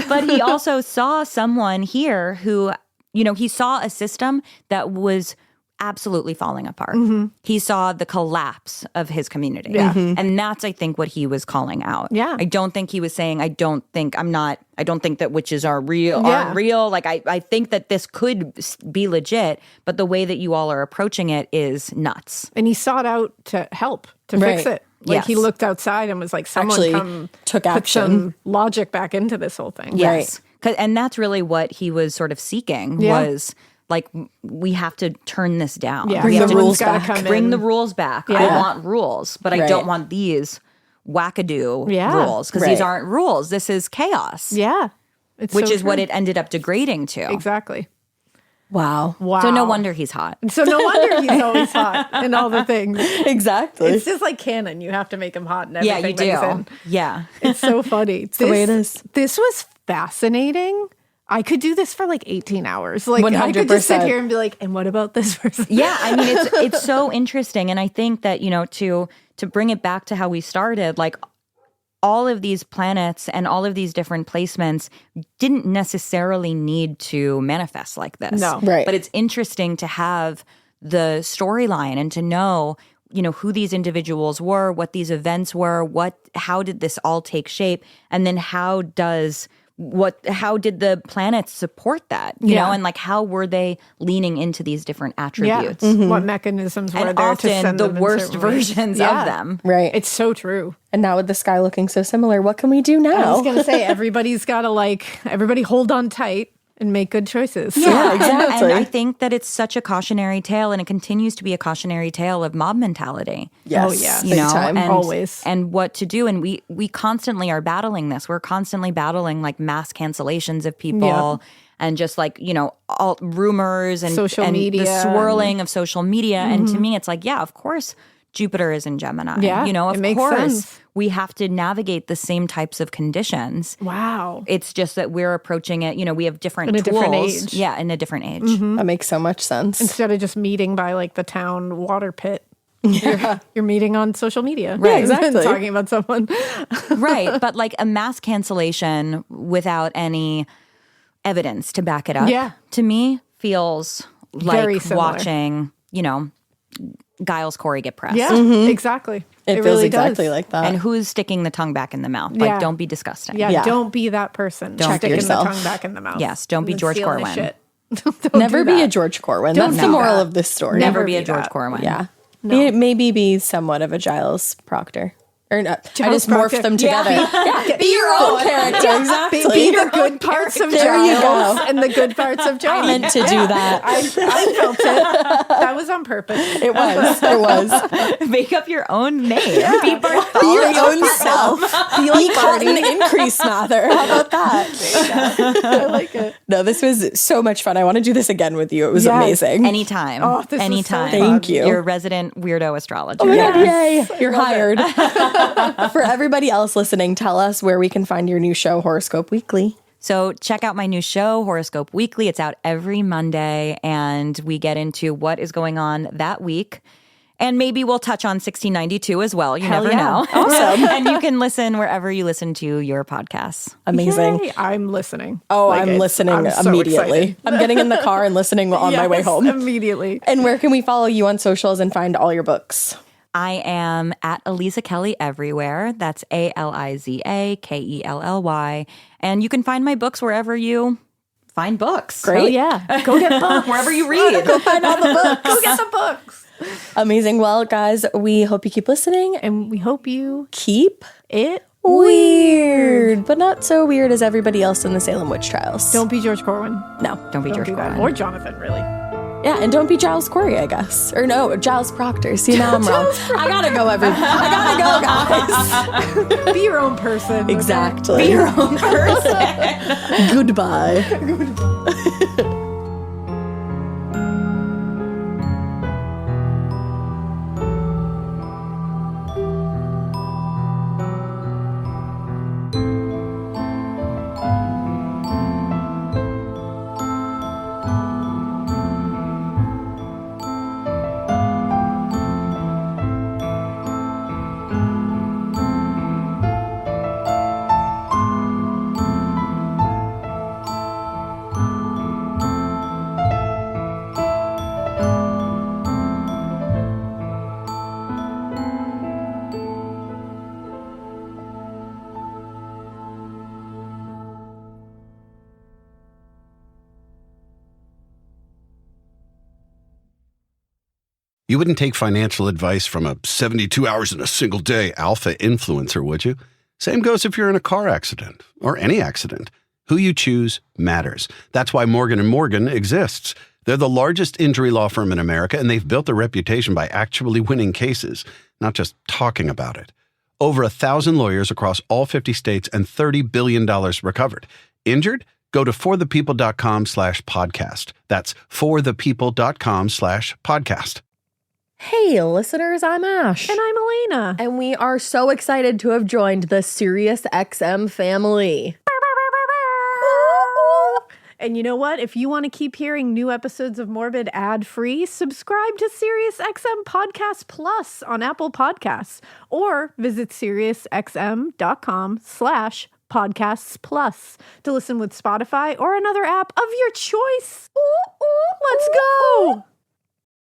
But he also saw someone here who, he saw a system that was absolutely falling apart. He saw the collapse of his community. Yeah. And that's, I think, what he was calling out. Yeah. I don't think he was saying, I don't think that witches are real. Yeah. Aren't real. Like, I think that this could be legit, but the way that you all are approaching it is nuts. And he sought out to help, to fix Right. it. Like, he Yes. looked outside and was like, someone Actually come took put action. some logic back into this whole thing. Yes. And that's really what he was sort of seeking was like, we have to turn this down. Yeah. We Bring have the to rules gotta back. come bring in. the rules back. I Yeah. want rules, but I Right. don't want these wackadoo Yeah. rules because these Right. aren't rules. This is chaos, Yeah. It's which so is what true. it ended up degrading to. Exactly. Wow. Wow. So no wonder he's hot. So no wonder he's always hot in all the things. Exactly. It's just like canon. You have to make him hot in Yeah, everything you that he's do. in. Yeah. It's so funny. the way it is. This was fascinating. I could do this for like 18 hours. Like, I could just sit 100%. here and be like, and what about this person? Yeah, I mean it's so interesting, and I think that to bring it back to how we started, like all of these planets and all of these different placements didn't necessarily need to manifest like this. No. Right. But it's interesting to have the storyline and to know, who these individuals were, what these events were, how did this all take shape, and then how did the planets support that, know, and like how were they leaning into these different attributes? What mechanisms were And there often to send the them in worst certain ways. versions of them. Right. It's so true. And now with the sky looking so similar, what can we do I now? was going to say, everybody's got to everybody hold on tight and make good choices. Yeah, exactly. And I think that it's such a cautionary tale, and it continues to be a cautionary tale of mob mentality. Yes. Oh, yeah. Big time. and, Always. And what to do. And we constantly are battling this. We're constantly battling like mass cancellations of people and just like, all rumors and Social media. the swirling of social media. And to me, it's like, yeah, of course, Jupiter is in Gemini. Yeah, Of it makes course, sense. we have to navigate the same types of conditions. Wow. It's just that we're approaching it, we have different In a tools. different age. Yeah, in a different age. That makes so much sense. Instead of just meeting by like the town water pit. You're meeting on social media. Right, exactly. Talking about someone. Right. But like a mass cancellation without any evidence to back it up, to me feels Very like similar. watching, Giles Corey get pressed. Yeah, exactly. it feels really exactly does. like that. And who's sticking the tongue back in the mouth? Yeah. Like, don't be disgusting. Yeah, Yeah. don't be that person. Don't sticking yourself. the tongue back in the mouth. Yes, don't be and George stealing the Corwin. shit. Don't Never do be a that. George Corwin. Don't That's the do moral that. of this story. Never Never be a be George that. Corwin. Yeah. Maybe be somewhat of a Giles Proctor. Or not. I Giles just morphed Proctor. them together. Yeah. Be your own character. Exactly. Be the good parts of There you Giles go. and the good parts of Giles. I meant to do that. I felt it. That was on purpose. It was. It was. Make up your own name. Be Bartholomew. Be your own self. Be like Cotton Barney. increase mather. How about that? I like it. No, this was so much fun. I want to do this again with you. It was Yes. amazing. Anytime. Oh, this was so Anytime. fun. Thank you. Your resident weirdo astrologer. Oh my God, yay. You're hired. For everybody else listening, tell us where we can find your new show, Horoscope Weekly. So check out my new show, Horoscope Weekly. It's out every Monday, and we get into what is going on that week. And maybe we'll touch on 1692 as well. You never know. Awesome. And you can listen wherever you listen to your podcasts. Amazing. Yay, I'm listening. Oh, Like, I'm it's- listening I'm so immediately. excited. I'm getting in the car and listening on my way Yes, home. Immediately. And where can we follow you on socials and find all your books? I am at Aliza Kelly everywhere. That's AlizaKelly. And you can find my books wherever you find books. Great. Oh, yeah. Go get books. Wherever you read. Go find all the books. Go get the books. Amazing. Well, guys, we hope you keep listening. And we hope you Keep it. weird, but not so weird as everybody else in the Salem witch trials. Don't be George Corwin. No. Don't be Don't George do that. Corwin. Or Jonathan, really. Yeah, and don't be Giles Corey, I guess. Or no, Giles Proctor. See, now I'm wrong. I gotta go, I gotta go, guys. Be your own person. okay? Exactly. Be your own person. Goodbye. You wouldn't take financial advice from a 72 hours in a single day alpha influencer, would you? Same goes if you're in a car accident or any accident. Who you choose matters. That's why Morgan & Morgan exists. They're the largest injury law firm in America, and they've built a reputation by actually winning cases, not just talking about it. Over 1,000 lawyers across all 50 states and $30 billion recovered. Injured? Go to forthepeople.com/podcast. That's forthepeople.com/podcast. Hey, listeners, I'm Ash. And I'm Alaina. And we are so excited to have joined the Sirius XM family. And you know what? If you want to keep hearing new episodes of Morbid ad-free, subscribe to SiriusXM Podcast Plus on Apple Podcasts or visit SiriusXM.com/podcasts plus to listen with Spotify or another app of your choice. Let's go.